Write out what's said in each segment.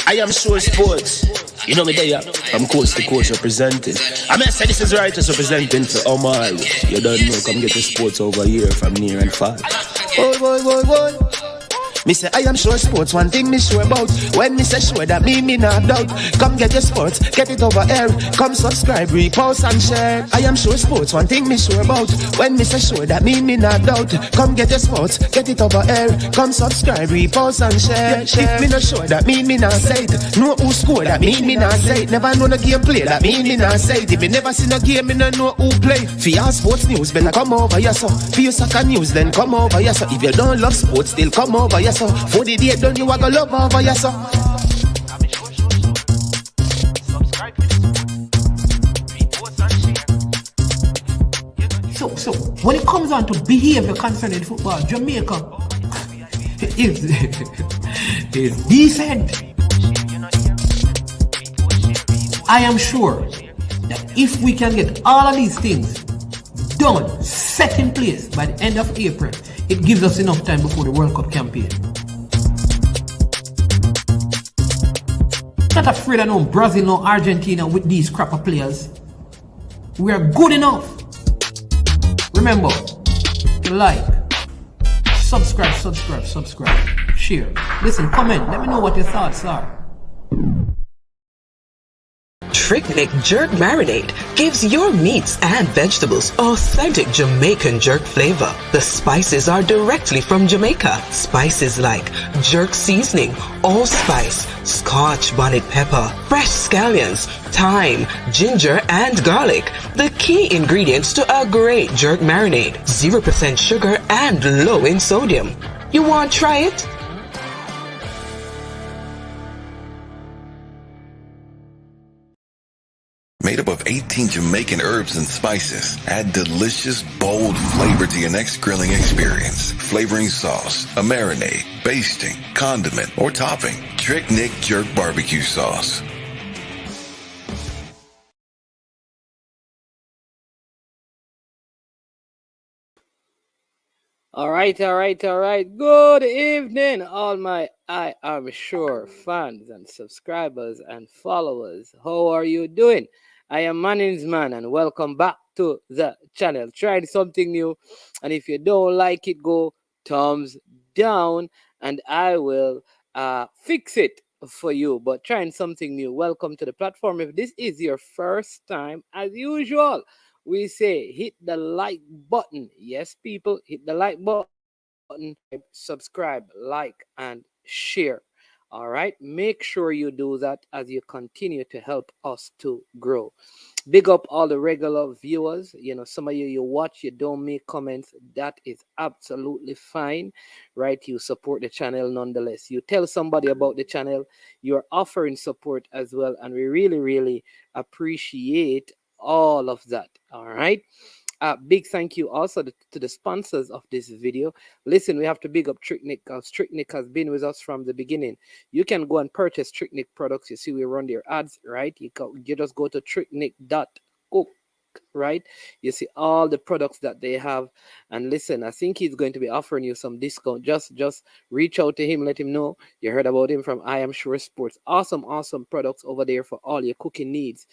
I am sure sports. You know me there, from coast to coast representing. I mean, I say this is righteous representing for Omar. You don't know, come get your sports over here from near and far. Boy. Me say I am sure sports, one thing me sure about. When me say sure, that me not doubt. Come get your sports, get it over here. Come subscribe, repost and share. I am sure sports, one thing me sure about. When me say sure, that me not doubt. Come get your sports, get it over here. Come subscribe, repost and share. If me not sure, that me not say it. Know who score, that me not say it. Never know the game play, that me not say it. If me never seen a game, me not know who play. For your sports news, better come over here so. For your soccer news, then come over here so. If you don't love sports, still come over here so. For the day done, you are gonna love over your son. So when it comes on to behavior concerning football, Jamaica is decent. I am sure that if we can get all of these things done, set in place by the end of April, it gives us enough time before the World Cup campaign. Not afraid of no Brazil, no Argentina with these crapper players. We are good enough. Remember to like, subscribe, share. Listen, comment, let me know what your thoughts are. Tricknick Jerk Marinade gives your meats and vegetables authentic Jamaican jerk flavor. The spices are directly from Jamaica. Spices like jerk seasoning, allspice, scotch bonnet pepper, fresh scallions, thyme, ginger, and garlic. The key ingredients to a great jerk marinade. 0% sugar and low in sodium. You want to try it? Made up of 18 Jamaican herbs and spices, add delicious, bold flavor to your next grilling experience. Flavoring sauce, a marinade, basting, condiment, or topping. Tricknick Jerk Barbecue Sauce. All right. Good evening, all my I am sure fans and subscribers and followers. How are you doing? I am Manning's Man and welcome back to the channel. Tried something new, and if you don't like it, go thumbs down and I will fix it for you. But trying something new. Welcome to the platform. If this is your first time, as usual, we say hit the like button. Yes, people, hit the like button, subscribe, like, and share. All right, make sure you do that as you continue to help us to grow. Big up all the regular viewers. You know, some of you watch, you don't make comments. That is absolutely fine, right? You support the channel nonetheless. You tell somebody about the channel, you're offering support as well. And we really appreciate all of that. All right. Big thank you also to the sponsors of this video. Listen, we have to big up Tricknick because Tricknick has been with us from the beginning. You can go and purchase Tricknick products. You see, we run their ads, right? You just go to tricknick.cook, right? You see all the products that they have. And listen, I think he's going to be offering you some discount. Just reach out to him, let him know you heard about him from I Am Sure Sports. Awesome products over there for all your cooking needs.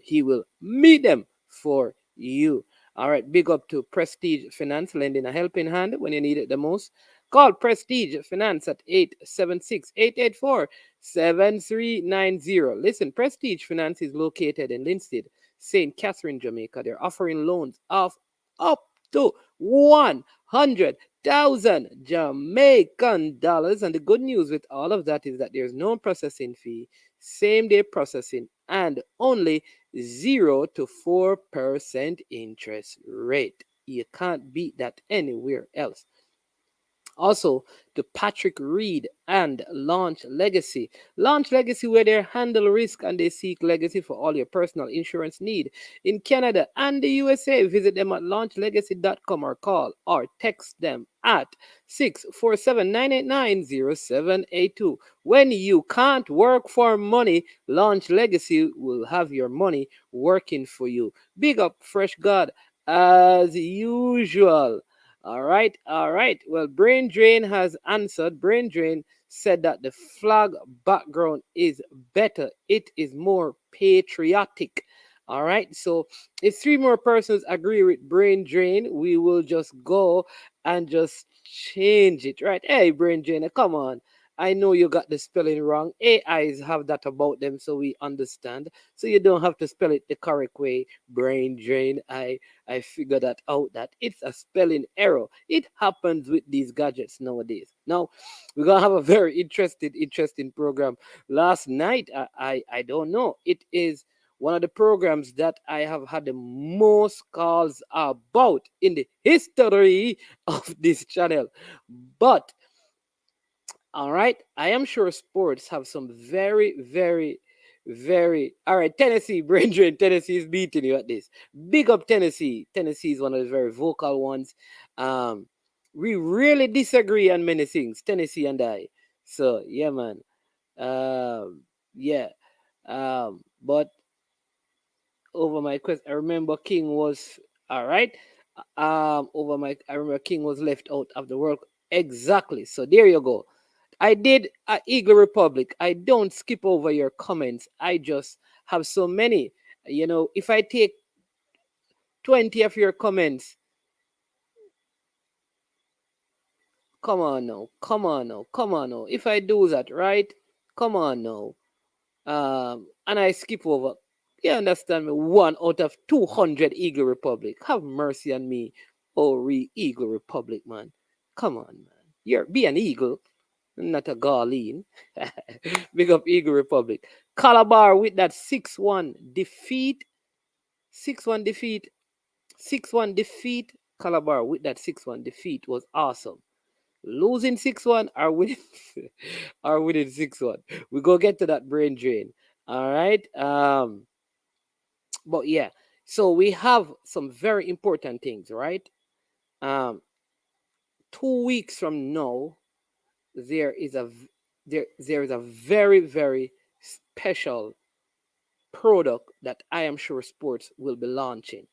He will meet them for you. All right, big up to Prestige Finance, lending a helping hand when you need it the most. Call Prestige Finance at 876-884-7390. Listen, Prestige Finance is located in Linstead, St. Catherine, Jamaica. They're offering loans of up to 100,000 Jamaican dollars. And the good news with all of that is that there's no processing fee, same-day processing, and only 0 to 4% interest rate. You can't beat that anywhere else. Also, to Patrick Reed and Launch Legacy. Launch Legacy, where they handle risk and they seek legacy for all your personal insurance need. In Canada and the USA, visit them at launchlegacy.com or call or text them at 647-989-0782. When you can't work for money, Launch Legacy will have your money working for you. Big up Fresh God as usual. All right. Well, Brain Drain has answered. Brain Drain said that the flag background is better. It is more patriotic. All right. So if 3 more persons agree with brain drain, we will just go and just change it. Right. Hey, brain drain, come on. I know you got the spelling wrong. AIs have that about them, so we understand. So you don't have to spell it the correct way. Brain drain. I figured that out, that it's a spelling error. It happens with these gadgets nowadays. Now, we're gonna have a very interesting program. Last night, I don't know. It is one of the programs that I have had the most calls about in the history of this channel. But all right, I am sure sports have some very. All right, Tennessee, brain drain. Tennessee is beating you at this. Big up Tennessee. Tennessee is one of the very vocal ones. Um, we really disagree on many things, Tennessee and I. So yeah, man. Yeah. But over my quest, I remember King was all right. I remember King was left out of the world. Exactly. So there you go. I did Eagle Republic. I don't skip over your comments. I just have so many. If I take 20 of your comments, come on now, come on now, come on now. If I do that, right? Come on now. And I skip over. You understand me? 1 out of 200 Eagle Republic. Have mercy on me. Oh, Eagle Republic, man. Come on, man. Be an eagle, not a Garleen. Big up Eagle Republic. Calabar with that 6-1 defeat. 6-1 defeat. 6-1 defeat. Calabar with that 6-1 defeat was awesome. Losing 6-1 or winning or winning 6-1. We go get to that brain drain. All right. But yeah, so we have some very important things, right? 2 weeks from now, there is a very special product that I am sure sports will be launching.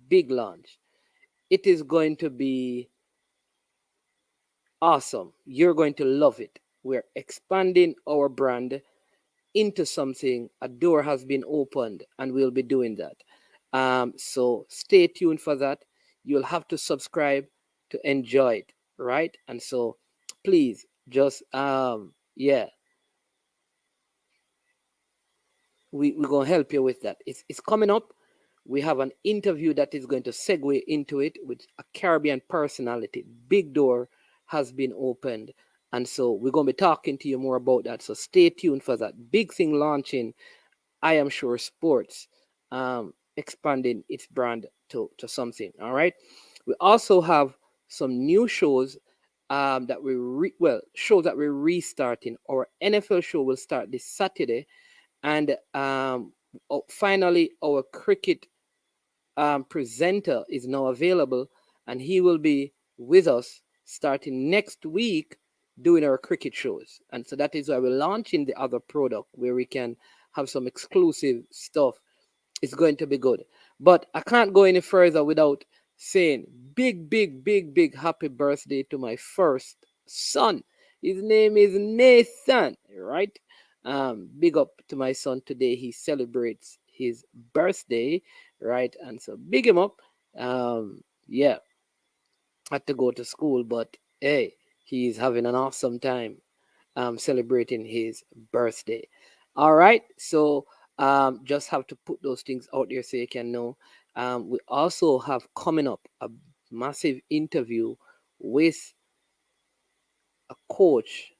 Big launch. It is going to be awesome. You're going to love it. We're expanding our brand into something. A door has been opened, and we'll be doing that. So stay tuned for that. You'll have to subscribe to enjoy it, right? And so please just yeah, we're gonna help you with that. It's coming up. We have an interview that is going to segue into it with a Caribbean personality. Big door has been opened. And so we're going to be talking to you more about that. So stay tuned for that. Big thing launching, I am sure sports, expanding its brand to something. All right. We also have some new shows shows that we're restarting. Our NFL show will start this Saturday. And finally, our cricket presenter is now available, and he will be with us starting next week doing our cricket shows. And so that is why we're launching the other product where we can have some exclusive stuff. It's going to be good. But I can't go any further without saying big happy birthday to my first son. His name is Nathan, right? Big up to my son today. He celebrates his birthday, right? And so big him up. Yeah, had to go to school, but hey, he's having an awesome time celebrating his birthday. All right, so just have to put those things out there so you can know. We also have coming up a massive interview with a coach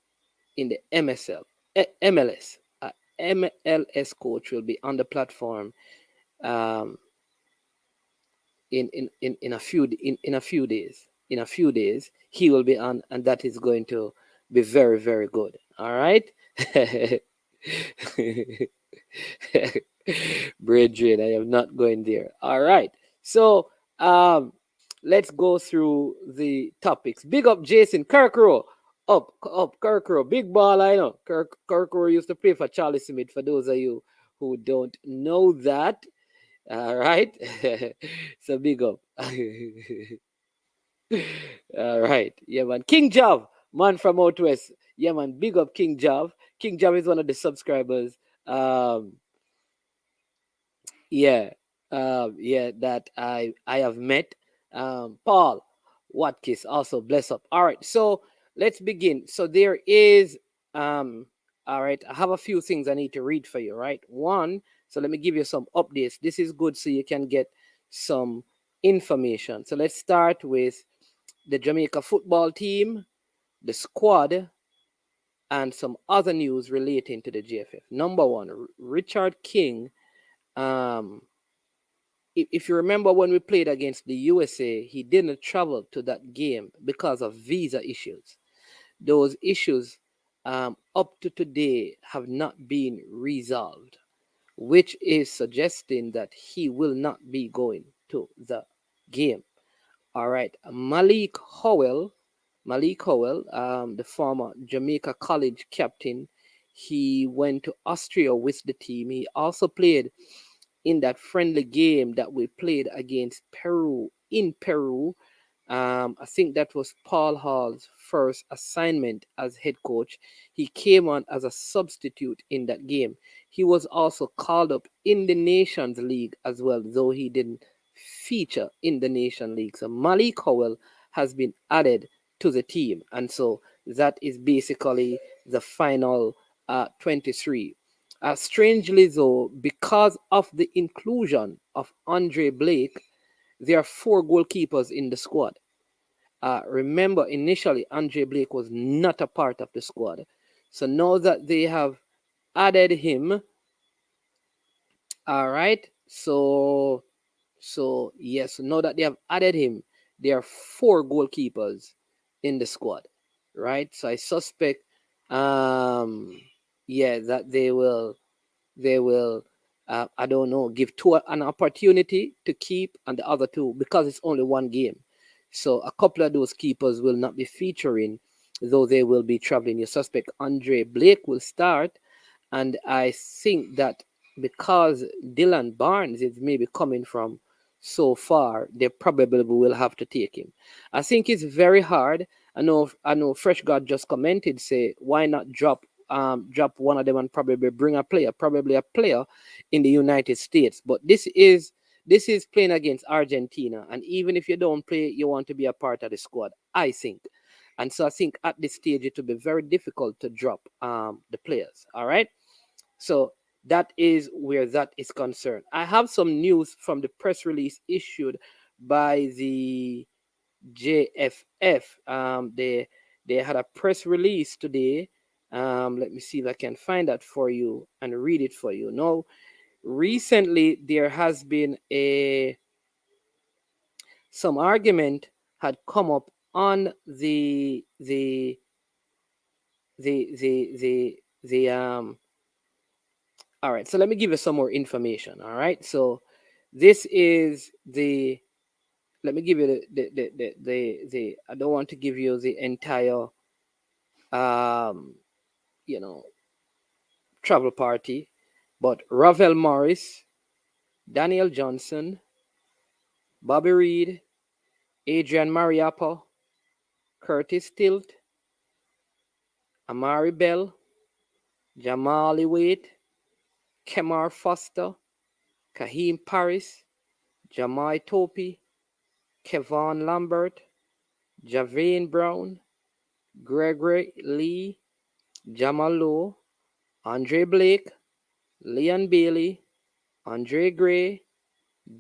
in the MLS. MLS coach will be on the platform in a few days. In a few days, he will be on, and that is going to be very good. All right. Brethren, I am not going there. All right. So let's go through the topics. Big up Jason Kirkrow. Up Kirkrow. Big ball, I know. Kirkrow used to play for Charlie Smith, for those of you who don't know that. All right. So big up. All right. Yeah, man. King Jav, man from out west. Yeah, man. Big up King Jav. King Jav is one of the subscribers. Yeah, yeah, that I have met. Paul Watkins also bless up. All right, so let's begin. So there is all right, I have a few things I need to read for you, right? One, so let me give you some updates. This is good so you can get some information. So let's start with the Jamaica football team, the squad, and some other news relating to the JFF. Number one, Richard King. Um, if you remember when we played against the USA, he didn't travel to that game because of visa issues. Those issues up to today have not been resolved, which is suggesting that he will not be going to the game. All right, Malik Howell, the former Jamaica College captain, he went to Austria with the team. He also played in that friendly game that we played against Peru in Peru. I think that was Paul Hall's first assignment as head coach. He came on as a substitute in that game. He was also called up in the Nations League as well, though he didn't feature in the Nation League. So Malik Howell has been added to the team. And so that is basically the final 23. Strangely, though, because of the inclusion of Andre Blake, there are 4 goalkeepers in the squad. Remember, initially, Andre Blake was not a part of the squad. So now that they have added him, all right, yes, now that they have added him, there are 4 goalkeepers in the squad, right? So I suspect, yeah, that they will I don't know, give 2 an opportunity to keep and the other 2 because it's only one game. So a couple of those keepers will not be featuring, though they will be traveling. You suspect Andre Blake will start, and I think that because Dylan Barnes is maybe coming from so far, they probably will have to take him. I think it's very hard. I know Fresh God just commented, say, why not drop one of them and probably bring probably a player in the United States. But this is playing against Argentina, and even if you don't play, you want to be a part of the squad, I think. And so I think at this stage it will be very difficult to drop the players. All right. So that is where that is concerned. I have some news from the press release issued by the JFF. They had a press release today. Let me see if I can find that for you and read it for you. Now, recently there has been some argument had come up on the all right, so let me give you some more information. All right, so this is the let me give you the I don't want to give you the entire um you know travel party, but Ravel Morris, Daniel Johnson, Bobby Reed, Adrian Mariappa, Curtis Tilt, Amari Bell, Jamali Wade, Kemar Foster, Kaheem Paris, Jamai Topi, Kevon Lambert, Javane Brown, Gregory Lee, Jamal Lowe, Andre Blake, Leon Bailey, Andre Gray,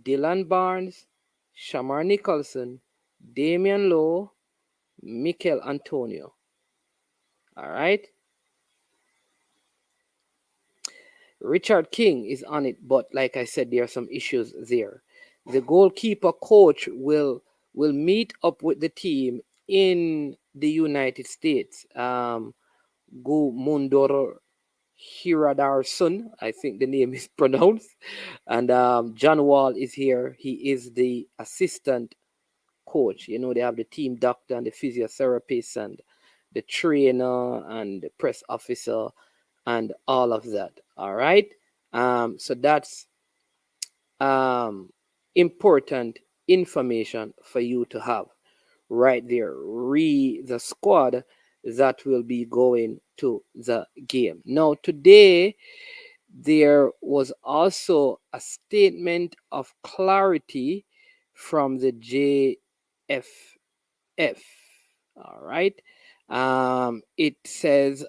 Dylan Barnes, Shamar Nicholson, Damian Lowe, Mikel Antonio. All right. Richard King is on it, but like I said, there are some issues there. The goalkeeper coach will meet up with the team in the United States. Go Mundoro Hiradarson, I think the name is pronounced. And John Wall is here. He is the assistant coach. You know, they have the team doctor and the physiotherapist and the trainer and the press officer and all of that. All right. So that's important information for you to have right there. The squad that will be going to the game. Now, today, there was also a statement of clarity from the JFF. All right. It says,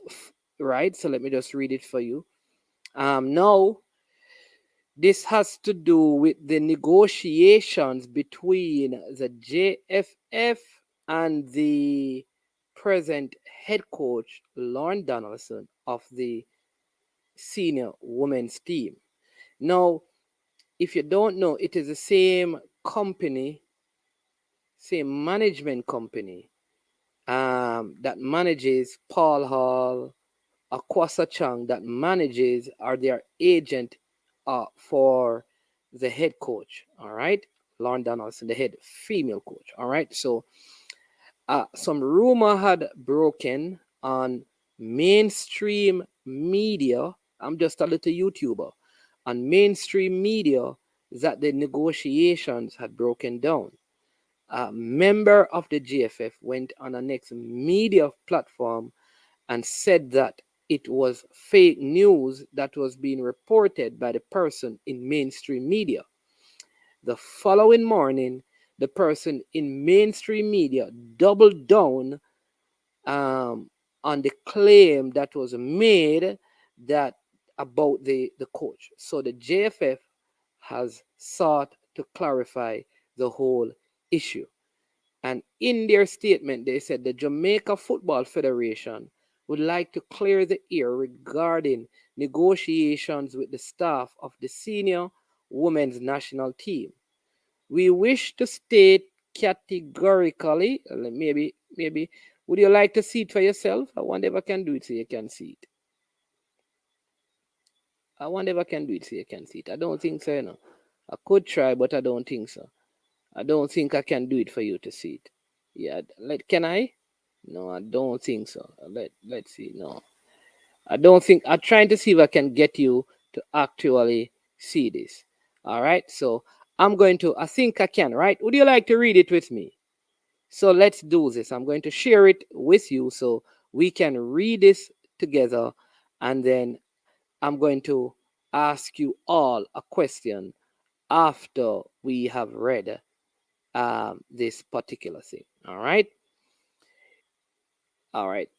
right, so let me just read it for you. Now, this has to do with the negotiations between the JFF and the present head coach, Lorne Donaldson, of the senior women's team. Now, if you don't know, it is the same company, same management company that manages Paul Hall, Akwasa Chang, that manages or their agent for the head coach. All right, Lauren Donaldson, the head female coach. All right, so some rumor had broken on mainstream media. I'm just a little YouTuber. On mainstream media, that the negotiations had broken down. A member of the GFF went on a next media platform and said that it was fake news that was being reported by the person in mainstream media. The following morning, the person in mainstream media doubled down on the claim that was made that about the coach. So the JFF has sought to clarify the whole issue. And in their statement, they said the Jamaica Football Federation would like to clear the air regarding negotiations with the staff of the senior women's national team. We wish to state categorically, maybe, would you like to see it for yourself? I wonder if I can do it so you can see it. I wonder if I can do it so you can see it. I don't think so, you know. I could try, but I don't think so. I don't think I can do it for you to see it. Yeah, can I? No, I don't think so. Let's see. No, I don't think. I'm trying to see if I can get you to actually see this. All right. So I'm going to. I think I can. Right? Would you like to read it with me? So let's do this. I'm going to share it with you so we can read this together, and then I'm going to ask you all a question after we have read this particular thing. All right. All right.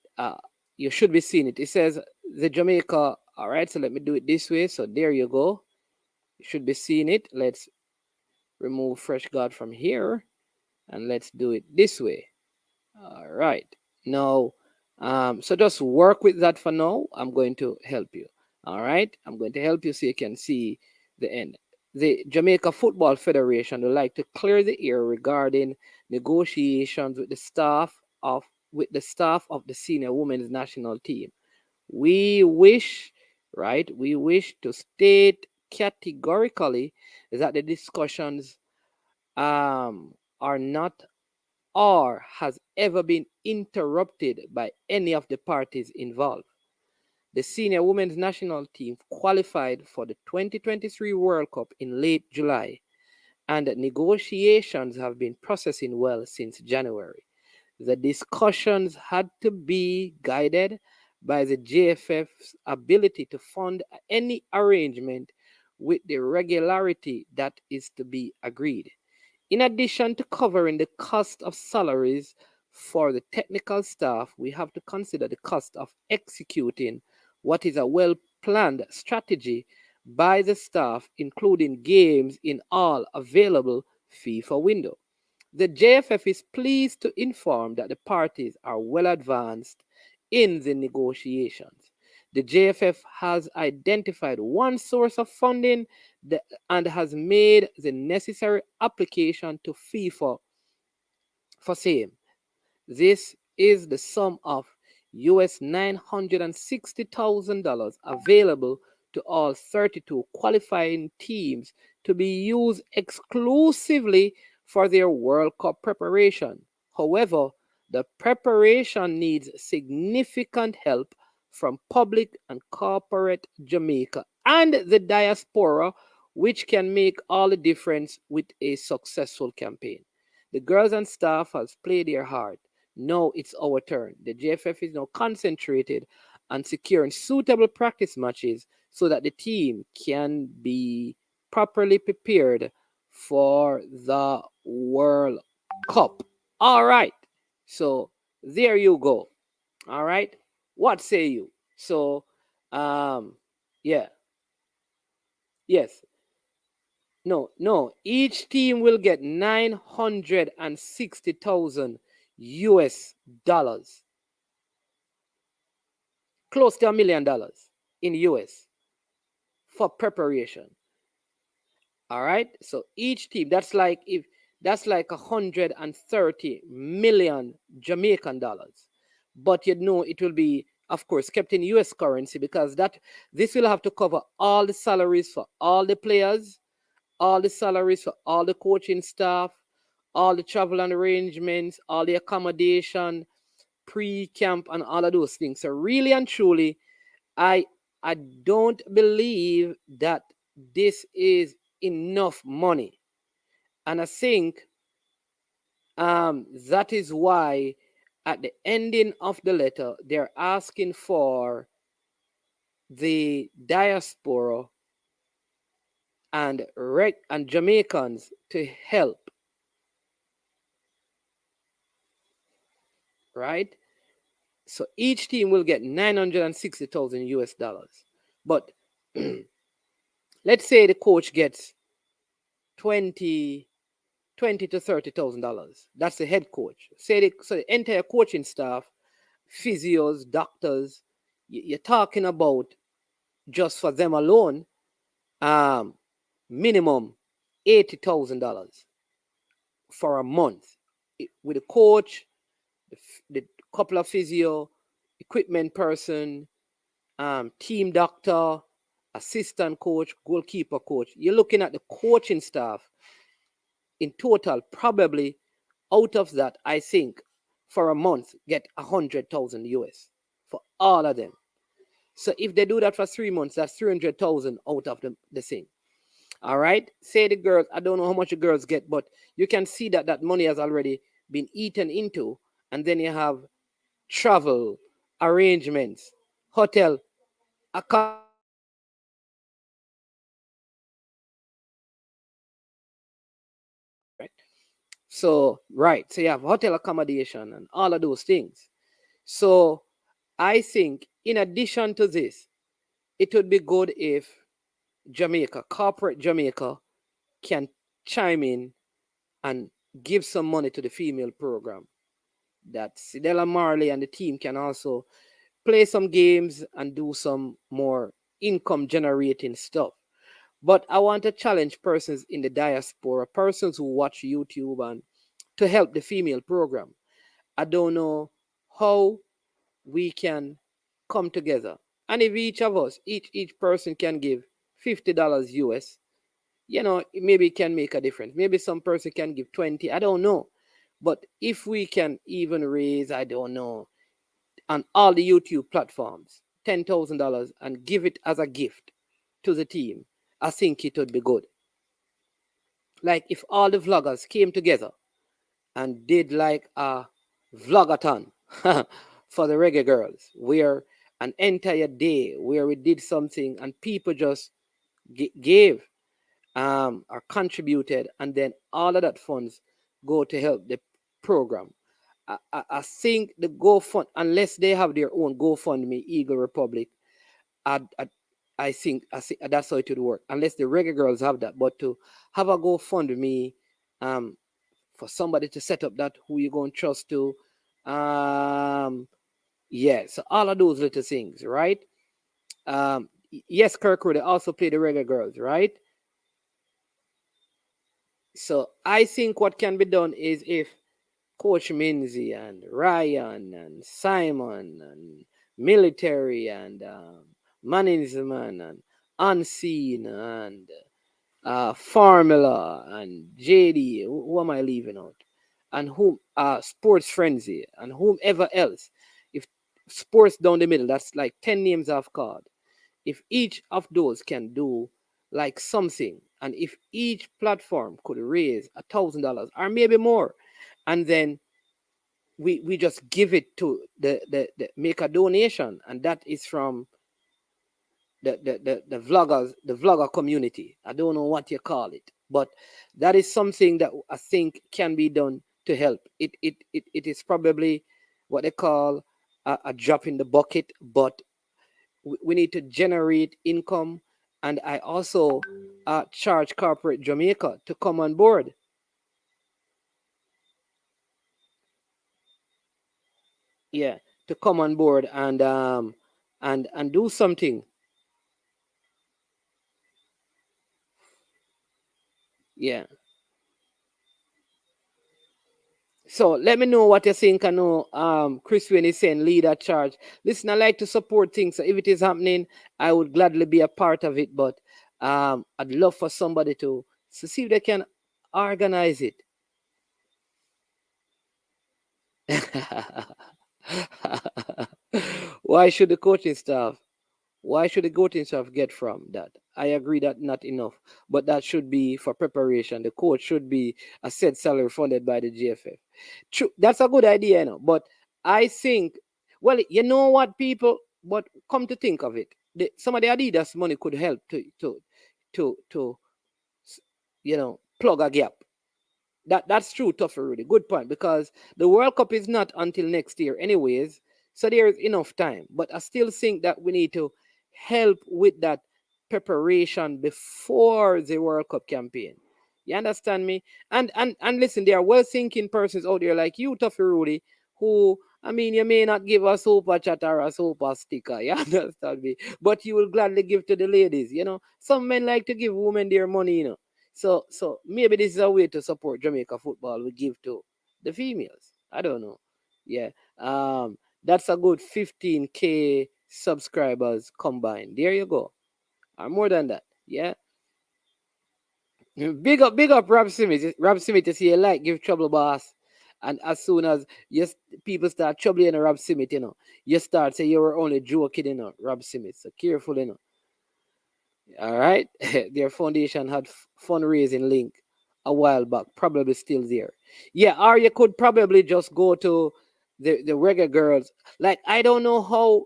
You should be seeing it. It says the Jamaica. All right. So let me do it this way. So there you go. You should be seeing it. Let's remove Fresh God from here and let's do it this way. All right. Now, so just work with that for now. I'm going to help you. All right. I'm going to help you so you can see the end. The Jamaica Football Federation would like to clear the air regarding negotiations with the staff of the senior women's national team. We wish, right? We wish to state categorically that the discussions are not or has ever been interrupted by any of the parties involved. The senior women's national team qualified for the 2023 World Cup in late July, and negotiations have been processing well since January. The discussions had to be guided by the JFF's ability to fund any arrangement with the regularity that is to be agreed. In addition to covering the cost of salaries for the technical staff, we have to consider the cost of executing what is a well planned strategy by the staff, including games in all available FIFA window. The JFF is pleased to inform that the parties are well advanced in the negotiations. The JFF has identified one source of funding and has made the necessary application to FIFA for same. This is the sum of US $960,000 available to all 32 qualifying teams to be used exclusively for their World Cup preparation. However, the preparation needs significant help from public and corporate Jamaica and the diaspora, which can make all the difference with a successful campaign. The girls and staff has played their heart Now it's our turn. The JFF is now concentrated on securing suitable practice matches so that the team can be properly prepared for the World Cup. All right. So there you go. All right. What say you? So, yeah. Yes. No. Each team will get 960,000 US dollars, close to $1 million in US for preparation. All right. So each team, that's like 130 million Jamaican dollars. But it will be, of course, kept in US currency because this will have to cover all the salaries for all the players, all the salaries for all the coaching staff, all the travel and arrangements, all the accommodation, pre-camp, and all of those things. So really and truly, I I don't believe that this is enough money, and I think that is why at the ending of the letter they're asking for the diaspora and Jamaicans to help, right? So each team will get 960,000 US dollars. But let's say the coach gets 20 to $30,000. That's the head coach. So the entire coaching staff, physios, doctors, you're talking about just for them alone, minimum $80,000 for a month with a coach, the couple of physio, equipment person, team doctor, assistant coach, goalkeeper coach. You're looking at the coaching staff in total, probably out of that, I think for a month, get 100,000 US for all of them. So if they do that for 3 months, that's 300,000 out of the thing. All right. Say the girls, I don't know how much the girls get, but you can see that money has already been eaten into. And then you have travel, arrangements, hotel, so you have hotel accommodation and all of those things. So I think in addition to this, it would be good if corporate Jamaica, can chime in and give some money to the female program. That Sidella Marley and the team can also play some games and do some more income generating stuff. But I want to challenge persons in the diaspora, persons who watch YouTube, and to help the female program. I don't know how we can come together. And if each of us, each person can give $50 US, maybe it can make a difference. Maybe some person can give 20, I don't know. But if we can even raise, I don't know, on all the YouTube platforms, $10,000 and give it as a gift to the team, I think it would be good. Like if all the vloggers came together and did like a vlogathon for the reggae girls, where an entire day where we did something and people just gave or contributed, and then all of that funds go to help the program. I think the GoFund, unless they have their own GoFundMe, Eagle Republic, I think that's how it would work. Unless the reggae girls have that, but to have a GoFundMe, for somebody to set up that who you going to trust to, yeah. So all of those little things, right? Yes, Kirkwood, they also play the reggae girls, right? So I think what can be done is if Coach Minzy and Ryan and Simon and Military and Management and Unseen and Formula and JD, who am I leaving out? And whom Sports Frenzy and whomever else. If Sports down the middle, that's like 10 names I've called. If each of those can do like something, and if each platform could raise $1,000 or maybe more, and then we just give it to the make a donation, and that is from the vlogger community. I don't know what you call it, but that is something that I think can be done to help. It is probably what they call a drop in the bucket, but we need to generate income. And I also charge corporate Jamaica to come on board. Yeah, to come on board and do something. Yeah. So let me know what you think. I know Chris Wayne is saying lead a charge. Listen, I like to support things. So if it is happening, I would gladly be a part of it. But I'd love for somebody to see if they can organize it. Why should the coaching staff? Why should the coaching staff get from that? I agree that not enough, but that should be for preparation. The coach should be a set salary funded by the GFF. True, that's a good idea, But I think, well, you know what, people. But come to think of it, some of the Adidas money could help to plug a gap. That's true, Tough Rudy. Good point, because the World Cup is not until next year, anyways. So there's enough time. But I still think that we need to help with that preparation before the World Cup campaign. You understand me? And listen, there are well-thinking persons out there like you, Tough Rudy, who, I mean, you may not give a super chat or a super sticker. You understand me? But you will gladly give to the ladies. Some men like to give women their money. So maybe this is a way to support Jamaica football. We give to the females. I don't know. Yeah. That's a good 15K subscribers combined. There you go. Or more than that. Yeah. Big up Rob Smith. Rob Smith, you see a like, give trouble boss. And as soon as people start troubling Rob Smith, you start say you were only joking, Rob Smith. So careful. All right. Their foundation had fundraising link a while back, probably still there. Yeah, or you could probably just go to the reggae girls. Like, I don't know how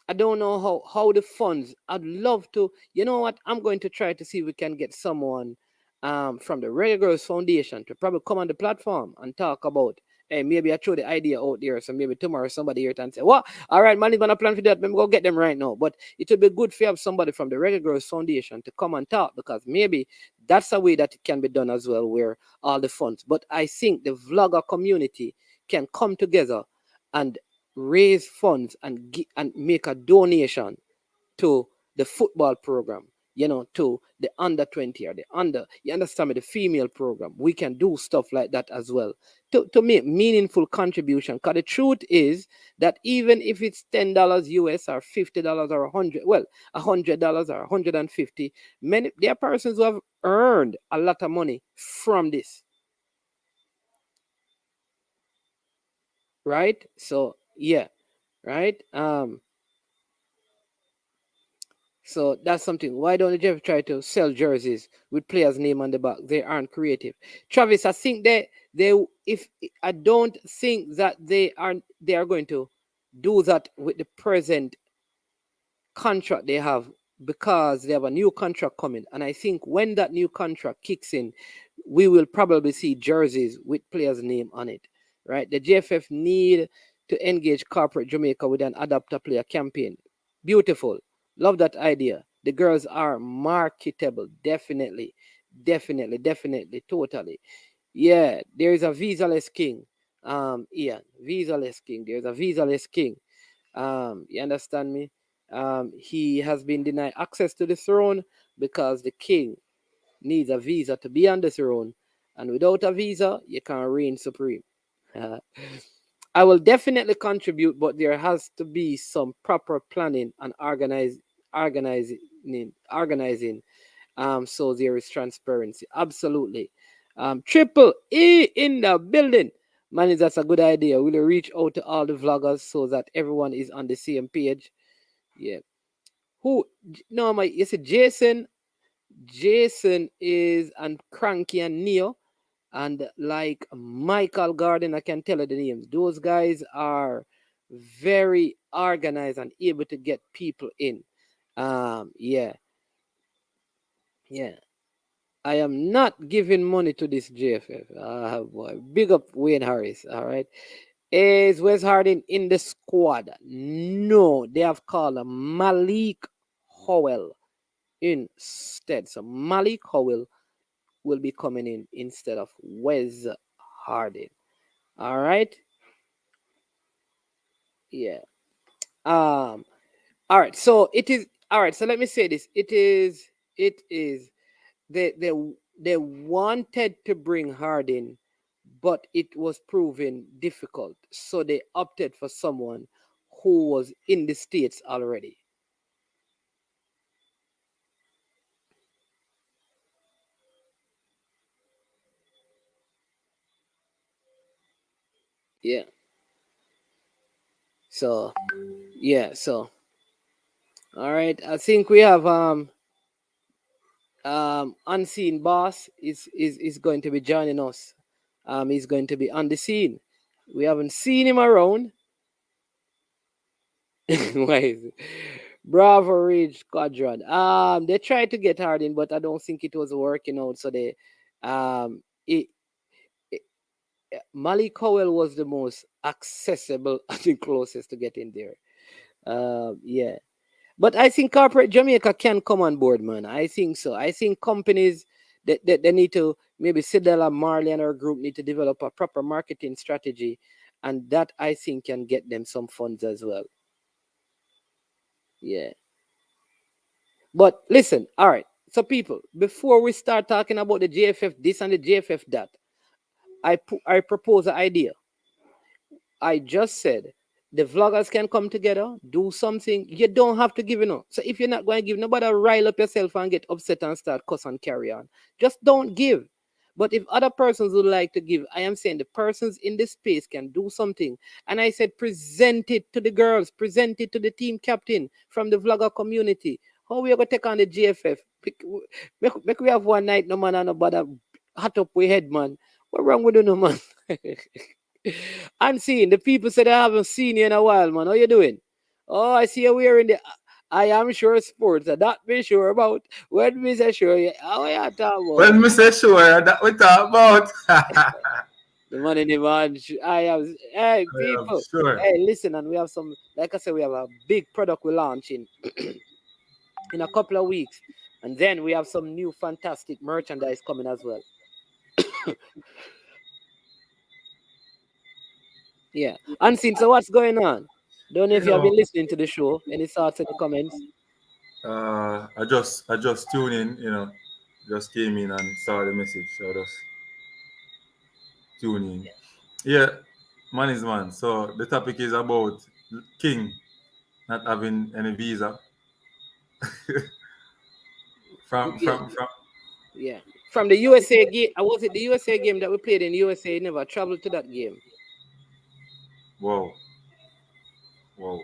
I don't know how the funds. I'd love to. You know what? I'm going to try to see if we can get someone from the Reggae Girls Foundation to probably come on the platform and talk about. Hey, maybe I throw the idea out there, so maybe tomorrow somebody here and say, "What? All right, man, is gonna plan for that. Maybe go get them right now." But it would be good for have somebody from the Reggae Girls Foundation to come and talk, because maybe that's a way that it can be done as well, where all the funds. But I think the vlogger community can come together and raise funds and make a donation to the football program, to the under 20 or the you understand me, the female program. We can do stuff like that as well to make meaningful contribution. Because the truth is that even if it's $10 US or $50 or $100 or 150, there are persons who have earned a lot of money from this. Right? So yeah. Right? So that's something. Why don't they try to sell jerseys with players' name on the back? They aren't creative. Travis, I think I don't think that they are going to do that with the present contract they have, because they have a new contract coming. And I think when that new contract kicks in, we will probably see jerseys with players' name on it. Right? The JFF need to engage corporate Jamaica with an adapter player campaign. Beautiful. Love that idea. The girls are marketable. Definitely. Totally. Yeah, there is a visa-less king. Ian, visa-less king. There's a visa-less king. You understand me? He has been denied access to the throne because the king needs a visa to be on the throne. And without a visa, you can't reign supreme. I will definitely contribute, but there has to be some proper planning and organizing. So there is transparency. Absolutely. Triple E in the building. Man, that's a good idea. We'll reach out to all the vloggers so that everyone is on the same page. Yeah. You see Jason is and Cranky and Neo. and like Michael Garden, I can tell you the names. Those guys are very organized and able to get people in. Yeah, yeah. I am not giving money to this JFF. Boy, big up Wayne Harris. All right. Is Wes Harding in the squad? No, they have called Malik Howell instead. So Malik Howell will be coming in instead of Wes Harding. All right. Yeah. Um. All right. So it is. All right. So let me say this. It is. It is. They wanted to bring Harding, but it was proven difficult. So they opted for someone who was in the States already. Yeah. So yeah. So all right. I think we have unseen boss is going to be joining us. He's going to be on the scene. We haven't seen him around. Why is it? Bravo Ridge Squadron. They tried to get Harding, but I don't think it was working out. So they, it, it, Malik Cowell was the most accessible and the closest to get in there. Yeah, but I think corporate Jamaica can come on board, man. I think so. I think companies that they need to maybe Sidella, Marley, and our group need to develop a proper marketing strategy, and that I think can get them some funds as well. Yeah. But listen, all right. So people, before we start talking about the JFF this and the JFF that, I propose an idea. I just said the vloggers can come together, do something. You don't have to give So if you're not going to give, nobody rile up yourself and get upset and start cuss and carry on. Just don't give. But if other persons would like to give, I am saying the persons in this space can do something. And I said, present it to the girls, present it to the team captain from the vlogger community. How we are going to take on the GFF? Make we have one night, no man, and nobody hot up we head, man. What wrong with you, no man? Unseen, the people said I haven't seen you in a while, man. How you doing? Oh, I see you wearing the I am sure sports. That be sure about. When me say sure, how you talking about? When me say sure, that we talk about. The money in the man. I have. Hey, I am people. sure. Hey, listen, and we have some. Like I said, we have a big product we're launching in a couple of weeks, and then we have some new fantastic merchandise coming as well. Yeah, unseen. So what's going on? Don't know You if you have know, been listening to the show. Any thoughts in the comments? I just tuned in, just came in and saw the message, so I just tune in. Yeah, man is man. So the topic is about King not having any visa from Yeah, from from. yeah. From the USA game, was it the USA game that we played in USA? Never traveled to that game. Wow, wow.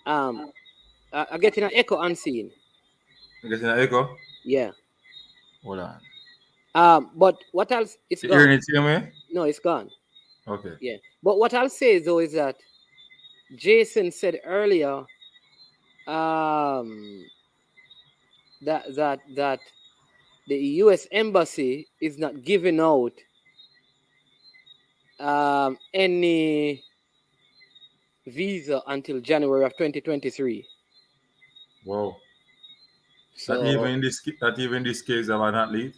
Um, I get in an echo unseen. You getting an echo? Yeah. Hold on. But what else? It's You hearing gone. it same way? No, it's gone. Okay. Yeah. But what I'll say though is that Jason said earlier, um, that the U.S. embassy is not giving out any visa until January of 2023. Wow. So That even this case of an athlete.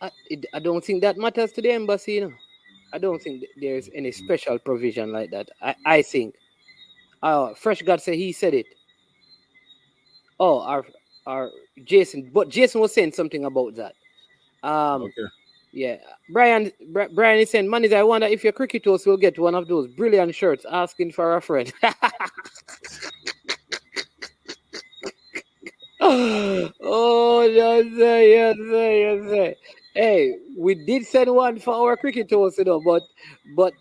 I don't think that matters to the embassy. I don't think there's any special provision like that. I think. Fresh God said he said it. Oh, our Jason, but Jason was saying something about that. Um, Okay. yeah, Brian is saying, man, I wonder if your cricketers will get one of those brilliant shirts asking for a friend. Oh, yes, sir, yes, sir, yes, sir. Hey, we did send one for our cricketers, but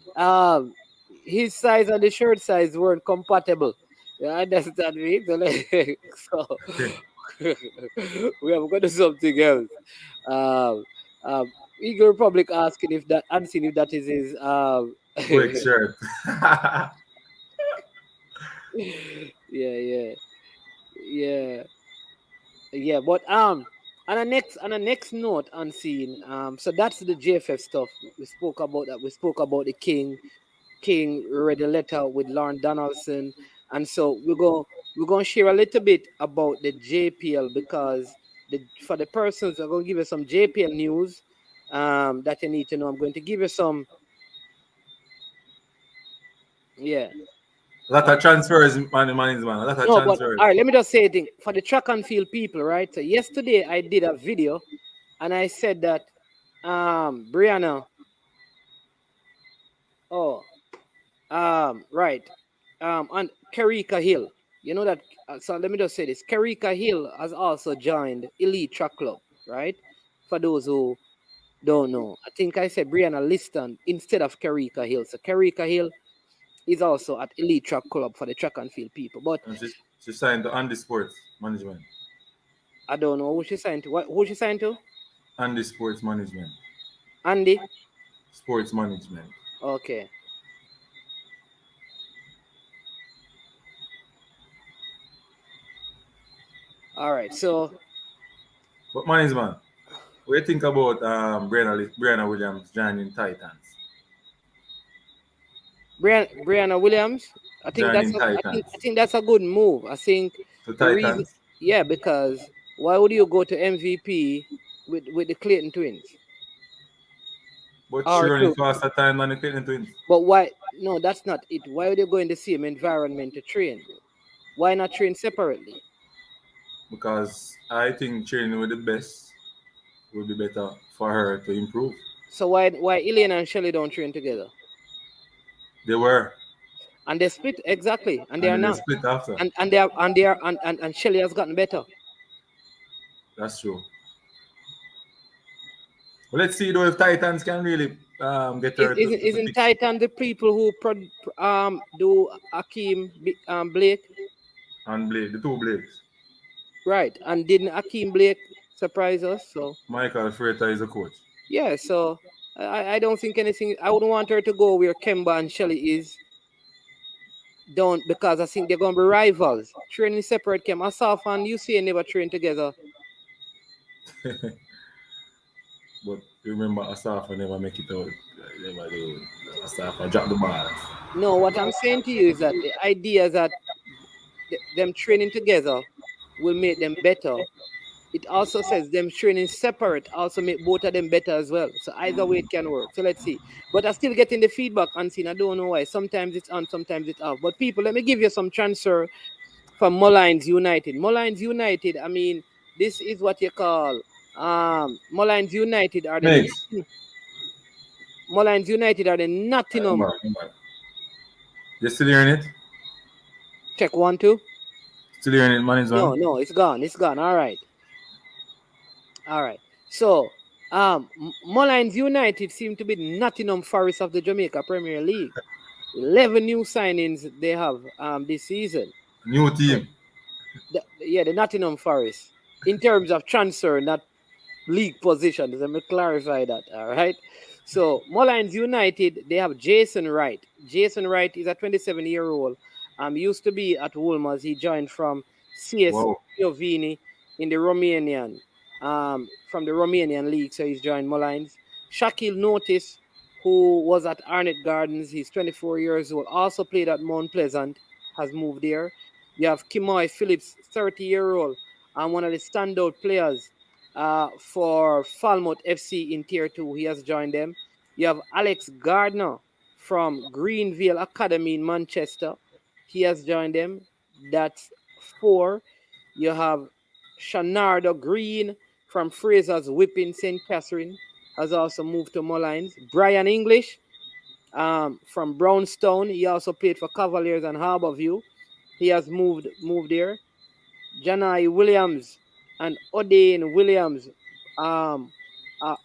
his size and the shirt size weren't compatible. You understand me? So, so We have got to do something else. Um, Eagle Republic asking if that, asking if that is his. Quick shirt. Yeah, yeah, yeah. But on the next note, unseen. So that's the JFF stuff. We spoke about that. We spoke about the King read a letter with Lorne Donaldson, and so we're gonna share a little bit about the JPL because for the persons I'm gonna give you some JPL news that you need to know. I'm going to give you some, yeah. A lot of transfers, man, is man. A lot of No, but transfers. all right, let me just say it for the track and field people, right? So yesterday I did a video and I said that Brianna, oh, right, on Karika Hill. You know that. So let me just say this: Karika Hill has also joined Elite Track Club, right? For those who don't know, I think I said Brianna Liston instead of Karika Hill. So Karika Hill is also at Elite Track Club for the track and field people. But And she signed to Andy Sports Management. I don't know who she signed to. Who she signed to? Andy Sports Management. Andy. Sports Management. Okay. All right. So But man, what do you think about Brianna Williams joining Titans? Brianna Williams, I think Joining I Titans. think that's a good move. I think To the reason, Titans? yeah, because why would you go to MVP with the Clayton Twins? But she Or running to, faster time than the Clayton Twins. but why? No, that's not it. Why would you go in the same environment to train? Why not train separately? Because I think training with the best will be better for her to improve. So why Elaine and Shelley don't train together? They were. And they split exactly, and they And are then they not. split after. They are and Shelley has gotten better. That's true. Well, let's see though if Titans can really get her to Isn't fix Titan the people who do Blake? and Blake, the two Blakes. Right. And didn't Akeem Blake surprise us? So Michael Freighter is the coach. yeah, so I don't think anything. I wouldn't want her to go where Kemba and Shelley is. Don't, because I think they're gonna be rivals. Training separate Kem. Asaf and UCA never train together. But remember, Asafa never make it out. Never do. Asafa drop the ball. No, what I'm saying to you is that the idea that them training together will make them better. It also says them training separate also make both of them better as well. So either way it can work. So let's see. But I'm still getting the feedback, unseen. I don't know why. Sometimes it's on, sometimes it's off. But people, let me give you some transfer from Molines United. Molines United, I mean, this is what you call Molines United are the Next. Molines United are the Nottingham. You still hearing it? Check 1, 2. Still hearing it, man? Is No, one? no, it's gone. It's gone. All right. So Molines United seem to be the Nottingham Forest of the Jamaica Premier League. 11 new signings they have this season. New team. The Nottingham Forest. In terms of transfer, not league positions. Let me clarify that. All right. So Molines United, they have Jason Wright. Jason Wright is a 27-year-old. Used to be at Wolmer's. He joined from CS Wow. Piovini in the Romanian, from the Romanian league. So he's joined Molines. Shakil Notice, who was at Arnett Gardens, he's 24 years old. Also played at Mount Pleasant, has moved there. You have Kimoy Phillips, 30-year-old, and one of the standout players for Falmouth FC in Tier 2. He has joined them. You have Alex Gardner from Greenville Academy in Manchester. He has joined them. That's 4. You have Shanardo Green from Fraser's Whipping St. Catherine has also moved to Molines. Brian English from Brownstone. He also played for Cavaliers and Harborview. He has moved there. Janai Williams and Odane Williams,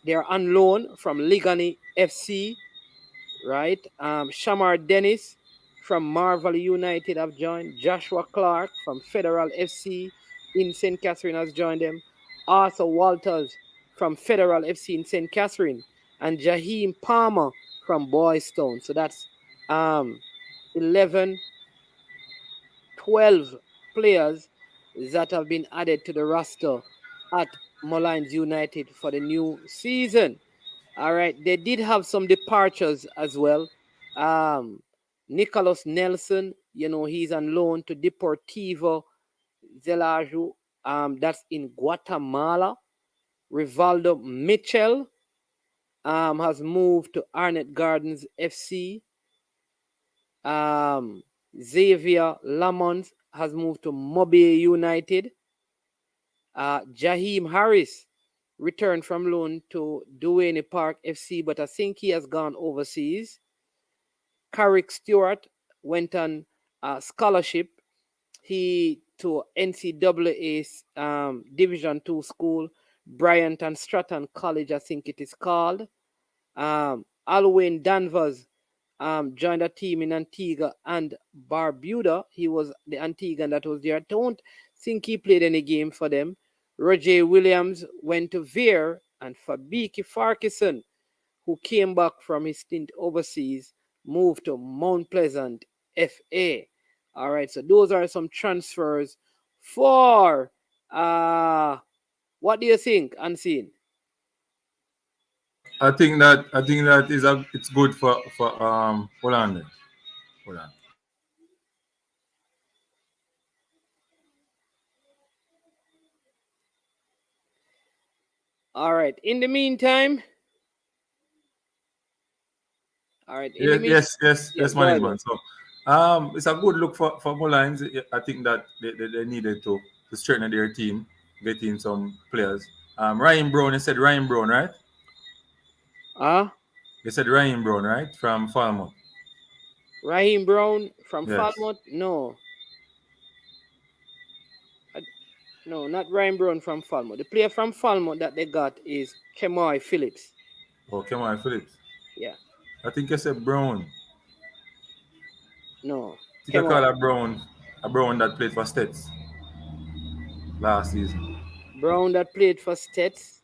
they're on loan from Ligani FC, right? Shamar Dennis from Marvel United have joined. Joshua Clark from Federal FC. in St. Catherine has joined them. Arthur Walters from Federal FC in St. Catherine, and Jaheim Palmer from Boys Town. So that's 11, 12 players that have been added to the roster at Moline United for the new season. All right, they did have some departures as well. Um, Nicholas Nelson, he's on loan to Deportivo Zelaju. That's in Guatemala. Rivaldo Mitchell has moved to Arnett Gardens FC. Xavier Lamont has moved to Mobile United. Jaheim Harris returned from loan to Duane Park FC, but I think he has gone overseas. Carrick Stewart went on scholarship. He to NCAA Division 2 school, Bryant and Stratton College, I think it is called. Alwyn Danvers joined a team in Antigua and Barbuda. He was the Antiguan that was there. I don't think he played any game for them. Roger Williams went to Veer, and Fabiki Farkison, who came back from his stint overseas, moved to Mount Pleasant FA. All right, so those are some transfers for what do you think, Unseen? I think that it's good for hold on there. Hold on. All right. In the meantime, Yes, go ahead. management. So it's a good look for Molines. I think that they needed to strengthen their team, get in some players. Ryan Brown, you said Ryan Brown, right? You said Ryan Brown, right? From Falmouth. Raheem Brown from Yes. Falmouth? No. No, not Ryan Brown from Falmouth. The player from Falmouth that they got is Kemoy Phillips. Oh, come on, Phillips. Yeah. I think you said Brown. No. I think I call Kemoy. a Brown that played for Stets last season. Brown that played for Stets.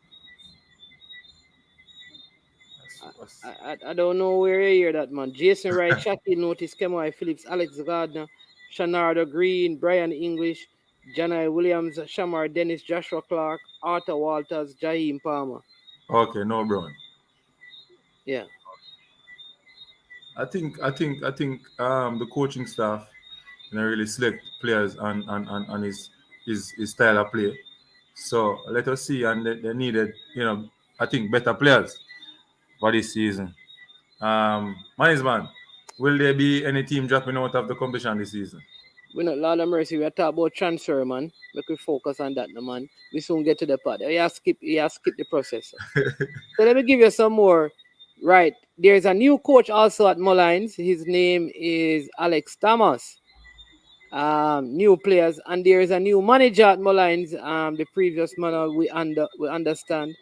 I don't know where you hear that, man. Jason Wright, Shaquille Notice, Kemoy Phillips, Alex Gardner, Shanardo Green, Brian English, Janai Williams, Shamar Dennis, Joshua Clark, Arthur Walters, Jaheim Palmer. Okay, no Brown. Yeah. I think the coaching staff really select players on his style of play. So let us see, and they needed I think better players for this season. Management, will there be any team dropping out of the competition this season? We're not Lord of Mercy, we're talking about transfer, man. Make we focus on that, no, man. We soon get to the part. You skip the process. So let me give you some more. Right. There's a new coach also at Molines. His name is Alex Thomas. New players, and there is a new manager at Molines. The previous man we understand.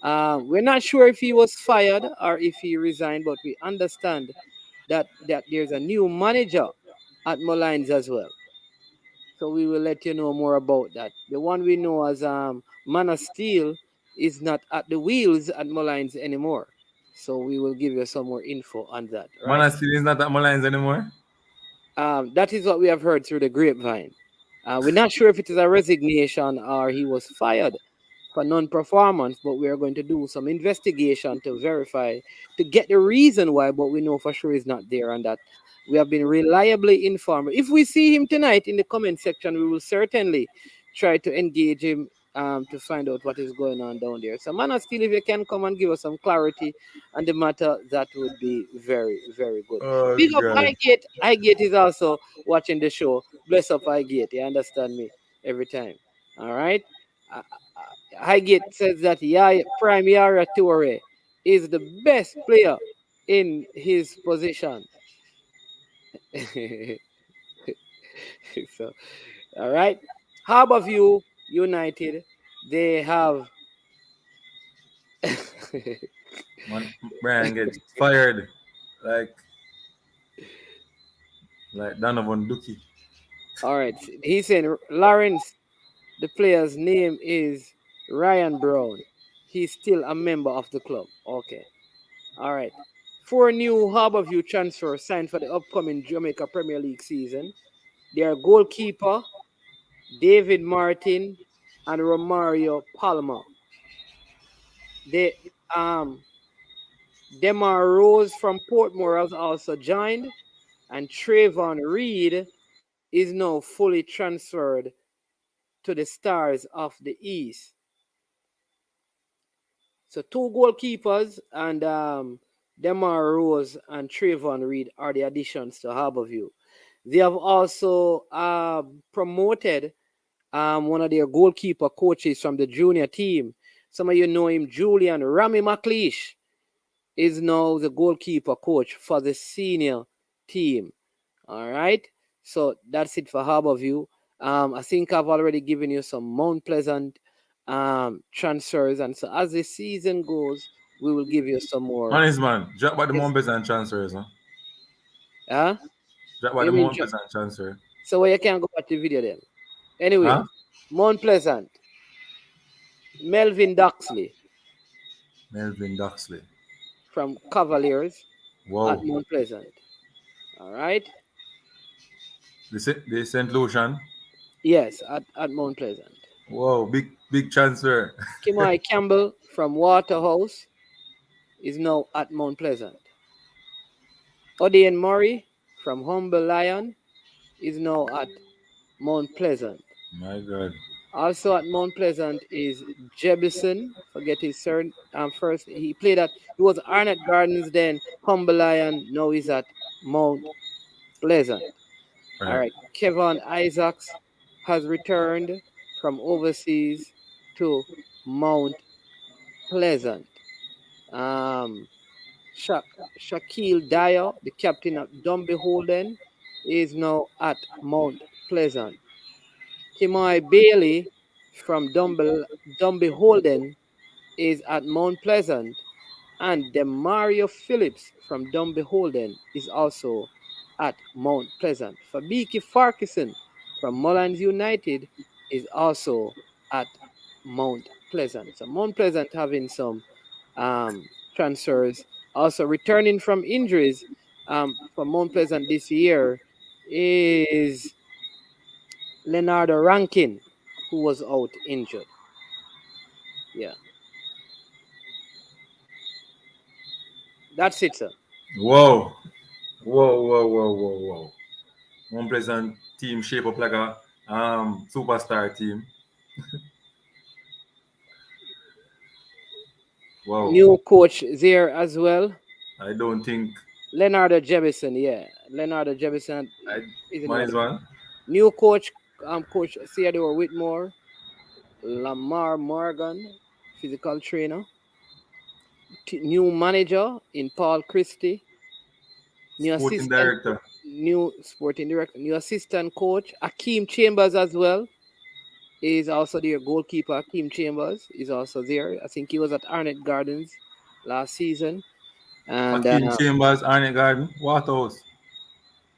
We're not sure if he was fired or if he resigned, but we understand that there's a new manager at Molines as well. So we will let you know more about that. The one we know as Man of Steel is not at the wheels at Molines anymore. So we will give you some more info on that, right? Man still is not at Moline anymore. That is what we have heard through the grapevine. We're not sure if it is a resignation or he was fired for non-performance, but we are going to do some investigation to verify, to get the reason why, but we know for sure he's not there and that we have been reliably informed. If we see him tonight in the comment section, we will certainly try to engage him to find out what is going on down there. So, man, still, if you can come and give us some clarity on the matter, that would be very, very good. Oh Big up God. Highgate. Highgate is also watching the show. Bless up Highgate. You understand me every time. All right. Uh, Highgate says that Prime Yara Toure is the best player in his position. So, all right. Harborview United, they have. Man, Brian gets fired like Donovan Duki. All right. He's saying Lawrence The player's name is Ryan Brown. He's still a member of the club. Okay. All right. 4 new Harborview transfers signed for the upcoming Jamaica Premier League season. They are goalkeeper David Martin and Romario Palma. They Demar Rose from Portmore has also joined, and Trayvon Reed is now fully transferred to the Stars of the East. So 2 goalkeepers and Demar Rose and Trayvon Reed are the additions to Harborview. They have also promoted one of their goalkeeper coaches from the junior team. Some of you know him, Julian Rami McLeish, is now the goalkeeper coach for the senior team. All right. So that's it for Harborview. I think I've already given you some Mount Pleasant transfers, and so as the season goes, we will give you some more. Man, drop by the Mount Pleasant transfers, huh? Huh? Drop by the Mount Pleasant transfer. So you can't go back to the video then. Anyway, Huh? Mount Pleasant. Melvin Duxley from Cavaliers at Mount Pleasant. All right. The St. Lucian. Yes, at Mount Pleasant. Whoa, big transfer. Kimai Campbell from Waterhouse is now at Mount Pleasant. Odian Murray from Humble Lion is now at Mount Pleasant. My God. Also at Mount Pleasant is Jebison. Forget his first. He was Arnett Gardens, then Humble Lion. Now he's at Mount Pleasant. All right. Kevin Isaacs has returned from overseas to Mount Pleasant. Shaquille Dyer, the captain of Dumby Holden, is now at Mount Pleasant. Timoi Bailey from Dumby Holden is at Mount Pleasant, and Demario Phillips from Dumby Holden is also at Mount Pleasant. Fabiki Farquharson from Moline United is also at Mount Pleasant. So Mount Pleasant having some transfers. Also returning from injuries for Mount Pleasant this year is Leonardo Rankin, who was out injured. Yeah. That's it, sir. Whoa. Mount Pleasant team shape up like a superstar team. Wow. New coach there as well. I don't think Leonardo Jebison, yeah. Leonardo Jebison is one. New coach, Coach Theodore Whitmore, Lamar Morgan, physical trainer. New manager in Paul Christie. New sporting director. New sporting director. New assistant coach, Akeem Chambers as well. Is also there. Goalkeeper Akeem Chambers is also there. I think he was at Arnett Gardens last season. And Akeem Chambers, Arnett Garden, Waterhouse.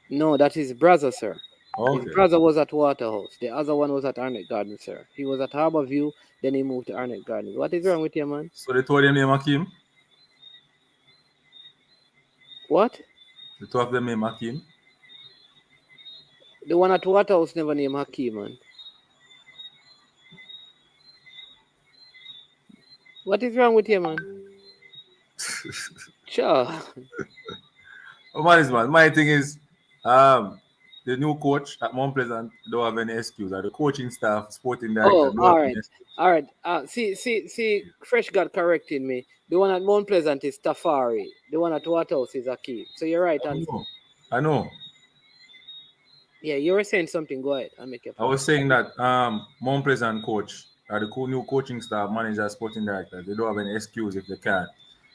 No, that is his brother, sir. Okay. His brother was at Waterhouse. The other one was at Arnett Gardens, sir. He was at Harborview, then he moved to Arnett Gardens. What is wrong with you, man? So they told him name Akeem? What? The two of them name Hakeem? The one at Waterhouse never named Hakeem, man. What is wrong with you, man? Sure. Man, my thing is, the new coach at Mount Pleasant don't have any excuse. The coaching staff, sporting director. All right. See, Fresh got correcting me. The one at Mount Pleasant is Tafari. The one at Waterhouse is Hakeem. So you're right. I know. Yeah, you were saying something. Go ahead. I'll make it. I was saying that Mount Pleasant coach, the new coaching staff, manager, sporting director, they don't have any excuse if they can't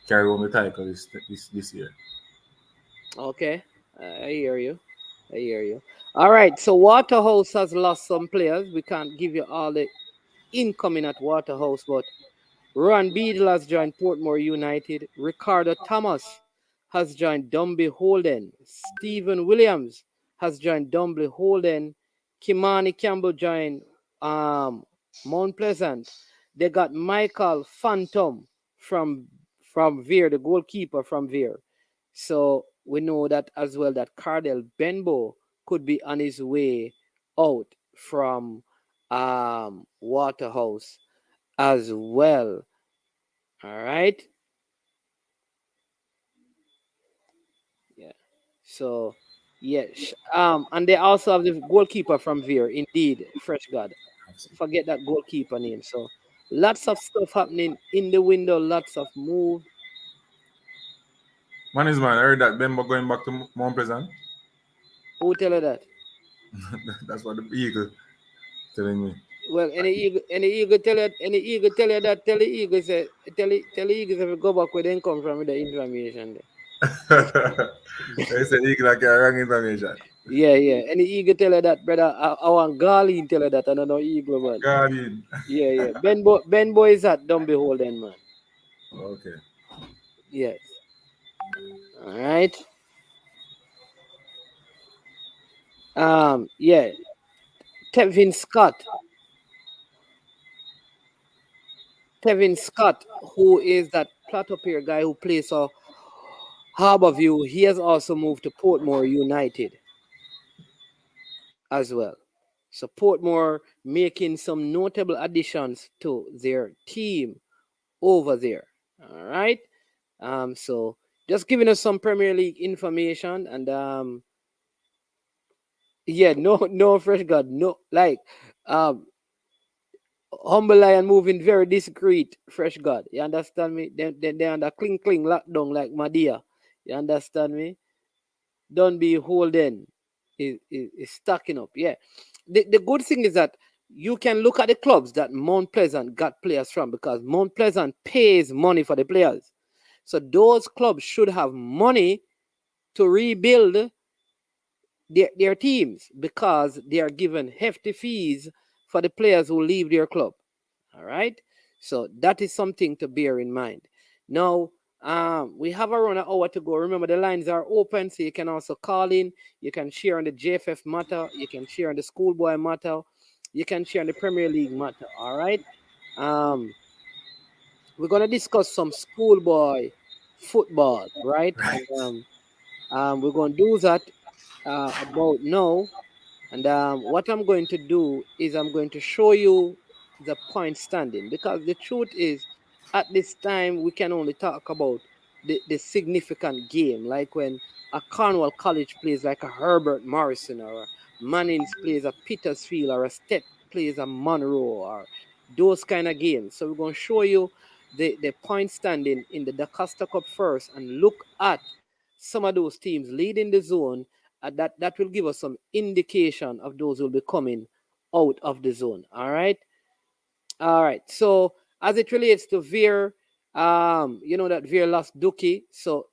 carry on the title this year. Okay, I hear you. All right, so Waterhouse has lost some players. We can't give you all the incoming at Waterhouse, but Ron Beadle has joined Portmore United. Ricardo Thomas has joined Dumby Holden. Stephen Williams has joined Dumby Holden. Kimani Campbell joined Mount Pleasant, they got Michael Phantom from Veer, the goalkeeper from Veer. So we know that as well that Cardell Benbow could be on his way out from Waterhouse as well. All right. Yeah. So yes. And they also have the goalkeeper from Veer. Indeed, Fresh God. Forget that goalkeeper name. So lots of stuff happening in the window. Lots of move. Man is man, I heard that Bemba going back to Mount Pleasant. Who tell you that? That's what the eagle telling me. Well, any eagle tell you, that, tell the eagle say, tell the eagle if you go back where they come from with the information there. They said eagle like wrong information. Yeah, yeah. Any eagle tell you that, brother. I want Garlin tell you that. I don't know eagle, man. Guardian. Yeah, yeah. Ben Boy is at don't behold then, man. Okay. Yes. All right. Yeah. Tevin Scott. Tevin Scott, who is that Plateau Pier guy who plays for Harborview, he has also moved to Portmore United as well. So Portmore making some notable additions to their team over there. All right. So just giving us some Premier League information and yeah, no Fresh God, no like Humble Lion moving very discreet, Fresh God. You understand me? They under cling lockdown like Madia. You understand me? Don't be holding is stacking up. Yeah. The good thing is that you can look at the clubs that Mount Pleasant got players from because Mount Pleasant pays money for the players. So those clubs should have money to rebuild their teams because they are given hefty fees for the players who leave their club. All right. So that is something to bear in mind. Now, we have around an hour to go. Remember, the lines are open, so you can also call in. You can share on the JFF matter. You can share on the schoolboy matter. You can share on the Premier League matter. All right. We're gonna discuss some schoolboy football, right? Right. And we're gonna do that about now. And what I'm going to do is I'm going to show you the point standing because the truth is, at this time, we can only talk about the significant game, like when a Cornwall College plays like a Herbert Morrison or a Mannings plays a Petersfield or a Step plays a Monroe or those kind of games. So we're going to show you the point standing in the Dacosta Cup first and look at some of those teams leading the zone that will give us some indication of those who will be coming out of the zone. All right. So as it relates to Veer, you know that Veer lost Dookie, so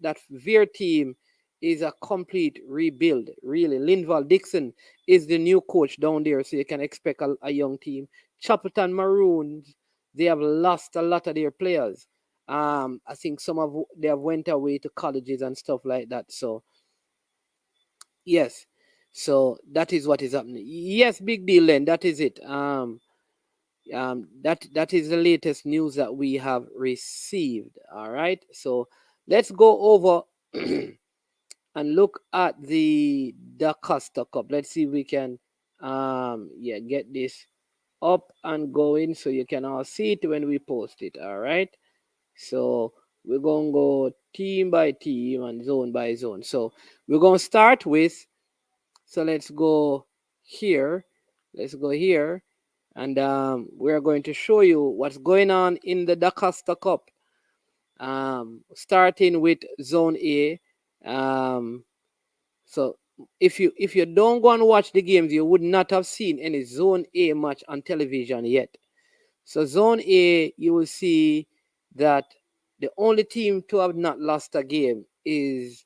that Veer team is a complete rebuild. Really, Linval Dixon is the new coach down there, so you can expect a young team. Chapelton Maroons, they have lost a lot of their players. I think they have went away to colleges and stuff like that. So yes. So that is what is happening. Yes, big deal then. That is it. That is the latest news that we have received. All right. So let's go over and look at the Dacosta Cup. Let's see if we can get this up and going so you can all see it when we post it. All right. So we're gonna go team by team and zone by zone. So we're gonna start with. So let's go here. Let's go here. And we're going to show you what's going on in the Dacosta Cup. Starting with Zone A. So if you don't go and watch the games, you would not have seen any Zone A match on television yet. So Zone A, you will see that the only team to have not lost a game is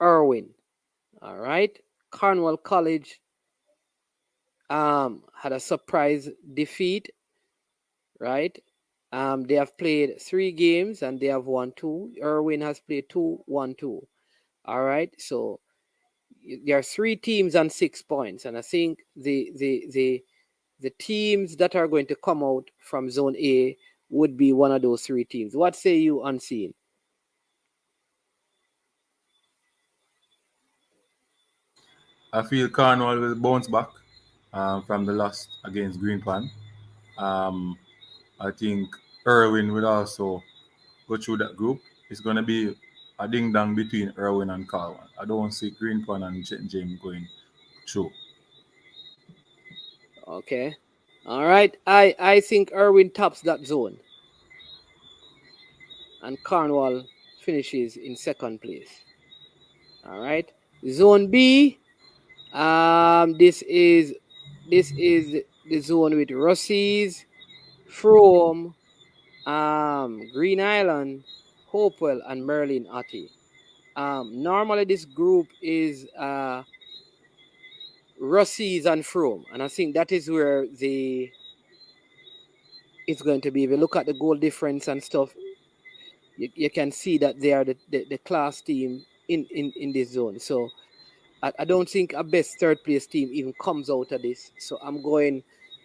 Irwin. All right. Cornwall College had a surprise defeat, right? They have played 3 games and they have won 2. Irwin has played 2, won 2. All right. So there are 3 teams on 6 points, and I think the the teams that are going to come out from Zone A would be one of those three teams. What say you, Unseen? I feel Cornwall will bounce back from the loss against Greenpan. Um, I think Irwin will also go through that group. It's going to be a ding dong between Irwin and Cornwall. I don't see Greenpan and James going through. Okay. All right. I think Irwin tops that zone. And Cornwall finishes in second place. All right. Zone B. This is the zone with Rossies, Frome, Green Island, Hopewell, and Merlin Otti. Normally this group is Rossies and Frome, and I think that is where it's going to be. If you look at the goal difference and stuff, you can see that they are the class team in this zone. So I don't think a best third place team even comes out of this. So I'm going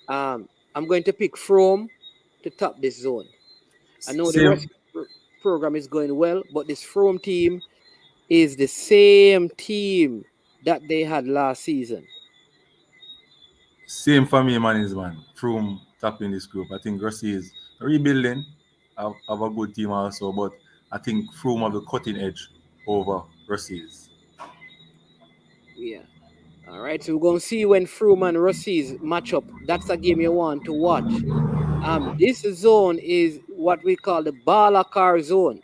to pick Frome to top this zone. I know the rest of the program is going well, but this Frome team is the same team that they had last season. Same for me, man. From top in this group. I think Rossi is rebuilding, have a good team also, but I think Froome have the cutting edge over Rossi's. Yeah. All right. So we're going to see when Frome and Rossi's match up. That's a game you want to watch. This zone is what we call the Balakar zone.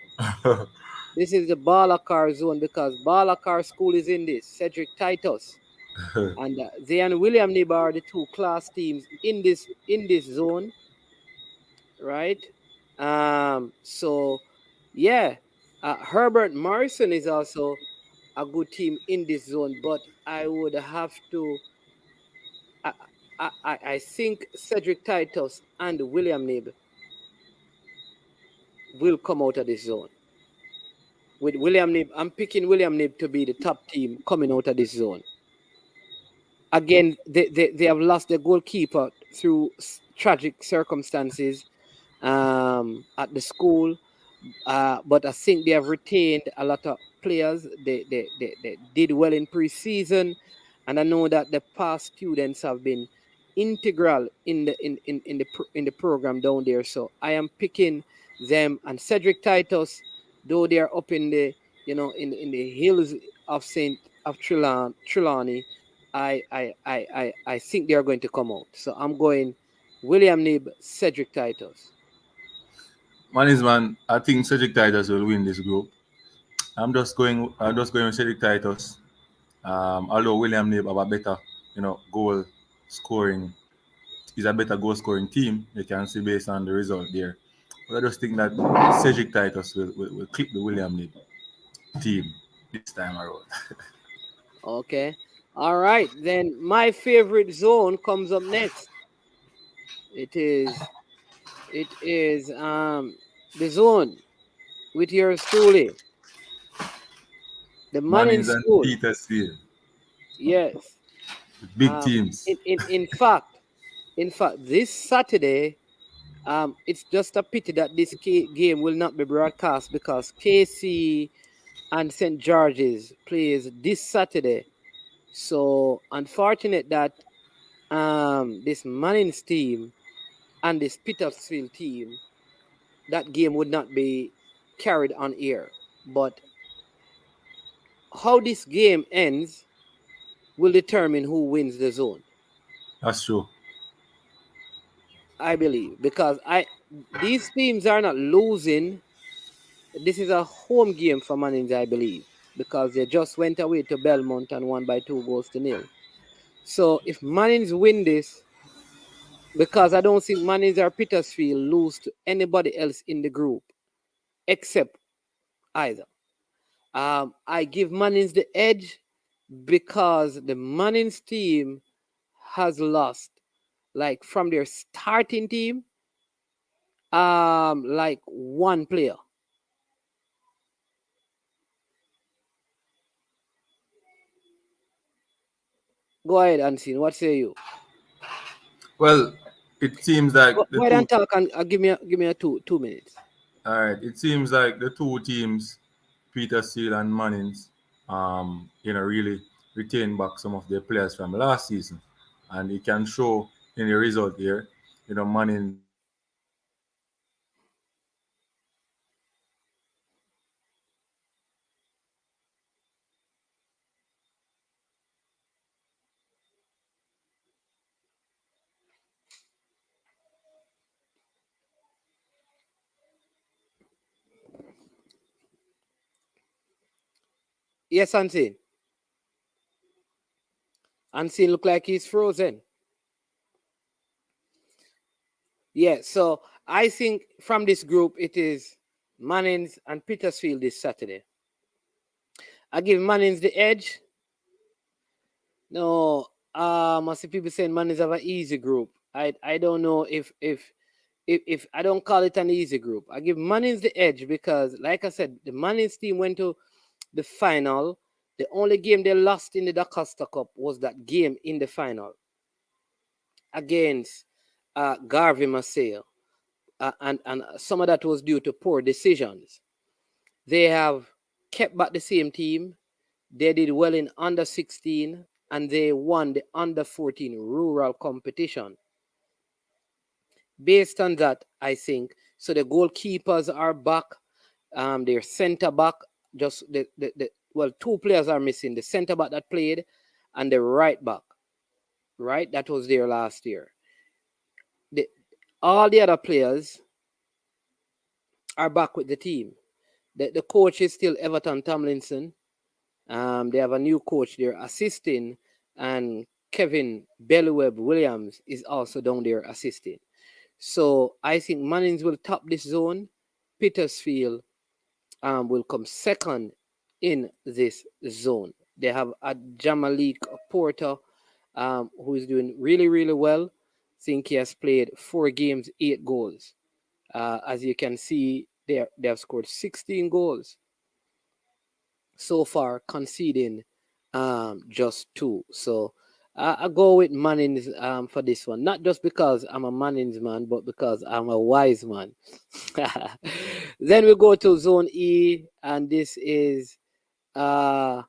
This is the Balakar zone because Balakar school is in this. Cedric Titus. And they and William Nib are the two class teams in this zone. Right? So yeah. Herbert Morrison is also a good team in this zone, but I would have to I think Cedric Titus and William Nib will come out of this zone. With William Nib, I'm picking William Nib to be the top team coming out of this zone. Again, they have lost their goalkeeper through tragic circumstances at the school, but I think they have retained a lot of players. They did well in pre-season, and I know that the past students have been integral in the program down there. So I am picking them and Cedric Titus, though they are up in the in the hills of Trelawney. I think they are going to come out. So I'm going William Nib, Cedric Titus. Man, I think Cedric Titus will win this group. I'm just going with Cedric Titus. Although William Nib have a better, goal scoring, is a better goal scoring team, you can see based on the result there. But I just think that Cedric Titus will clip the William Nib team this time around. Okay. All right. Then my favorite zone comes up next. It is the zone with yours truly. The Manning Mannings and School. Petersfield. Yes. Big teams. In fact, this Saturday, it's just a pity that this game will not be broadcast because KC and St. George's plays this Saturday. So unfortunate that this Manning's team and this Petersfield team, that game would not be carried on air. But how this game ends will determine who wins the zone. That's true. I believe because these teams are not losing. This is a home game for Mannings, I believe, because they just went away to Belmont and won by 2-0. So if Mannings win this, because I don't think Mannings or Petersfield lose to anybody else in the group, except either. I give Mannings the edge because the Mannings team has lost, like from their starting team, like one player. Go ahead, Unseen. What say you? Well, it seems like the Why don't two. talk and give me a 2 minutes. All right. It seems like the two teams, Peter Steele and Mannings, really retain back some of their players from last season, and it can show in the result here. Mannings Yes, Unseen. Unseen look like he's frozen. Yeah, so I think from this group it is Mannings and Petersfield this Saturday. I give Mannings the edge. No, I see people saying Mannings have an easy group. I don't know if I don't call it an easy group. I give Mannings the edge because, like I said, the Mannings team went to the final. The only game they lost in the Dacosta Cup was that game in the final against Garvey Marseille. And some of that was due to poor decisions. They have kept back the same team. They did well in under 16 and they won the under 14 rural competition. Based on that, I think so. The goalkeepers are back. Their center back, just well, two players are missing: the center back that played and the right back. Right, that was there last year. All the other players are back with the team. The coach is still Everton Tomlinson. They have a new coach there assisting, and Kevin Bellweb Williams is also down there assisting. So I think Mannings will top this zone. Petersfield will come second in this zone. They have a Jamalik Porter who is doing really, really well. I think he has played 4 games, 8 goals. As you can see, they have scored 16 goals so far, conceding just 2. So I go with Mannings for this one, not just because I'm a Mannings man, but because I'm a wise man. Then we go to Zone E, and this is the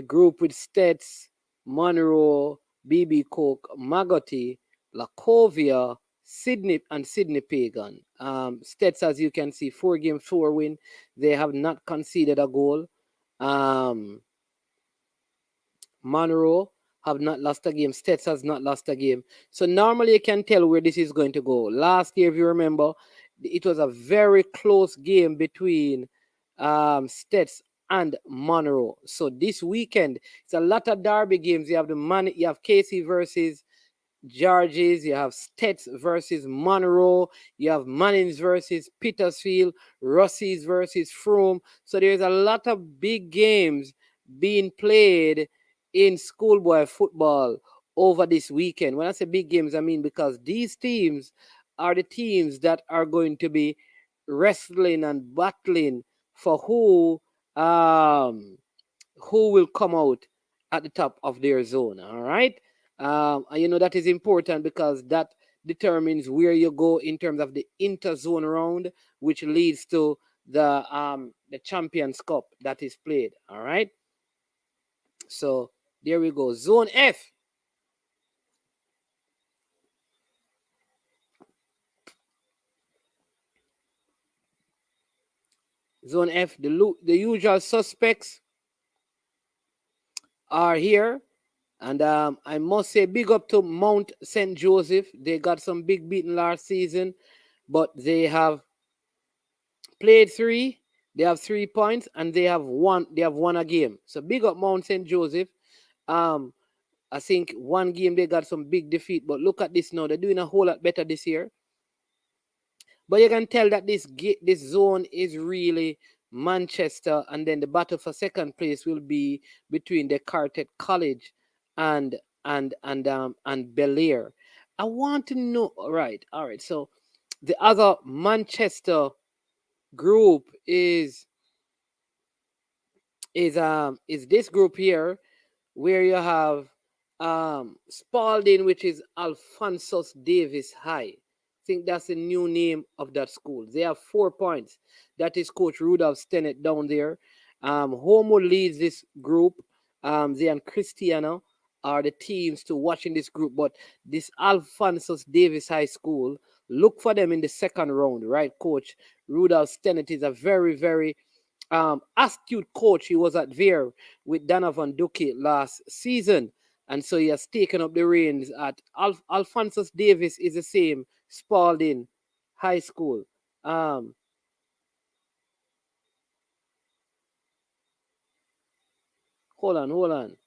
group with Stets, Monroe, BB Cook, Magoti, Lacovia, Sydney, and Sydney Pagan. Stets, as you can see, 4 games, 4 win. They have not conceded a goal. Monroe have not lost a game. Stets has not lost a game. So normally you can tell where this is going to go. Last year, if you remember, it was a very close game between Stets and Monroe. So this weekend, it's a lot of derby games. You have Casey versus Georges, you have Stets versus Monroe, you have Mannings versus Petersfield, Rossies versus Frome. So there's a lot of big games being played in schoolboy football over this weekend. When I say big games, I mean because these teams are the teams that are going to be wrestling and battling for who will come out at the top of their zone. All right. And that is important because that determines where you go in terms of the interzone round, which leads to the Champions Cup that is played. All right. So there we go. Zone F. Zone F. The usual suspects are here. And I must say, big up to Mount St. Joseph. They got some big beating last season, but they have played 3. They have 3 points, and they have won a game. So big up Mount St. Joseph. I think one game they got some big defeat, but look at this now. They're doing a whole lot better this year. But you can tell that this zone is really Manchester, and then the battle for second place will be between the Carteret College and Bel Air. I want to know. All right. So the other Manchester group is this group here, where you have Spalding, which is Alphonsus Davis High. I think that's the new name of that school. They have 4 points. That is Coach Rudolph Stennett down there. Homo leads this group. They and Cristiano are the teams to watch in this group. But this Alphonsus Davis High School, look for them in the second round, right? Coach Rudolph Stennett is a very, very astute coach. He was at there with Donovan Duque last season. And so he has taken up the reins at Alphonsus Davis is the same, Spalding High School. Hold on.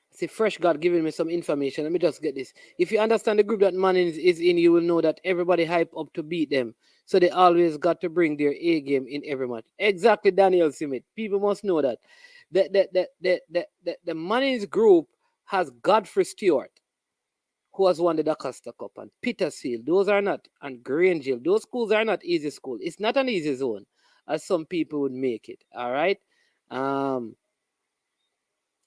See, Fresh God giving me some information. Let me just get this. If you understand the group that Manning is in, you will know that everybody hype up to beat them. So they always got to bring their A game in every match. Exactly, Daniel Simit. People must know that. The Manning's group has Godfrey Stewart, who has won the Dacosta Cup, and Petersfield. Those are not, and Grangeville. Those schools are not easy schools. It's not an easy zone, as some people would make it. All right.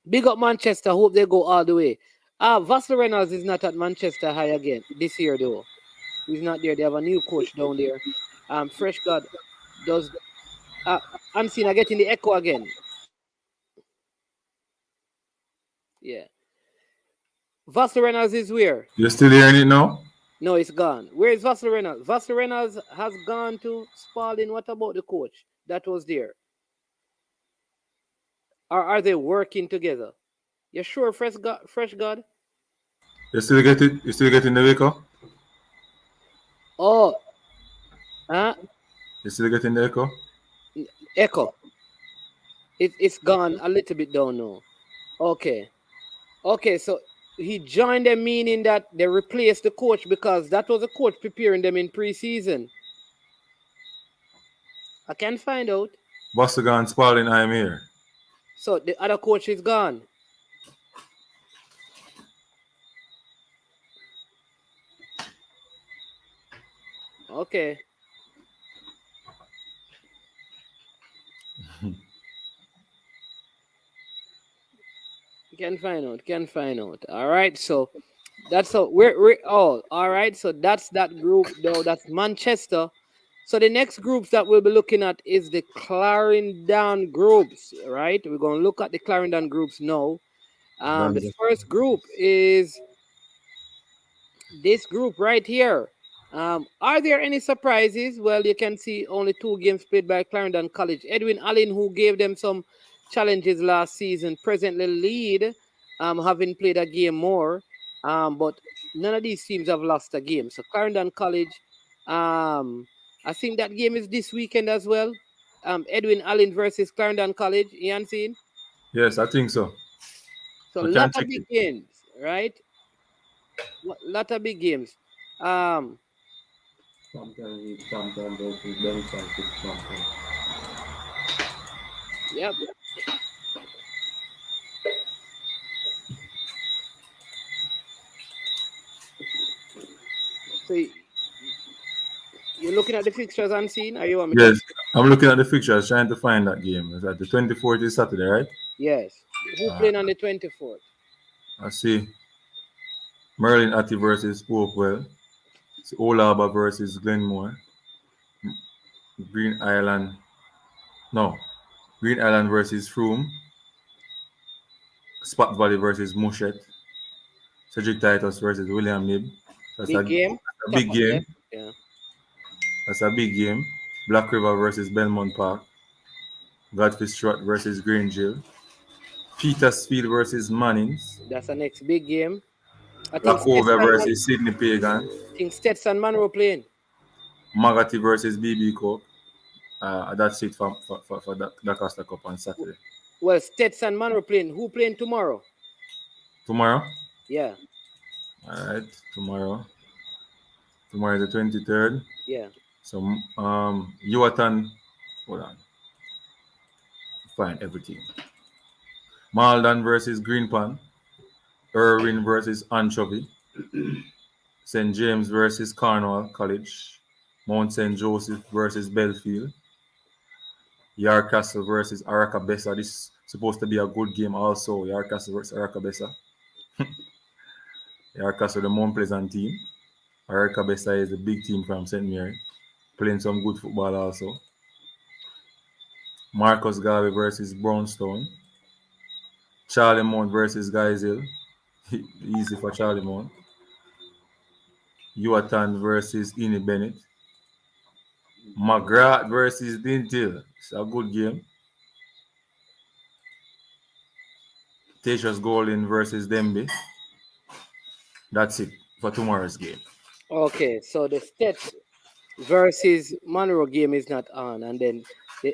Big up Manchester. Hope they go all the way. Vassal Reynolds is not at Manchester High again this year, though. He's not there. They have a new coach down there. Fresh God does. Unseen, I get in the echo again. Yeah. Vassal Reynolds is where? You're still hearing it now? No, it's gone. Where is Vassal Reynolds? Vassal Reynolds has gone to Spalding. What about the coach that was there? Or are they working together? You sure, Fresh God? You still get it? You still getting the echo? Oh. Huh? You still getting the echo? Echo. It's gone a little bit down now. Okay, so he joined them, meaning that they replaced the coach because that was a coach preparing them in preseason. I can find out. Buster gone, Spalding, I am here. So the other coach is gone. Okay. Can find out. All right, so that's how we're all right. So that's that group though. That's Manchester. So the next groups that we'll be looking at is the Clarendon groups. Right, we're gonna look at the Clarendon groups now. The first group is this group right here. Are there any surprises? Well, you can see only 2 games played by Clarendon College. Edwin Allen, who gave them some challenges last season, presently lead, having played a game more. But none of these teams have lost a game. So Clarendon College, I think that game is this weekend as well. Edwin Allen versus Clarendon College. Ian seen? Yes, I think so. So a lot of big games, right? Lot of big games. Yep. So you're looking at the fixtures unseen? Are you? Yes, I'm looking at the fixtures, trying to find that game. It's at the 24th is Saturday, right? Yes. Who playing on the 24th? I see Merlin Atty versus Hopewell. It's Olaba versus Glenmore. Green Island versus Froome. Spot Valley versus Mushet. Cedric Titus versus William Nib. That's a game. A big game. Yeah. That's a big game. Black River versus Belmont Park. Godfrey Strutt versus Grangeville. Petersfield versus Mannings. That's the next big game. I think Blackover versus Sydney Pagan. I think Stetson Monroe playing. Magati versus BB Cook. That's it for the Dacosta Cup on Saturday. Well, Stetson Monroe playing. Who playing tomorrow? Tomorrow? Yeah. All right. Tomorrow is the 23rd. Yeah. So Yuatan, hold on. Find everything. Malden versus Greenpan. Irwin versus Anchovy. St. James versus Cornwall College. Mount St. Joseph versus Belfield. Yarcastle versus Arakabessa. This is supposed to be a good game also. Yarcastle versus Arakabessa. Yarcastle, the Mount Pleasant team. Arakabessa is the big team from St. Mary. Playing some good football also. Marcus Garvey versus Brownstone. Charlie Mount versus Guys Hill. Easy for Charlie Mount. Yuatan versus Eni Bennett. McGrath versus Dintil. It's a good game. Tatius Golden versus Dembe. That's it for tomorrow's game. Okay, so the Stet versus Monroe game is not on, and then the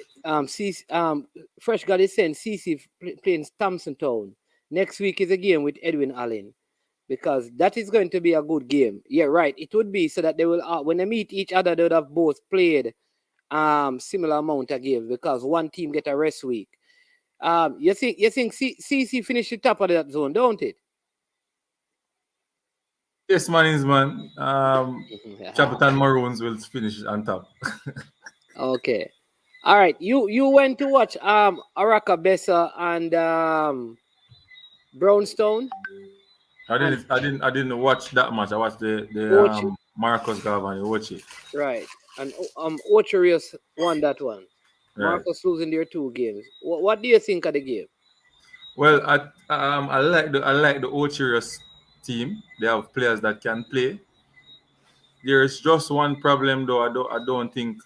Fresh God is saying CC playing Thompson Town. Next week is a game with Edwin Allen, because that is going to be a good game. Yeah, right. It would be, so that they will when they meet each other, they would have both played similar amount of games, because one team get a rest week. You think CC finished the top of that zone, don't it? Yes, man. Chapitan Maroons will finish on top. Okay. All right. You went to watch Arakabessa and Brownstone? I didn't watch that much. I watched the Marcus Garvey. Watch it. Right. And Ocherius won that one. Right. Marcus losing their 2 games. What do you think of the game? Well, I like the Ocherius team. They have players that can play. There is just one problem though. I don't think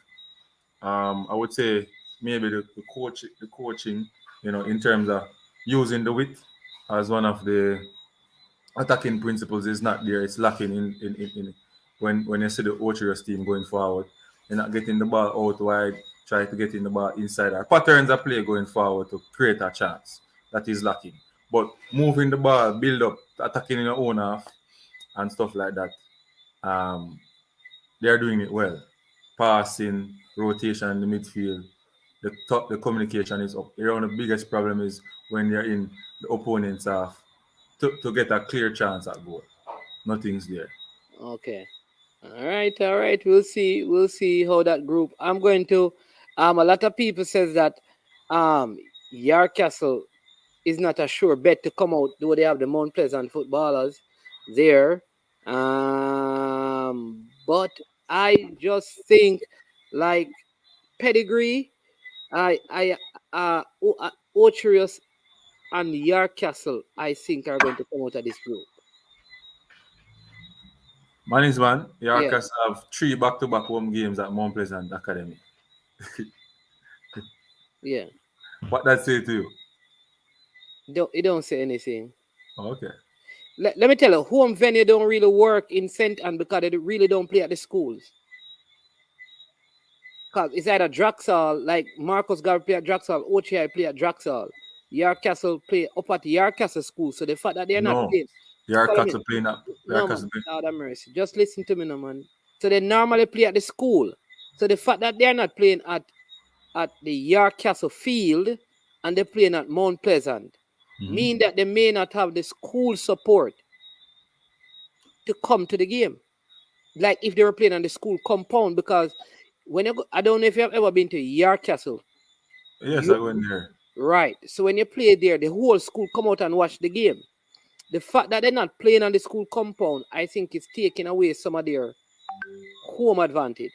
I would say maybe the coaching, in terms of using the width as one of the attacking principles is not there. It's lacking in when you see the Ocherius team going forward. They're not getting the ball out wide, try to get in the ball inside. Our patterns of play going forward to create a chance. That is lacking. But moving the ball, build up, attacking in your own half and stuff like that, they're doing it well. Passing, rotation in the midfield, the communication is up. The biggest problem is when you're in the opponent's half to get a clear chance at goal. Nothing's there. Okay. All right. We'll see how that group. I'm going to a lot of people says that Yarcastle is not a sure bet to come out, though they have the Mount Pleasant footballers there. But I just think, like, pedigree, Ocherius and Yarcastle, I think, are going to come out of this group. Yarcastle have 3 back-to-back home games at Mount Pleasant Academy. Yeah. What that say to you? It don't say anything. Okay. Let me tell you, home venue don't really work in St. Anne because they really don't play at the schools. Because it's either Draxall, like Marcus Garvey play at Draxall, OCI play at Draxall, Yarcastle play up at Yarcastle school. So the fact that they're not playing. Yarcastle playing up. No, man, God have mercy. Just listen to me, no, man. So they normally play at the school. So the fact that they're not playing at the Yarcastle field and they're playing at Mount Pleasant, mean that they may not have the school support to come to the game. Like if they were playing on the school compound, because when you go, I don't know if you have ever been to Yarcastle. Yes, I went there. Right. So when you play there, the whole school come out and watch the game. The fact that they're not playing on the school compound, I think is taking away some of their home advantage.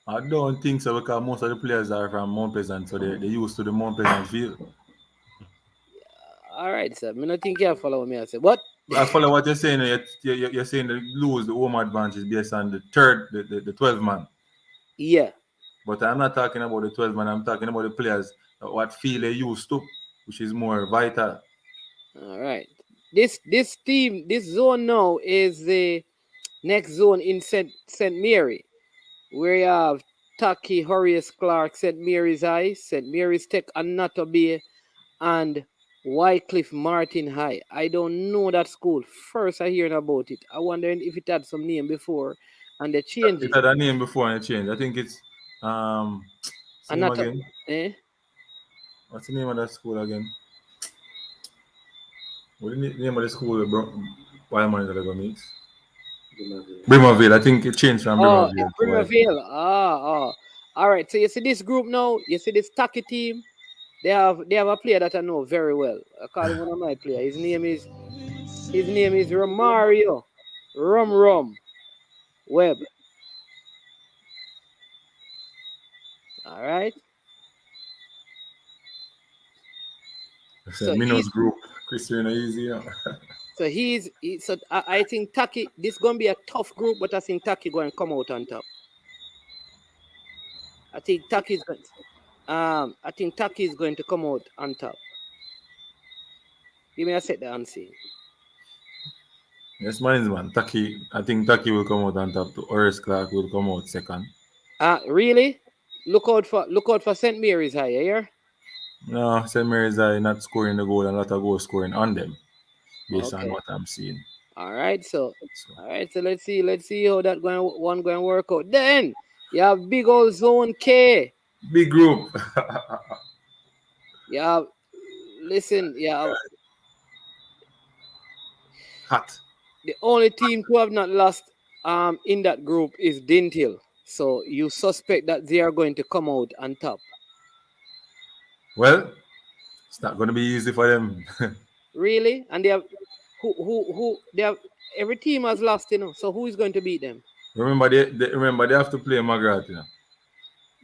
I don't think so, because most of the players are from Mount Pleasant, so they're used to the Mount Pleasant field. All right, sir. I don't think you follow me. I say, what? I follow what you're saying. You're saying they lose the home advantage based on the 12 man. Yeah. But I'm not talking about the 12 man. I'm talking about the players what feel they used to, which is more vital. All right. This team, this zone now is the next zone in St. Mary, where you have Taki, Horace Clark, St. Mary's High, St. Mary's Tech, Annato Bay, and Wycliffe Martin High. I don't know that school. First I hearing about it. I wonder if it had some name before and they changed it. It had a name before and it changed. I think it's Annato. What's the name of that school again? What is the name of the school while man is going to mix? Brimmerville. I think it changed from Brimmerville. Brimmerville. All right, so you see this group now. You see this Taki team. They have a player that I know very well. I call him one of my players. His name is Romario Rum Webb. All right. So Minos group. Christian easy. Yeah. So I think Taki, this gonna be a tough group, but I think Taki going to come out on top. I think Taki is going to come out on top. Give me a set the unseen. Yes, man. Taki, I think Taki will come out on top. To Horace Clark will come out second. Really? Look out for St. Mary's High, here. No, St. Mary's are not scoring the goal and a lot of goals scoring on them, based on what I'm seeing. All right, so let's see how that going to work out. Then you have big old Zone K. Big group. Yeah, listen, yeah. Hot. The only team who have not lost in that group is Dintil. So you suspect that they are going to come out on top. Well, it's not going to be easy for them. Really? And they have who they have every team has lost, So who is going to beat them? Remember they have to play Magrat,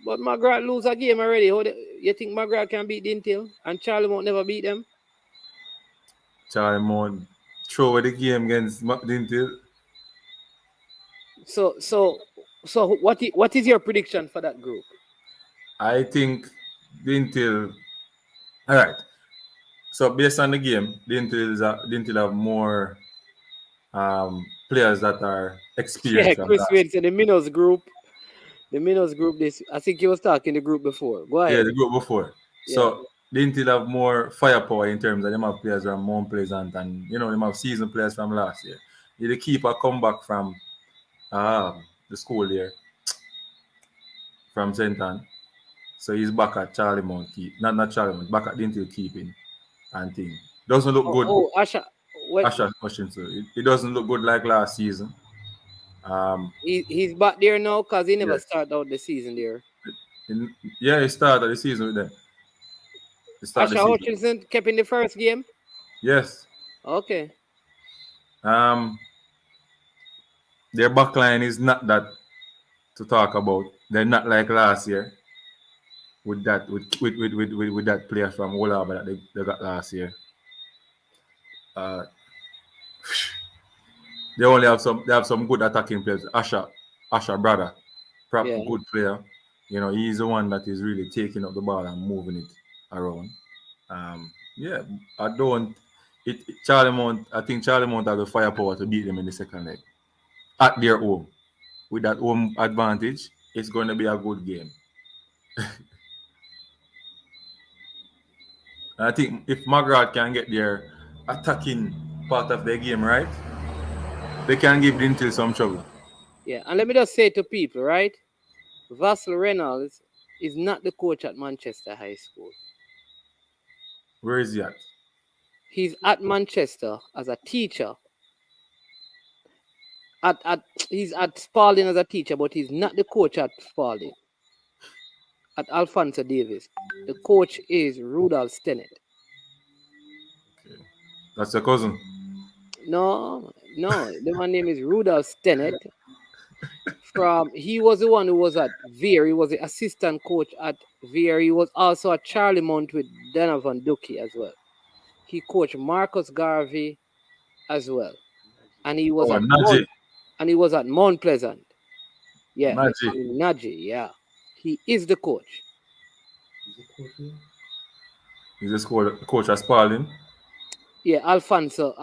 But Magrat lose a game already. You think Magrat can beat Dintil and Charlie won't never beat them? Charlie won't throw away the game against Dintil. So what is your prediction for that group? I think Dintil. All right. So based on the game, Dintil have more players that are experienced. Yeah, Chris Wade said the Minos group. This I think he was talking the group before. Go ahead. Yeah, the group before. Yeah. So Dintil have more firepower in terms of them have players that are more pleasant and them have seasoned players from last year. The keeper come back from the school there from St. Ann. So he's back at Charlie Mount keep. Not Charlie Mount, back at Dintil keeping and thing. Doesn't look good. Oh, Asha. Asha Hutchinson. It doesn't look good like last season. He's back there now because he never started out the season there. He started the season with them. Asha Hutchinson kept in the first game? Yes. Okay. Their backline is not that to talk about. They're not like last year with that player from Wolaba that they got last year. They only have some good attacking players. Asha brother, proper good player. He's the one that is really taking up the ball and moving it around. Charlie Mount. I think Charlie Mount has the firepower to beat them in the second leg at their home. With that home advantage, it's going to be a good game. I think if Magrat can get their attacking part of their game right, they can give Dintil some trouble. Yeah, and let me just say to people, right? Vassal Reynolds is not the coach at Manchester High School. Where is he at? He's at Manchester as a teacher. He's at Spalding as a teacher, but he's not the coach at Spalding. At Alphonso Davis. The coach is Rudolph Stennett. Okay. That's your cousin? No. The one name is Rudolph Stennett. He was the one who was at Veer. He was the assistant coach at Veer. He was also at Charlie Mount with Donovan Ducky as well. He coached Marcus Garvey as well. And he was at Mount Pleasant. Yeah. Naji, yeah. He is the coach. He's the coach at Spalding? Yeah, Alphonso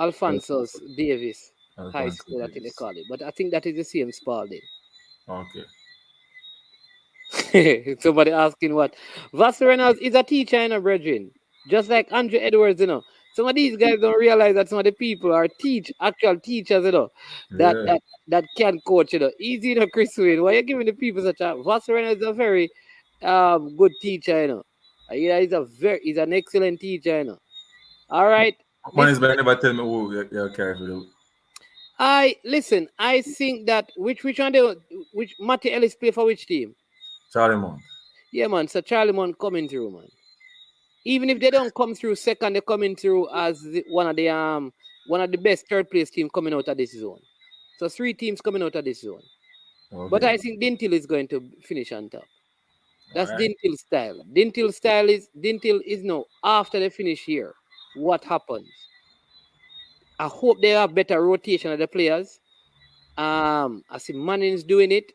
Davis High School, I think they call it. But I think that is the same Spalding. Okay. Somebody asking what? Vassal Reynolds is a teacher, brethren. Just like Andrew Edwards, Some of these guys don't realize that some of the people are actual teachers, that can coach, Easy, Chris Wayne. Why are you giving the people such a... Vassal Reynolds is a very good teacher, He's an excellent teacher, All right. One is better never tell me who you're careful. I think that which Matty Ellis play for which team? Charlie Mount. Yeah, man. So Charlie Mount coming through, man. Even if they don't come through second, they're coming through as one of the best third place team coming out of this zone. So 3 teams coming out of this zone. Okay. But I think Dintil is going to finish on top. That's Alright. Dintil style. Dintil is now after they finish here. What happens? I hope they have better rotation of the players. I see Manning's doing it.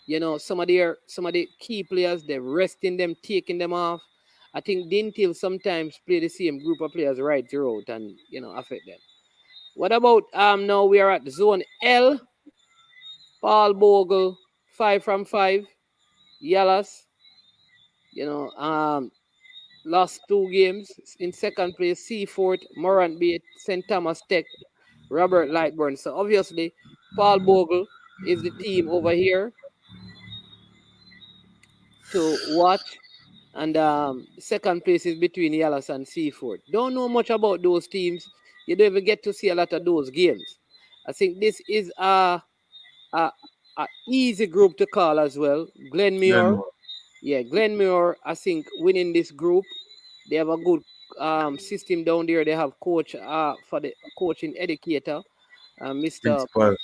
You know, some of the key players, they're resting them, taking them off. I think Dintil sometimes play the same group of players right throughout and affect them. What about now we are at zone L. Paul Bogle, 5 from 5. Yalas, lost 2 games. In second place, Seaford, Morant Bay, St. Thomas Tech, Robert Lightburn. So obviously, Paul Bogle is the team over here to watch. And second place is between Yalas and Seaford. Don't know much about those teams. You don't even get to see a lot of those games. I think this is a easy group to call as well. Glenmuir. Yeah, Glenmuir, I think, winning this group. They have a good system down there. They have coach for the coaching educator, Mr. Peart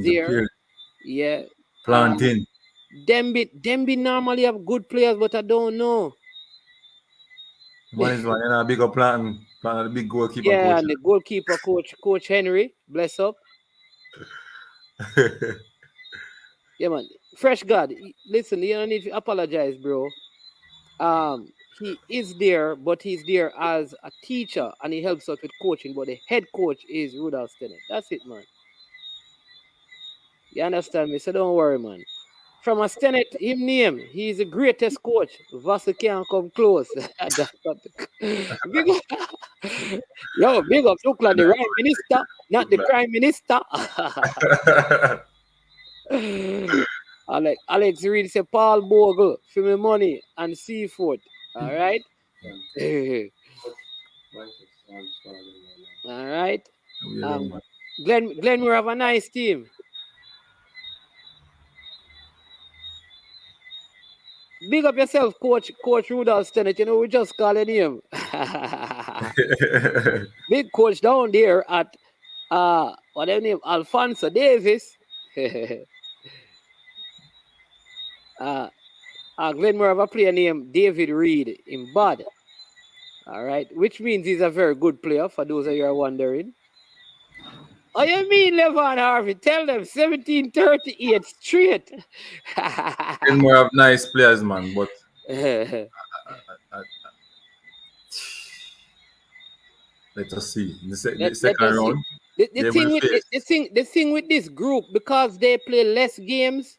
there. Yeah. Planting. Demby normally have good players, but I don't know. One is one, a big up Planting. Planting, the big goalkeeper yeah, coach. And the goalkeeper coach Henry, bless up. Yeah, man. Fresh God, listen, you don't need to apologize, bro. He is there, but he's there as a teacher and he helps out with coaching. But the head coach is Rudolph Stennett. That's it, man. You understand me? So don't worry, man. From a Stennett, him name, he's the greatest coach. Vassal can't come close. Big up, look like the right minister, not the crime minister. Alex Reed said Paul Bogle for me money and Seaford. All right. All right. Glenmuir have a nice team. Big up yourself, Coach Rudolph Stennett. You know, we just calling him. Big coach down there at what their name? Alfonso Davis. Glenmuir have a player named David Reed in Bud. All right, which means he's a very good player for those of you who are wondering. Oh, you mean Levon Harvey? Tell them 1738 straight. Glenmuir have nice players, man, but let us see. The second round. The thing with this group, because they play less games,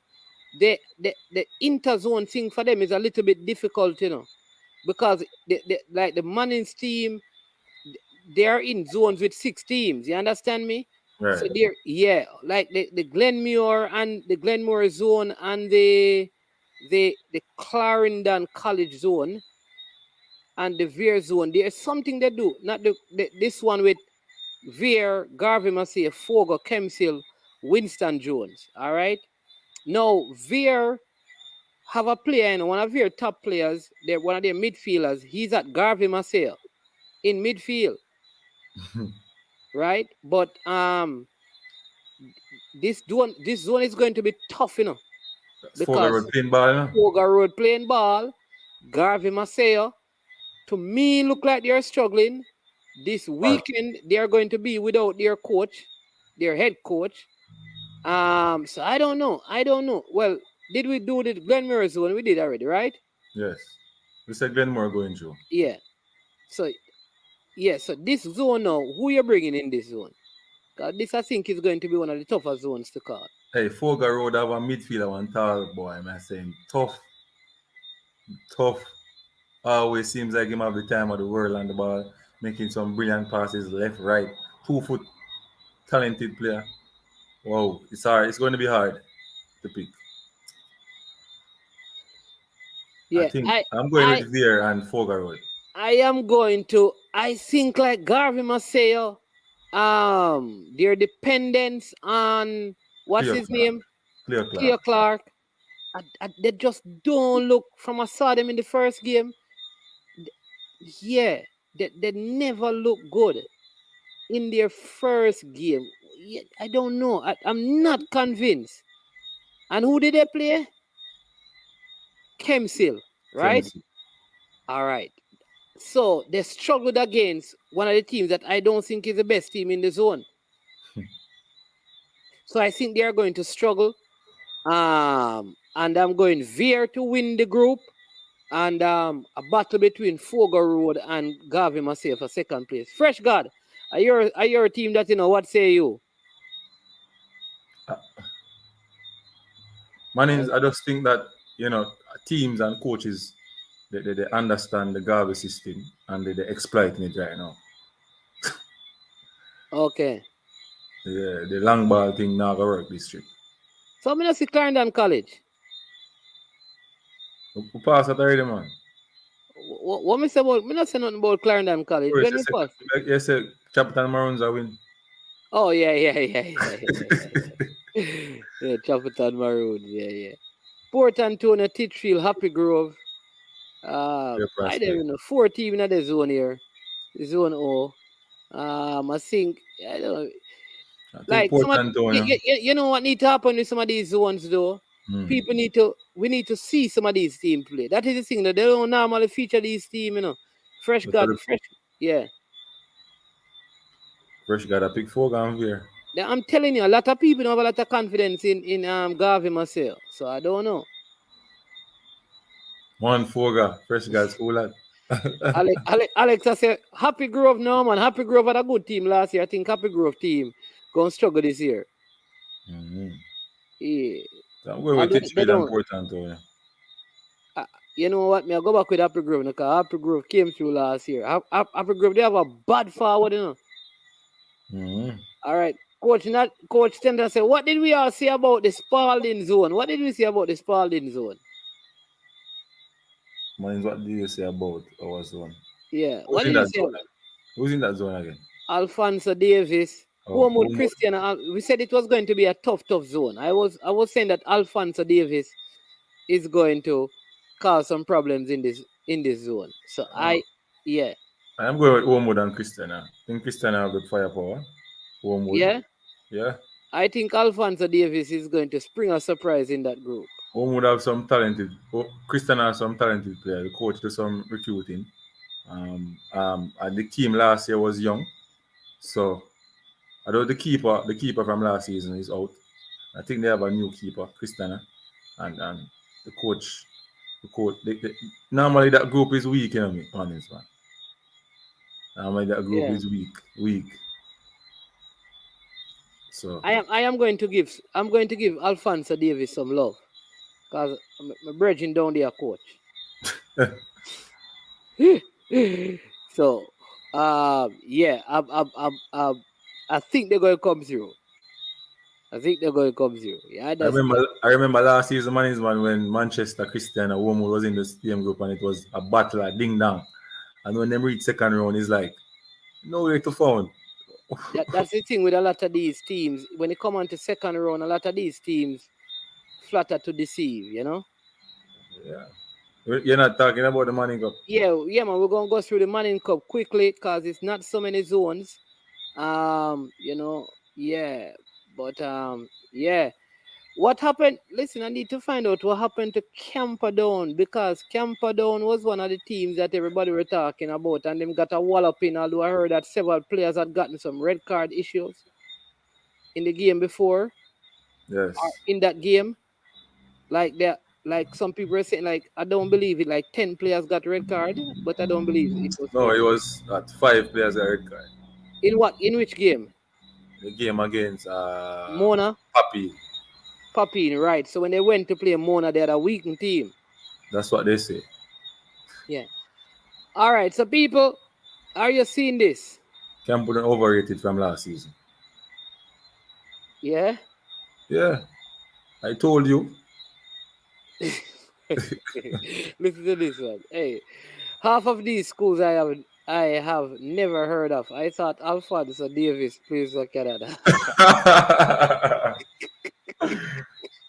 the interzone thing for them is a little bit difficult, you know, because like the Manning's team, they're in zones with 6 teams. You understand me? Right. So they're like the Glenmuir and the Glenmuir zone and the Clarendon College zone and the Veer zone. There's something they do. Not this one with Veer, Garvey Massey, Fogo, Kemsil, Winston Jones. All right. Now Veer have a player, and one of their top players, one of their midfielders. He's at Garvey Massey in midfield. Right, but this zone is going to be tough, you know, because Fogo Road playing ball, Garvey Maceo, to me look like they're struggling. This weekend they are going to be without their coach, their head coach. So I don't know. Well, did we do the Glenmuir zone? We did already, right? Yes, we said Glenmuir going through. Yeah. So this zone now, who you're bringing in this zone? Because this, I think, is going to be one of the tougher zones to call. Hey, Fogo Road have a midfielder, one tall boy, man, saying tough. Always seems like him have the time of the world on the ball, making some brilliant passes left, right. 2-foot, talented player. Wow, it's hard. It's going to be hard to pick. Yeah, I'm going with Veer and Fogo Road. I think like Garvey Maceo, their dependence on what's his name? Clear Clark. They just don't look. From I saw them in the first game, yeah, they never look good in their first game. Yeah, I don't know. I'm not convinced. And who did they play? Kemsil, right? Clemson. All right. So they struggled against one of the teams that I don't think is the best team in the zone. So I think they are going to struggle. And I'm going Veer to win the group. And a battle between Fogo Road and Gavi myself for second place. Fresh God, are you a team that, what say you? I just think that, teams and coaches, they understand the Garvey system and they're exploiting it right now. Okay. The long ball thing now gonna work this trip. So I'm going to see Clarendon College. We pass that already, man. What me say about, me not say nothing about Clarendon College. When we pass. You said Capital Maroons are win. Oh, yeah. Yeah, Chapperton Maroons, yeah. Port Antonio, Titchfield, Happy Grove. I don't even know. 4 teams in the zone here. Zone O. I think, I don't know. Like Port Antonio. You know what need to happen with some of these zones though? We need to see some of these teams play. That is the thing that they don't normally feature these teams, Fresh God, yeah. Fresh got a pick 4 gun here. I'm telling you, a lot of people don't have a lot of confidence in Garvey myself. So I don't know. 1-4 guy. Fresh got school lad. Alex, I say Happy Grove, no man. Happy Grove had a good team last year. I think Happy Grove team gonna struggle this year. Yeah. I'm going with Titchfield and Port Antonio. You know what? Me I go back with Happy Grove because Happy Grove came through last year. Happy Grove, they have a bad forward, All right. Coach Tender said, what did we all say about the Spalding zone? What did we say about the Spalding zone? What did you say about our zone? Yeah. What did you say? Who's in that zone again? Alfonso Davis. Wormwood Christian. We said it was going to be a tough zone. I was saying that Alfonso Davis is going to cause some problems in this zone. So I am going with Wormwood and Christian. I think Christian have the firepower. Wormwood. Yeah. I think Alfonso Davis is going to spring a surprise in that group. Wormwood have some talented. Christian has some talented players. The coach does some recruiting. And the team last year was young, so although the keeper from last season is out, I think they have a new keeper, Christiana, and the coach. Normally that group is weak, honest man. Normally that group is weak. So I am going to give Alfonso Davis some love because my brethren down there coach. So I think they're going to come through. Yeah, I remember last season, when Manchester Christian and Wormwood was in the same group and it was a battle at ding dong. And when they reached second round, it's like nowhere to find. That's the thing with a lot of these teams. When they come on to second round, a lot of these teams flatter to deceive, Yeah. You're not talking about the Manning Cup? Yeah, man. We're going to go through the Manning Cup quickly because it's not so many zones. What happened? Listen, I need to find out what happened to Camperdown because Camperdown was one of the teams that everybody were talking about and them got a walloping, although I heard that several players had gotten some red card issues in the game before. Yes. In that game. Like some people are saying, like, I don't believe it. Like 10 players got red card, but I don't believe it was. No, it was at 5 players got red card. In which game? The game against Mona. Papi, right. So when they went to play Mona, they had a weakened team. That's what they say. Yeah. All right. So people, are you seeing this? Camperdown overrated from last season. Yeah. Yeah. I told you. Listen to this one. Hey, half of these schools I have never heard of. I thought Alfonso Davis plays for Canada.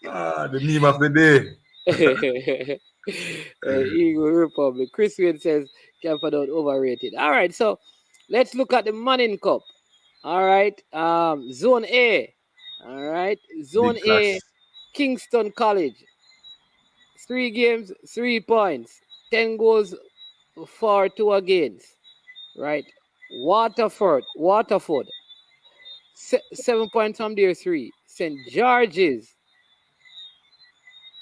The meme of the day. Eagle Republic. Chris Wayne says Camperdown overrated. All right, so let's look at the Manning Cup. All right, Zone A. All right, Zone Big A, clash. Kingston College. 3 games, 3 points, 10 goals for 2 against. Right, Waterford. 7 points from their 3. St. George's.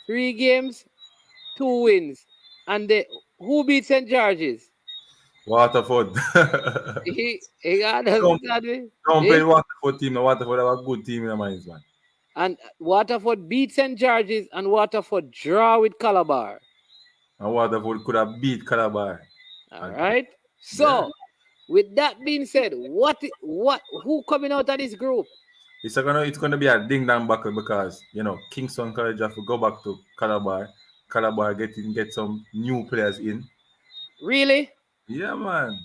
3 games, 2 wins. And who beat St. George's? Waterford. He got us. Don't play the Waterford team. The Waterford have a good team in the minds, man. And Waterford beat St. George's and Waterford draw with Calabar. And Waterford could have beat Calabar. All right. So, with that being said, who coming out of this group? It's gonna be a ding dong battle because Kingston College have to go back to Calabar. Calabar get some new players in. Really? Yeah, man.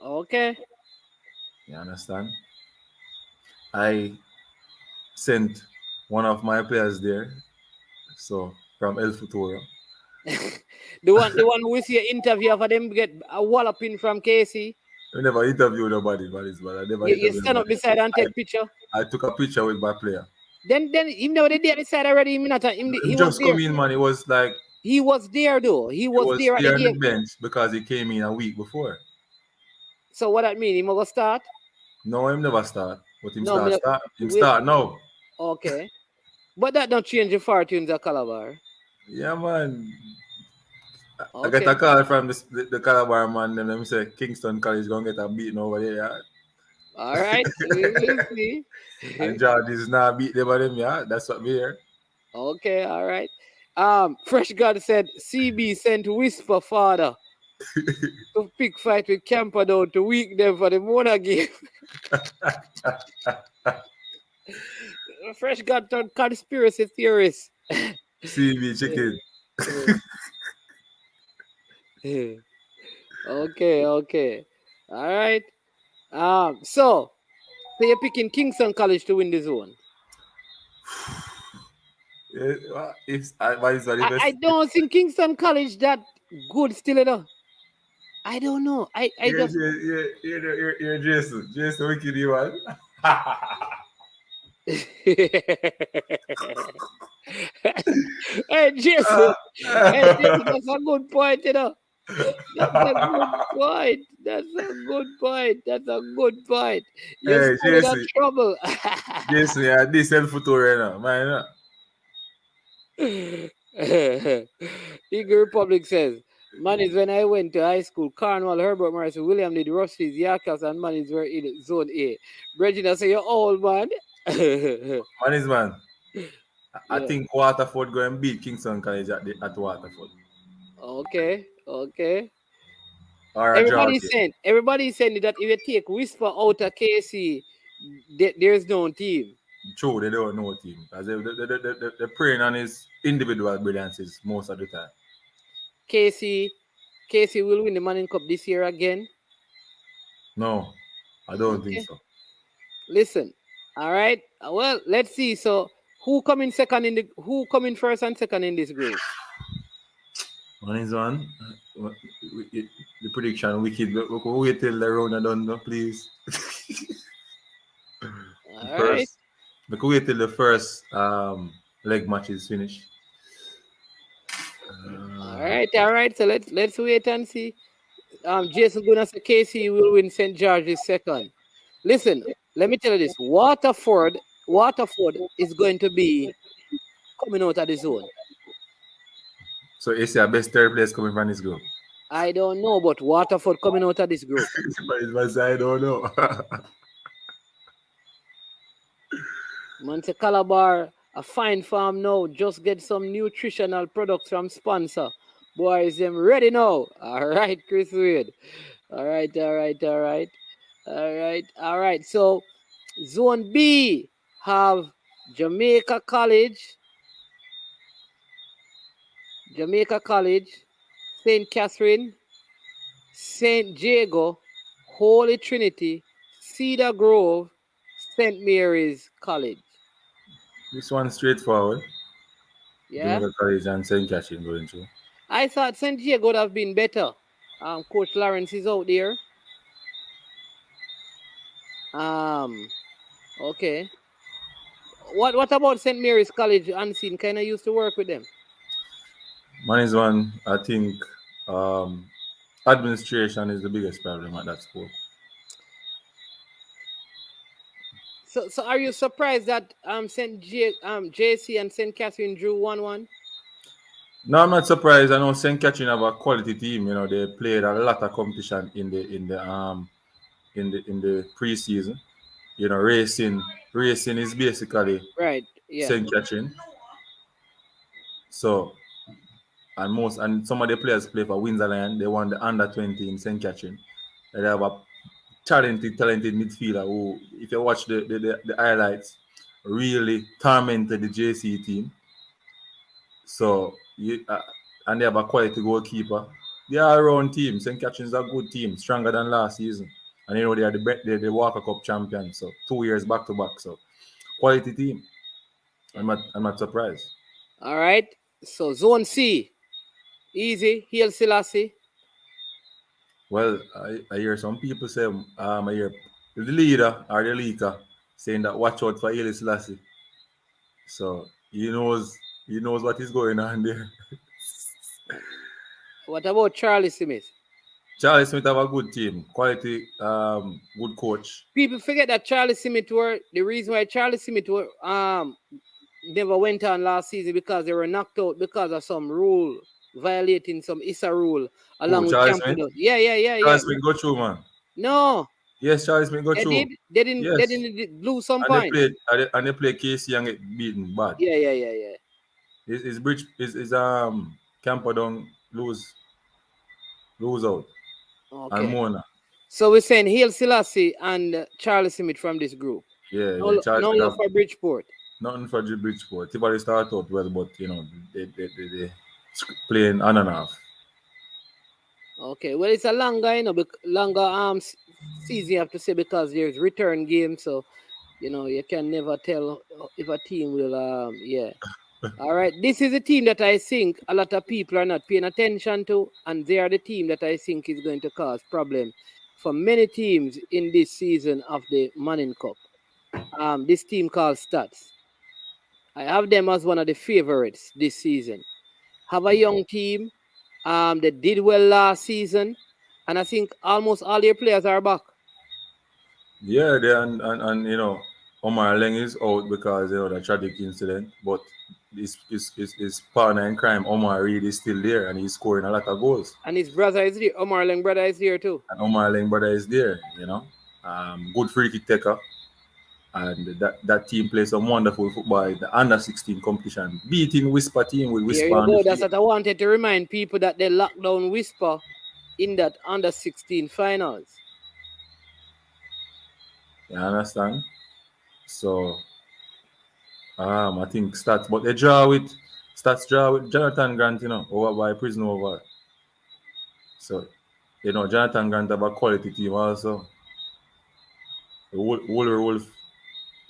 Okay. You understand? I sent one of my players there. So from El Futuro. the one who we see an interview for them get a walloping from Casey. I never interviewed nobody, but I never You stand up beside and take picture. I took a picture with my player. Then him never did the side already. He just was there. come in, man. It was like he was there though. He was there at the on game. the bench because he came in a week before. So what that mean? He must start? No, him never start. But him No, start now. Okay. But that don't change the fortunes of Calabar. Yeah, man. Okay. I get a call from the Calabar man, and them say Kingston College gonna get a beating over there. Yeah? All right, we'll see. And George is not beat them by them, yeah. That's what we hear. Okay, all right. Fresh God said CB sent Whisper Father to pick fight with Camperdown to weak them for the Mona game. Fresh God turned conspiracy theorist. CB chicken. Okay. All right. So you're picking Kingston College to win the zone. I don't think Kingston College that good still enough. I don't know. You're Jason. Jason wicked you man. Hey Jason. That's a good point, That's a good point. You're still in trouble. Jason, yeah, this El Futuro right now, man. Eagle Republic says, man is when I went to high school, Cornwall, Herbert Morris, William did Rusties, Yakas, and man is were in zone A. Regina say you're old man. Man is man. I think Waterford go and beat Kingston College at Waterford. Okay. Or everybody's saying that if you take Whisper out of KC, there's no team. True, they don't know team. Because they're preying on his individual brilliances most of the time. KC will win the Manning Cup this year again? No, I don't think so. Listen, all right. Well, let's see. So who coming first and second in this group? One is one. The prediction wicked. We'll wait till the round are done, please. All right. We could wait till the first leg match is finished. All right. So let's wait and see. Jason gonna say KC will win St. George's second. Listen, let me tell you this. Waterford is going to be coming out of the zone. So is your best third place coming from this group? I don't know, but Waterford coming out of this group. I don't know. Monte Calabar, a fine farm now. Just get some nutritional products from sponsor. Boys, them ready now. All right, Chris Wade. All right. So, Zone B have Jamaica College, St. Catherine, St. Jago, Holy Trinity, Cedar Grove, St. Mary's College. This one's straightforward. Yeah. Jamaica College and St. Catherine going through. I thought St. Diego would have been better. Coach Lawrence is out there. Okay. What about St. Mary's College? Unseen kind of used to work with them. Man is one, I think administration is the biggest problem at that school. So are you surprised that JC and St. Catherine drew 1-1? No, I'm not surprised. I know St. Catherine have a quality team. You know, they played a lot of competition in the preseason. You know, racing is basically Right. Yeah. St. Catherine. So and some of the players play for Windsor Lion. They won the under-20 in St. Catherine. They have a talented midfielder who, if you watch the highlights, really tormented the JC team. So and they have a quality goalkeeper. They are our own team. St. Catherine's a good team, stronger than last season. And you know they are the Walker Cup champions. So 2 years back to back. So quality team. I'm not surprised. All right. So Zone C, easy. Hail Selassie. Well, I hear some people say I hear the leader or the leaker saying that watch out for Haile Selassie. So he knows what is going on there. What about Charlie Smith? Charlie Smith have a good team, quality, good coach. People forget that Charlie Smith the reason why Charlie Smith never went on last season because they were knocked out because of some rule violating some ISA rule along with Charlie Camp. Smith? Yeah. Charlie Smith go through, man. No. Yes, Charlie Smith go through. They didn't lose some points. They play KC and get beaten bad. Yeah. His Camper don't lose out. Okay. And Mona. So we're saying Haile Selassie and Charlie Smith from this group. Yeah. No love for Bridgeport. Nothing for Bridgeport. Everybody start out well, but you know they playing on and off. Okay, well it's a longer season you have to say because there's return game, so you know you can never tell if a team will All right, this is a team that I think a lot of people are not paying attention to, and they are the team that I think is going to cause problem for many teams in this season of the Manning Cup. This team called Stats. I have them as one of the favorites this season. Have a young team. They did well last season, and I think almost all their players are back. Yeah, and you know, Omar Leng is out because you know the tragic incident, but his partner in crime, Omar Reed, is still there and he's scoring a lot of goals. And his brother is there. Omar Leng brother is there too. And Omar Leng brother is there, you know. Good free kick taker. And that team plays some wonderful football in the under-16 competition, beating Whisper team with Whisper. There you go. That's what I wanted to remind people, that they locked down Whisper in that under-16 finals. You understand? So, I think Stats draw with Jonathan Grant, you know, over by Prison over. So, you know, Jonathan Grant have a quality team also. Wooler Wolf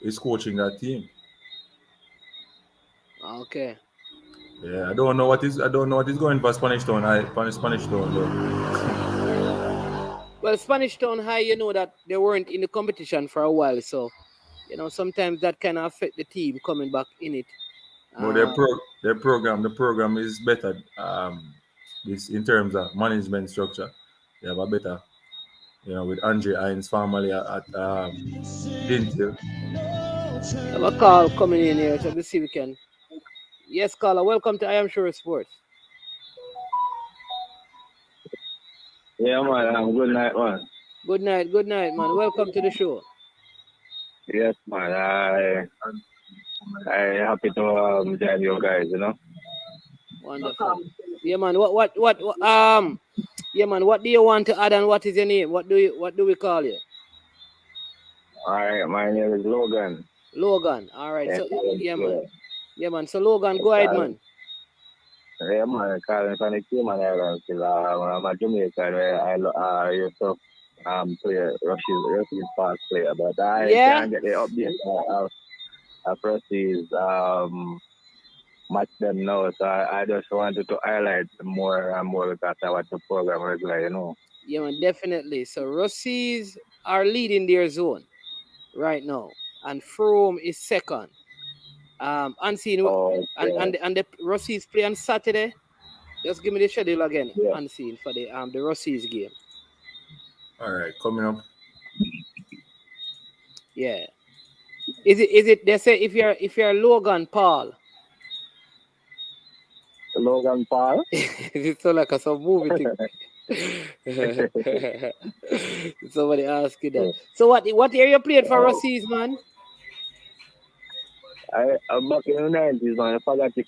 is coaching that team. Okay. Yeah, I don't know what is going for Spanish Town though. Well, Spanish Town High, you know that they weren't in the competition for a while, so you know sometimes that can affect the team coming back in it. But the program is better. This in terms of management structure, they have a better, you know, with Andre Hines family at Dintil. I have a call coming in here, so let's see if we can. Yes, caller, welcome to I Am Sure Sports. Yeah, man. Good night, man. Good night, man. Welcome to the show. Yes, man. I happy to join you guys. You know. Wonderful. Yeah, man. Yeah, man. What do you want to add, and what is your name? What do we call you? All right, my name is Logan. Logan. All right. So man. Yeah, man. So Logan, go ahead, man. Yeah, man. Calling from the Cayman Islands. I'm a Jamaican. I used to play Russian fast player, but I can't get the update. I proceed match them now. So I just wanted to highlight more and more because I watch the program regularly, you know. Yeah, man, definitely. So Rossies are leading their zone right now, and Froome is second. Unseen Oh, yeah. and the Rossies play on Saturday. Just give me the schedule again, Yeah. Unseen, for the Rossies game. All right, coming up. Yeah. Is it they say if you're Logan Paul? Logan Paul. It's so like a some movie thing. Somebody asked you that. So what area you played for Rossies, man? I'm back in the 90s, man. I forgot the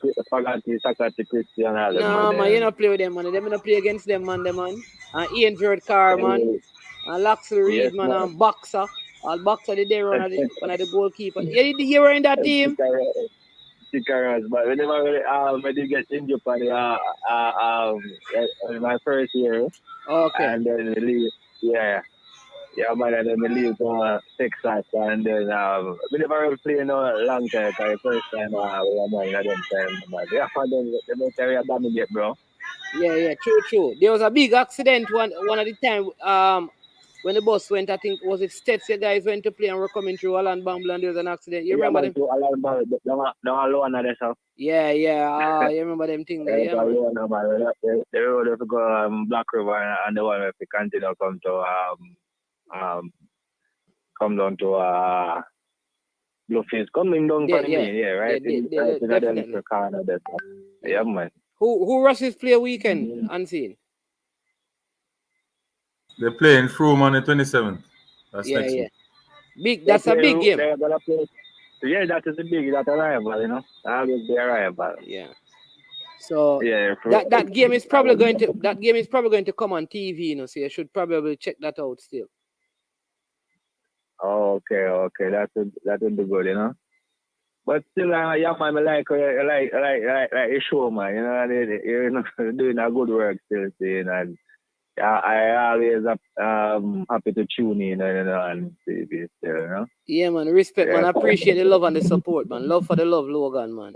Sakati Christian Allen, Nah, man, you man. not play with them, man. Them not play against them, man. Them, man. And Ian Gerard Carr, man. And Laxley Yes, Reed, man. man. And Boxer. All Boxer did they one of the goalkeeper. You were in that team? Chicaros, but we never really, I did get injured for the, in my first year. Okay. And then we leave, yeah, man, and then we leave to Texas, and then we never really play no long time, because the first time we were man, I don't time, but yeah, and then the next area dominate, bro. Yeah, true. There was a big accident one of the time, when the bus went, I think, was it Stets, you guys went to play and were coming through Alan Bumble and there was an accident. You remember them? No alone at this. Yeah, you remember them thing there, yeah, man. The road have to go Black River, and the one have to continue come down to Blueface, coming down from me, yeah, right? Definitely. Yeah, man. Who Russians play weekend, Unseen? They're playing Froome on the 27th. That's next week. Big. That's a big game. Yeah, that is a big. That's a rival, you know. That will be a rival. Yeah. So yeah, that game is probably going to come on TV, you know. So you should probably check that out still. Okay. That would be good, you know. But still, yeah, man, I like a show, man. You know, you're doing a good work still, seeing, and I always happy to tune in, you know, and see this, you know. Yeah, man. Respect, man. I appreciate the love and the support, man. Love for the love, Logan, man.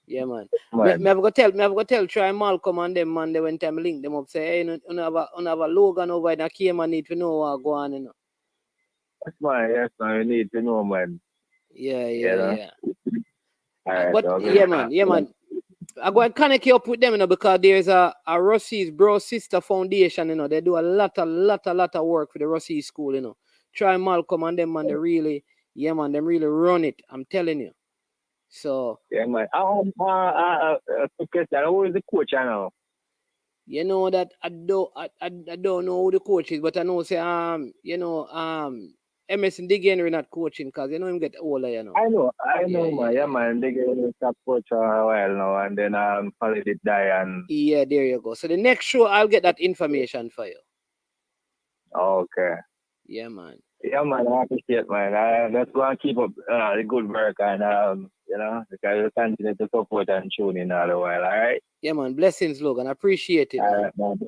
Yeah, man. Me have to tell try Malcolm and them, man. They went time link them up, say, hey, you have a Logan over there, came and need to know what go on, you know. Yes, man. You need to know, man. Yeah. Right, but okay. yeah, man. I go and connect you up with them, you know, because there's a Rossi's Bro Sister Foundation, you know. They do a lot of work for the Rossi school, you know. Try Malcolm and them, man. They really, them really run it. I'm telling you. So yeah, man. Who is the coach now? You know that I don't know who the coach is, but I know say Emerson Diggenry not coaching because you know him get older, you know. I know, man. Yeah, man. Diggenry stop coach for a while now, and then Khalid did die, and yeah, there you go. So the next show I'll get that information for you. Okay. Yeah, man. Yeah, man. I appreciate, man. Let's go and keep up the good work, and you know, because we'll continue to support and tune in all the while. All right. Yeah, man. Blessings, Logan. I appreciate it. All right, man.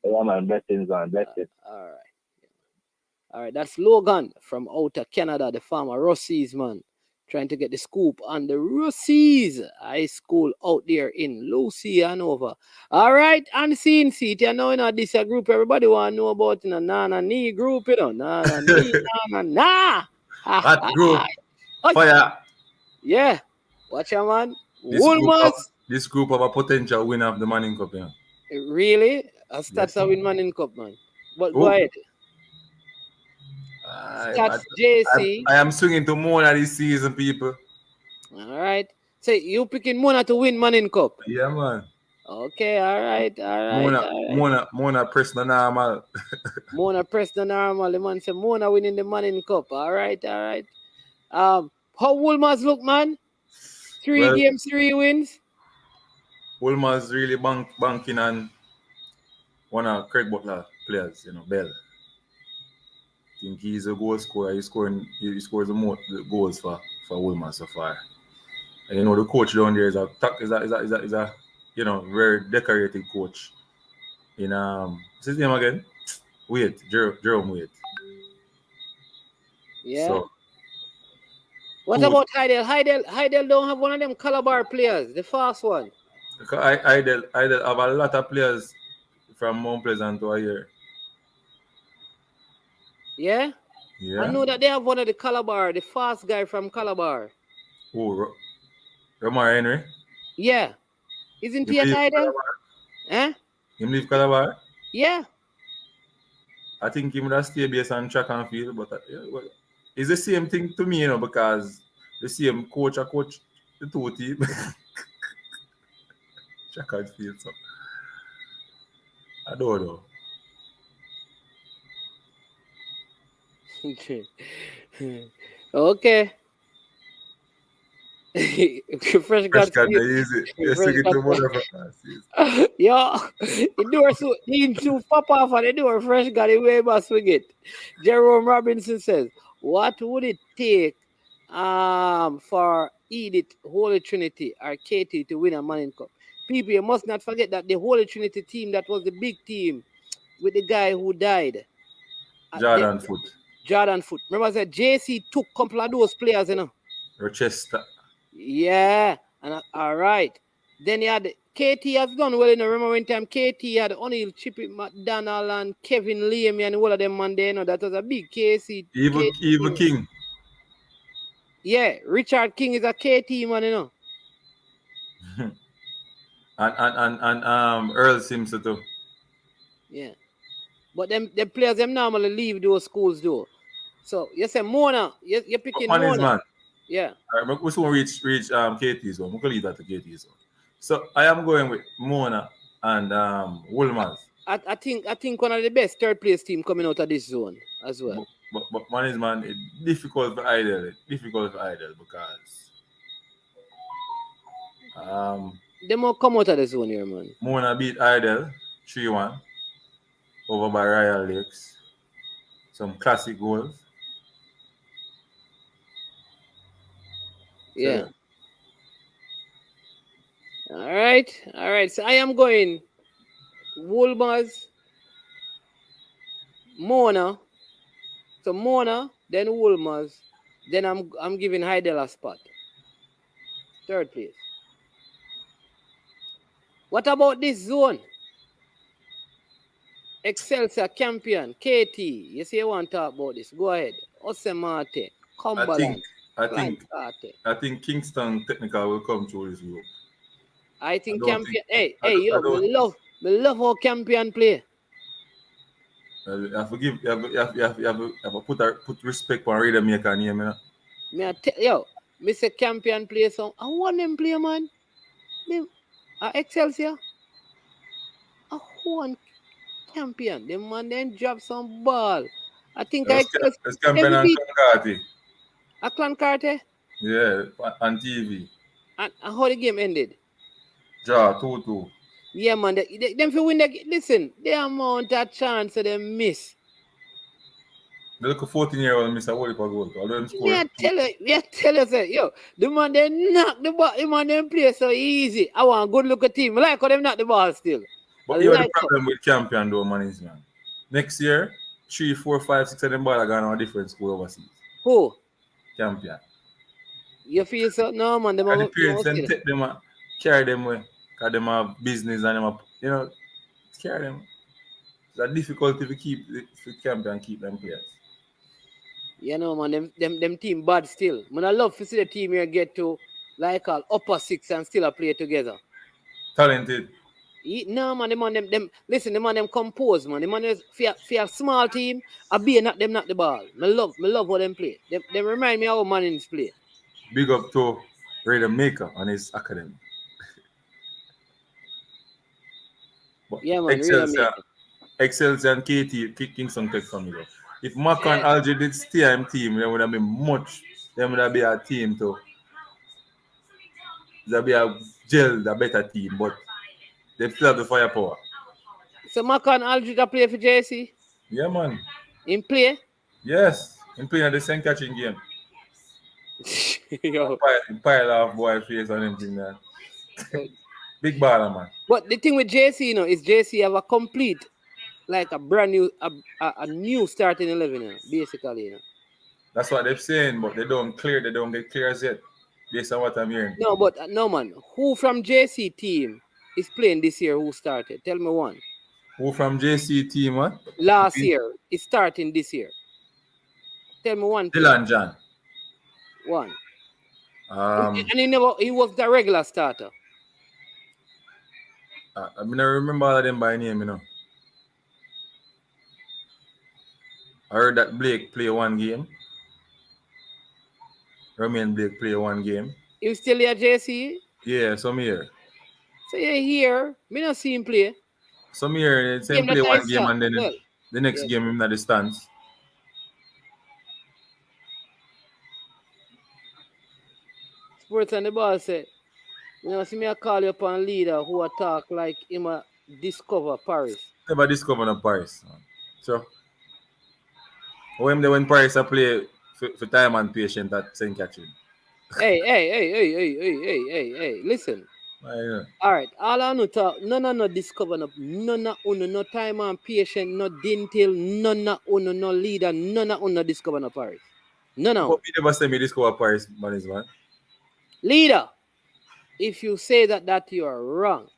Yeah, man. Blessings, man. Blessings. All right. That's Logan from outer Canada, the farmer Rossies, man. Trying to get the scoop on the Rossies High School out there in Lucy, Hanover. All right, Unseen Seat. You know, this group, everybody want to know about, you know, Nana Knee group, you know. Nana Knee, Nana. That group, fire. Yeah. Watch out, man. This group of a potential winner of the Manning Cup, yeah. Really? Stats are win Manning Cup, man. But go ahead. Stats JC. I am swinging to Mona this season, people. All right. So you picking Mona to win Manning Cup? Yeah, man. Okay, all right. Mona press the normal. Mona press the normal. The man said Mona winning the Manning Cup. All right. How Woolmers look, man? 3 games, 3 wins. Woolmers really banking on one of Craig Butler players, you know, Bell. I think he's a goal scorer. He scores the most goals for Woolmers so far. And you know the coach down there is a you know, very decorated coach. In what's his name again? Jerome Wade. Yeah. So What about Heidel? Heidel don't have one of them Calabar players, the fast one. Idel have a lot of players from Mount Pleasant to here. Yeah? Yeah. I know that they have one of the Calabar, the fast guy from Calabar. Oh, Romar Henry. Yeah. Isn't he at Heidel? Eh? Him leave Calabar? Yeah. I think he would have stay based on track and field, but well, it's the same thing to me, because the same coach the two team. Track and field, so I don't know. Okay. Fresh God got easy. Yes, we get to motherfuckers. Yo, the door so into pop off and the door fresh got the way must swing it. Jerome Robinson says, what would it take for Edith Holy Trinity or Katie to win a Manning Cup? People, you must not forget that the Holy Trinity team, that was the big team with the guy who died. Jordan Foot. Jordan Foot. Remember I said JC took a couple of those players, Rochester. Yeah, and all right. Then he had KT has done well, Remember when time KT had O'Neal, Chippy McDonald, and Kevin Leamy and all of them man there, that was a big KC. Evil King. Yeah, Richard King is a KT man, and Earl Simpson too. Yeah. But them players them normally leave those schools though. So you say Mona, you're picking Mona. Man. Yeah. All right, we soon reach KT's one. We can leave that to KT's one. So I am going with Mona and Woolmans. I think one of the best third place team coming out of this zone as well. But man, it's difficult for Idle. Because they more come out of the zone here, man. Mona beat Idle 3-1 over by Royal Lakes. Some classic goals. Yeah. All right. So I am going Woolmers, Mona. So Mona, then Woolmers, then I'm giving Heidel a spot. Third place. What about this zone? Excelsior Campion, KT. You say you want to talk about this? Go ahead. Osemate, Cumberland. I think Kingston Technical will come through this group. I think Campion. Hey, me love how Campion play. You have to put respect on Radio Maker name, Me say Campion play some. I want them play, man. Excelsior. I want Campion. Them man then drop some ball. I think it's Campion and Clancarty. A Clancarty? Yeah, on TV. And how the game ended? Draw 2-2. Yeah, man. Them if you win listen, the amount of chance they miss. They look a 14-year-old miss a whole heap of goal. I tell you, say, the man they knock the ball, the man them play so easy. I want a good look at team. I like how them knock the ball still. But you have the problem with Campion though, man. Next year, 3, 4, 5, 6 of them ball are going on a different school overseas. Who? Champion. You feel so? No, man. The parents then take them, carry them away. Because them have business and them, carry them. It's a difficulty to keep the Campion keep them players. Man, them team bad still. Man, I love to see the team here get to like upper six and still play together. Talented. No, man, the man them compose, man. The man is for a small team, knock the ball. Me love how them play. Them remind me how Manning's play. Big up to Radio Maker and his academy. Yeah, man. Excelsior and KT Kingston take from you. If Mark and Algie did stay in team, there would have been a team too. There would be a better team, but they still have the firepower. So Mark and Algie play for JC? Yeah, man. In play? Yes. In play at the same catching game. Yo. Pile off boy face and everything there. Big baller, man. But the thing with JC, is JC have a complete, like a brand new, a new starting 11, basically, That's what they're saying, but they don't get clear as yet, based on what I'm hearing. No, but no man. Who from JC team is playing this year? Who started? Tell me one. Who from JC team, what? Last year is starting this year. Tell me one player. Dylan John. One. Um, And he was the regular starter. I mean, I remember all of them by name, you know. I heard that Blake play one game. Romain Blake play one game. You still here, JC? Yeah, some here. So you're here. Me not see him play. Some here, same Game play that I one game saw. and then Well, the next yeah. game him at the stands. Sports and the ball said, you know, see me I call you upon leader who attack like him a discover Paris. Never discover no Paris. So when Paris a play for time and patient at St. Catherine. Hey, listen. All right, all I know talk, none of no discover, none of no time and patient, no dental, none of no leader, none of no discover no Paris. None of. But we never say me discover Paris, man. Leader, if you say that you are wrong.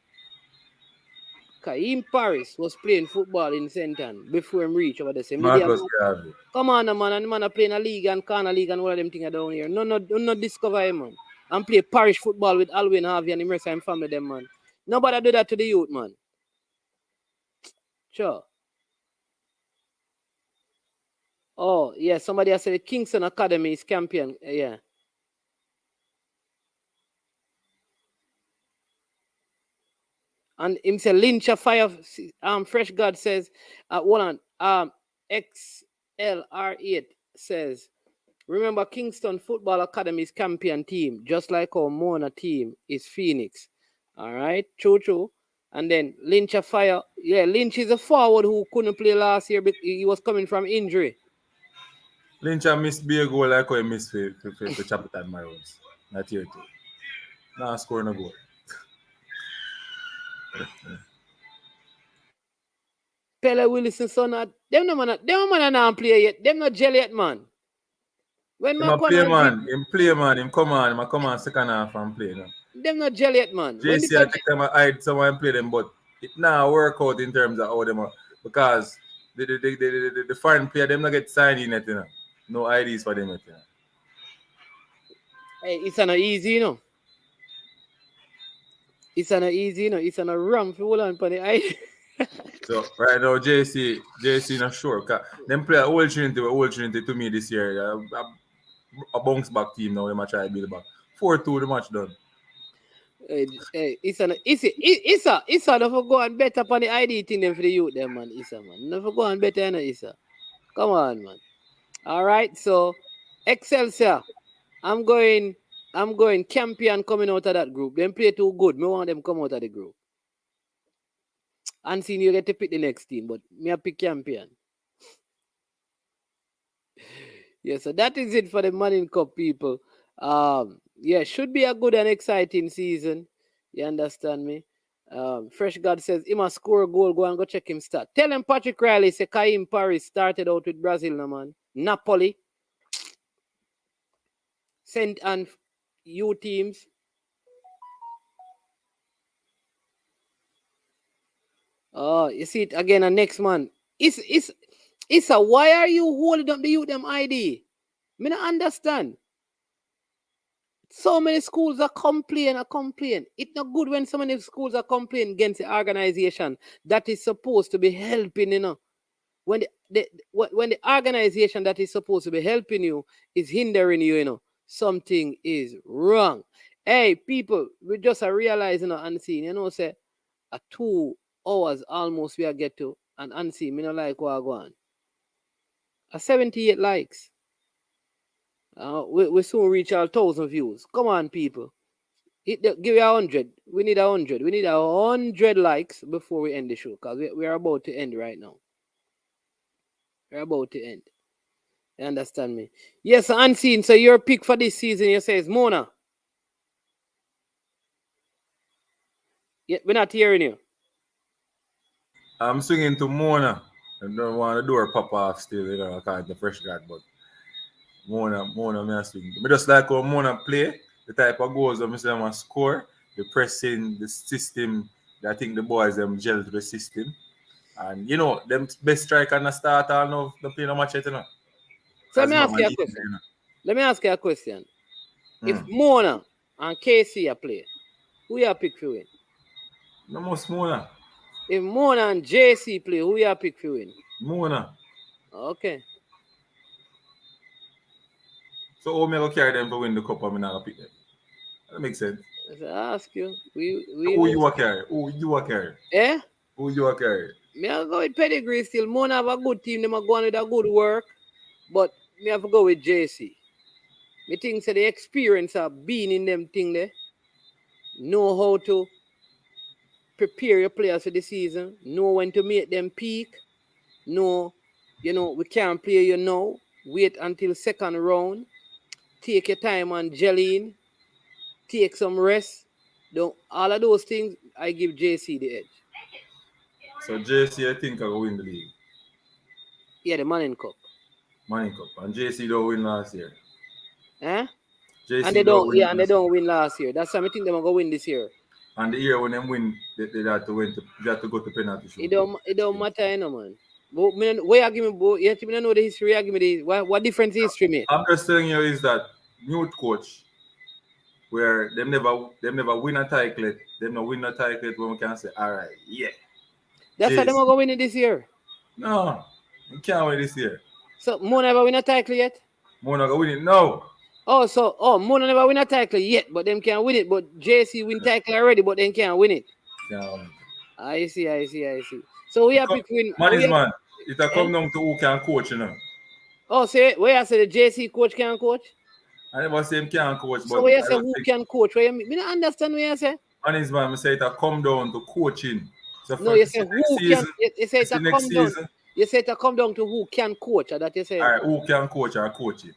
Because in Paris was playing football in St. Anne before him reach over there. Marcus Garvey. Come on, man, and the man are playing a league and corner league and all of them things down here. No discover him, man. And play parish football with Alwyn Harvey and the rest of him family, them, man. Nobody do that to the youth, man. Sure. Oh, yeah, somebody has said the Kingston Academy is champion. Yeah. And him say Lynch a fire. Fresh God says, hold on. XLR8 says, remember Kingston Football Academy's champion team, just like our Mona team is Phoenix. All right, true. And then Lynch a fire. Yeah, Lynch is a forward who couldn't play last year because he was coming from injury. Lynch a missed be a goal like how he missed for Chapitan Marrows. Not here too. Nah, scoring a goal. Pele Willison's son, them man not play yet. Them not gel yet, man. When him play, man. Him come on second half and play now. Them not gel yet, man. JC, I take them I hide someone play them, but it now work out in terms of how them are, because the foreign player them not get signed in yet, you know. No IDs for them yet, you know. Hey, it's not easy, you know. It's not easy, you know. It's not a rum for hold on for the ID. So right now, JC not sure. Them play Old Trinity to me this year. A bounce back team now. They might try to build back. 4-2 the match done. Hey, Issa, never go and bet upon the ID thing them for the youth, them man. Issa, man, never go and bet on Issa. Come on, man. All right, so Excelsior, I'm going champion coming out of that group. Them play too good. Me want them come out of the group. And seeing you get to pick the next team, but me I pick champion. Yeah, so that is it for the Manning Cup, people. Yeah, should be a good and exciting season. You understand me? Fresh God says he must score a goal. Go and go check him start. Tell him Patrick Riley say Kaim Paris started out with Brazil, no man. Napoli, St. Anne U teams. Oh, you see it again and next man. It's a why are you holding up the youth them ID? Me not understand. So many schools are complaining. It's not good when so many schools are complaining against the organization that is supposed to be helping, you know. When the organization that is supposed to be helping you is hindering you, you know, something is wrong. Hey, people, we just are realizing and seeing, you know, say a 2 hours almost we are get to and unseen. Me not like what I go on. A 78 likes. We soon reach our 1,000 views. Come on, people. Give you 100. We need 100. We need 100 likes before we end the show, because we are about to end right now. We're about to end. You understand me? Yes, Unseen. So your pick for this season, you say, is Mona. Yeah, we're not hearing you. I'm swinging to Mona. I don't want the door pop off still, you know, I can't the fresh guard, but Mona me a swing. Me just like how Mona play, the type of goals that me see them a score, the pressing, the system. I think the boys them gel to the system. And you know, them best striker and the starter now don't play no match yet, you know. So let As me ask mama you a leave, question. you know. Let me ask you a question. If Mm. Mona and KC are play, who you pick for win? No most Mona. If Mona and JC play, who you pick for win? Mona. Okay. So how me go carry them to win the cup and me not gonna pick them? That makes sense. I ask you. We Who you lose. a carry? Who you a carry? Eh? Who you a carry? Me I go with pedigree still. Mona have a good team. Them are going with a good work. But me have to go with JC. Me think so the experience of being in them thing there. Know how to prepare your players for the season. Know when to make them peak. Know, we can't play you now. Wait until second round. Take your time on gelling. Take some rest. Don't all of those things. I give JC the edge. So JC I think I will win the league. Yeah, the Manning Cup. Money Cup. And JC don't win last year. Eh? JC And they don't don't. win Yeah, and they last year. don't win last year. That's why I think they're gonna win this year. And the year when they win, they had to win. They had to go to penalty shoot. It don't matter, you know, man. But where you give me, you have to know the history. You give me the what difference history me. I'm just telling you is that youth coach, where them never win a title, them not win a title when we can say, all right, yeah. That's why they're JC. gonna win it this year. No, you can't win this year. So Mo never win a title yet. Mona gonna win it now. Mo never win a title yet, but them can't win it. But JC win title already, but they can't win it. Can't. I see. So we have to win. Man is man. It a come down to who can coach, you know. Oh, say where I say the JC coach can coach. I never say him can't coach, but So where you I say don't who think can coach? Where you don't understand what you say? man is man. I say it a come down to coaching. So No, for you the say next who season, can. You say it the a next come down. season, You say it come down to who can coach. Or that you say. all right, who can coach or coach it?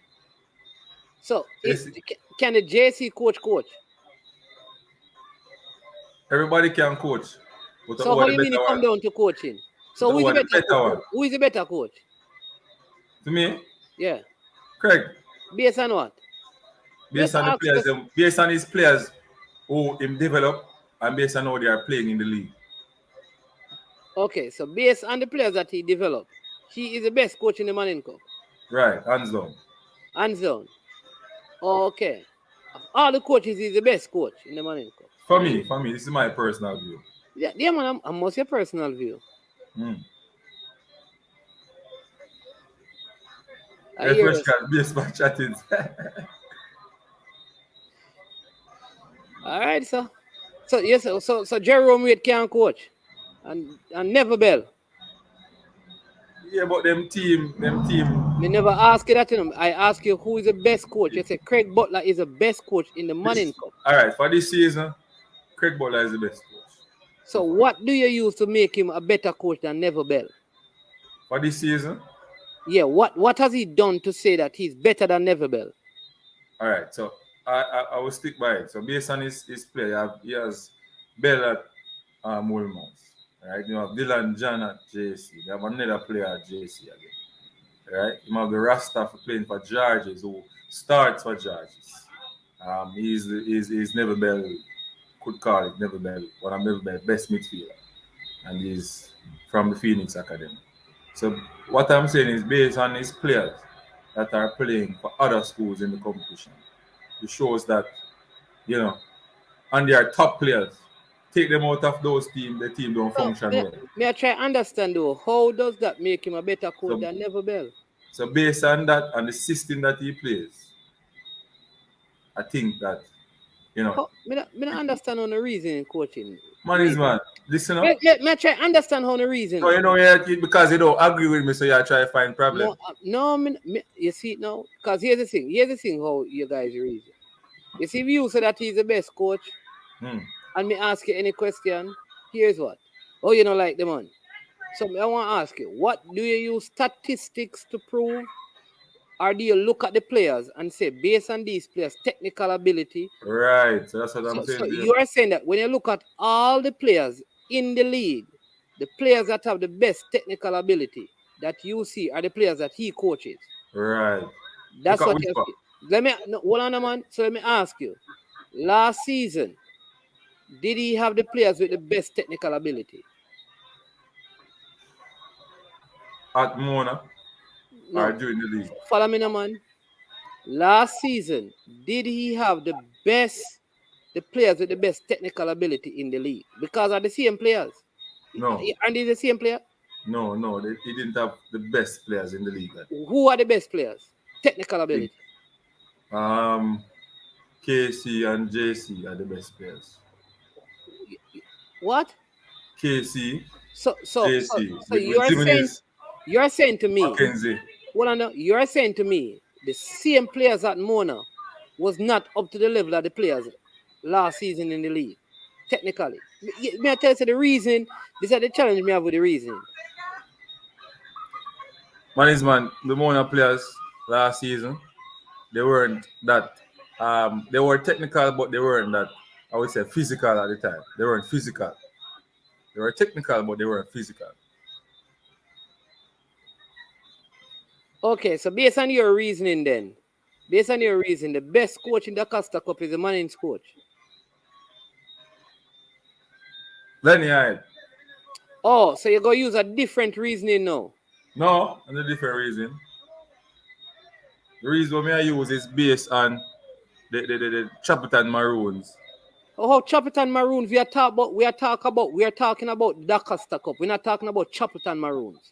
So Yes. can the JC coach? Everybody can coach. But So who how are the you mean better it come one? down to coaching? So But who is who the are the better better coach? one? Who is the better coach? To me, Yeah. Craig, Based on what? based Just on the ask players, question. based on his players who him develop and based on how they are playing in the league. Okay, so based on the players that he developed, he is the best coach in the Manning Cup. Right, hands down. Hands down. Okay. Of all the coaches, he's the best coach in the Manning Cup. For me, this is my personal view. Yeah, man, I'm must your personal view. I hear Fresh you. card, baseball chatting. All right, so yes, so Jerome Wade can't coach, and Never Bell. Yeah, but them team. Me never ask you that. I ask you who is the best coach. You say Craig Butler is the best coach in the Manning Cup. All right, for this season, Craig Butler is the best coach. So what do you use to make him a better coach than Never Bell? For this season? Yeah, what has he done to say that he's better than Never Bell? All right, so I will stick by it. So based on his play, he has Bell at Moline. Right, you have Dylan John at JC. They have another player at JC again. Right, you have the Rasta for playing for Georges, who starts for Georges. He's Never Bell, could call it Never Bell, one of Never Bell best midfielder, and he's from the Phoenix Academy. So what I'm saying is based on his players that are playing for other schools in the competition, it shows that, and they are top players. Take them out of those teams, the team don't function well. May I try understand though, how does that make him a better coach than Never Bell? So based on that and the system that he plays, I think that, me not understand on the reason in coaching. Man is man. Listen up. Let me try understand how the reason. No, because you don't agree with me, so you try to find problem. You see now, because here's the thing how you guys reason. You see, if you say that he's the best coach, and me ask you any question, here's what. Oh, you don't like the man. So I want to ask you, what do you use statistics to prove? Or do you look at the players and say, based on these players' technical ability? Right, so that's what I'm saying. So you are saying that when you look at all the players in the league, the players that have the best technical ability that you see are the players that he coaches. Right. That's Look at what you have Whisper. to. Let me no, hold on, man. So let me ask you. Last season, did he have the players with the best technical ability? At Mona or No. during the league. Follow me now, man. Last season, did he have the players with the best technical ability in the league? Because are the same players. No. And he's the same player. No, he didn't have the best players in the league. Who are the best players? Technical ability. KC and JC are the best players. What? KC, So JC, with you're saying to me, Mackenzie. hold on, now, you're saying to me the same players at Mona was not up to the level of the players last season in the league, technically. May I tell you the reason? This is the challenge me have with the reason. Man, the Mona players last season, they weren't that. They were technical, but they weren't that. I would say physical at the time. They weren't physical. They were technical, but they weren't physical. Okay, so based on your reasoning, the best coach in the Dacosta Cup is the Moline coach. Lenny Hyde. Oh, so you're going to use a different reasoning now? No, and a different reason. The reason I use is based on the Chapelton Maroons. Oh, Chapelton Maroons. We are talking about Dacosta Cup. We're not talking about Chapelton Maroons.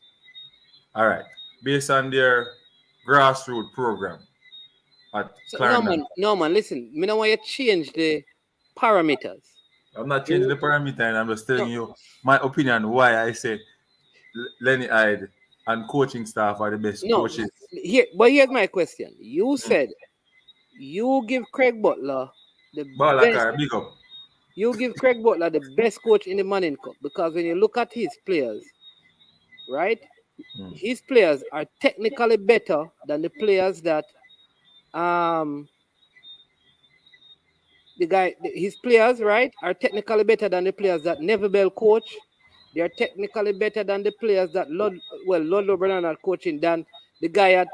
All right, based on their grassroots program at Clarendon. No man. Listen, me don't want you to change the parameters. I'm not changing the parameter, and I'm just telling you my opinion why I say Lenny Hyde and coaching staff are the best coaches. Here's my question. You said you give Craig Butler the best. Big up. You give Craig Butler the best coach in the Moline Cup because when you look at his players, right? His players are technically better than the players that his players, right, are technically better than the players that Neville Bell coach. They are technically better than the players that Lord Brennan are coaching, than the guy at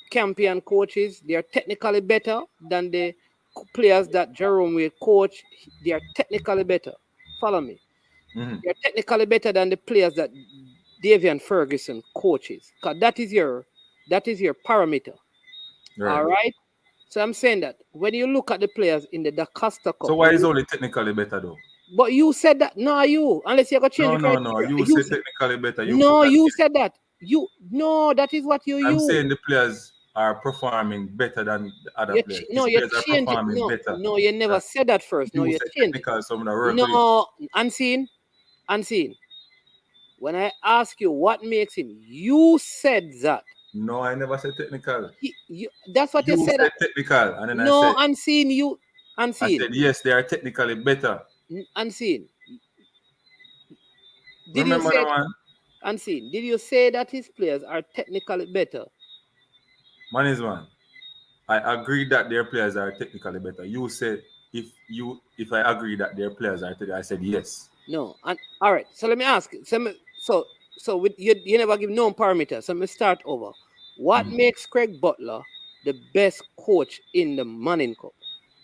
Campion coaches. They are technically better than the players that Jerome will coach. They are technically better. Follow me. Mm-hmm. They are technically better than the players that Davian Ferguson coaches. Because that is your parameter. Right. All right. So I'm saying that when you look at the players in the Dacosta Cup. So why is only technically better though? But you said that. No, you. Unless you're going to change the criteria. No. You said technically better. You said that. That is what you use. I'm saying the players are performing better than the other players. You're changing. No, you never said that first. No, you're changing. No, unseen. When I ask you what makes him, you said that. No, I never said technical. That's what you said. Technical, and then no, I said unseen. I said yes, they are technically better. Unseen. Remember that one? Unseen. Did you say that his players are technically better? Man, I agree that their players are technically better. You said if I agree that their players are technically, I said yes. No, and all right. So let me ask. So with you never give no parameters. So let me start over. What makes Craig Butler the best coach in the Moline Cup?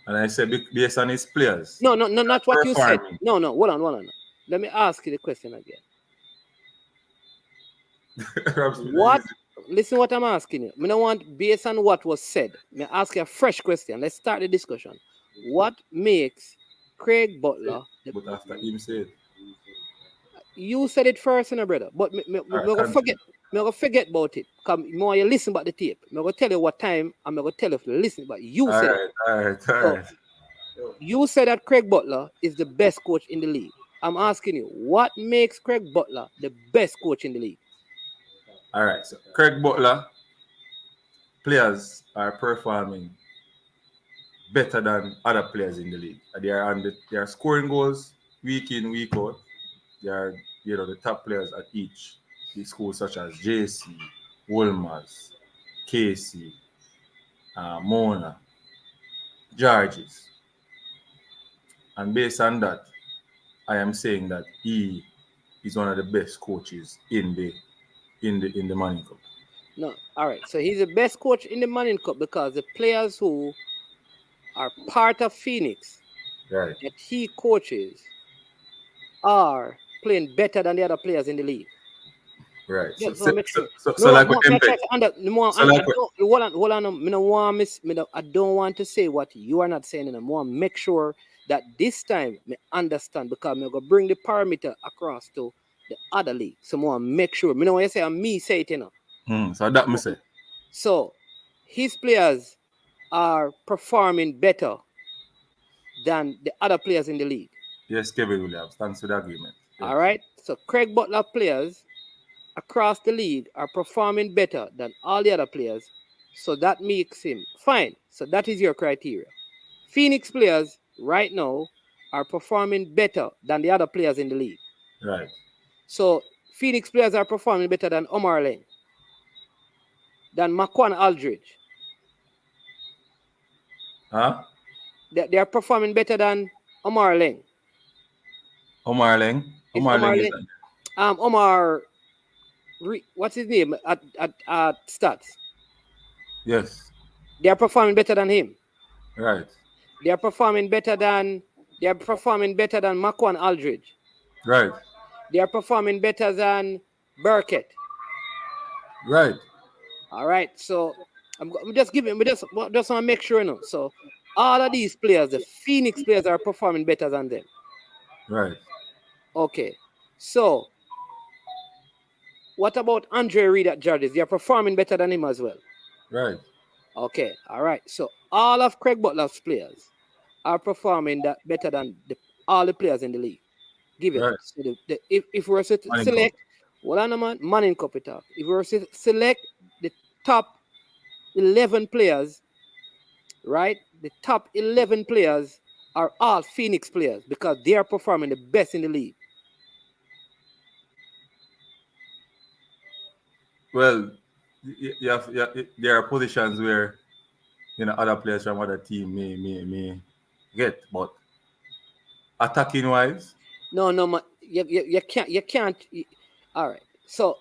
And I said based on his players. No, not what you said. No, hold on. Let me ask you the question again. Listen what I'm asking you. I don't want based on what was said. May I ask you a fresh question. Let's start the discussion. What makes Craig Butler but after him said you said it first, brother. But me gonna forget about it. Come more you listen about the tape. I'm gonna tell you what time I'm gonna tell you if you listen, but you said all right. You said that Craig Butler is the best coach in the league. I'm asking you, what makes Craig Butler the best coach in the league? All right, so Craig Butler players are performing better than other players in the league. They are scoring goals week in, week out. They are the top players at each these schools such as JC, Wolmers, KC, Mona, Georges. And based on that, I am saying that he is one of the best coaches in the Moline Cup. No, all right. So he's the best coach in the Manning Cup because the players who are part of Phoenix Right. that he coaches are playing better than the other players in the league. Right. Just want to make sure. So like with Me Tempe. try to So like with, hold on. I don't want to say what you are not saying, and I want to make sure that this time me understand because I'm gonna bring the parameter across to the other league. So I want to make sure. Me know when you say I'm me say it, you know. so that me say. So his players are performing better than the other players in the league. Yes, Kevin Williams. Thanks for the agreement. Yes. All right. So Craig Butler players across the league are performing better than all the other players. So that makes him fine. So that is your criteria. Phoenix players right now are performing better than the other players in the league. Right. So Phoenix players are performing better than Omar Leng, than Makwan Aldridge. Huh? They are performing better than Omar Leng. Omar Leng. Omar Leng is that. Omar, what's his name at Stats? Yes. They are performing better than him. Right. They are performing better than Makwan Aldridge. Right. They are performing better than Burkett. Right. All right. So I'm just giving. We just want to make sure, you know. So all of these players, the Phoenix players, are performing better than them. Right. Okay. So what about Andre Reed at Judges? They are performing better than him as well. Right. Okay. All right. So all of Craig Butler's players are performing that better than all the players in the league. Give it. Right. So if we were to select, Manning Cup it up. If we were to select the top 11 players, right? The top 11 players are all Phoenix players because they are performing the best in the league. Well, there are positions where other players from other team may get, but attacking wise, No, you can't. All right. So,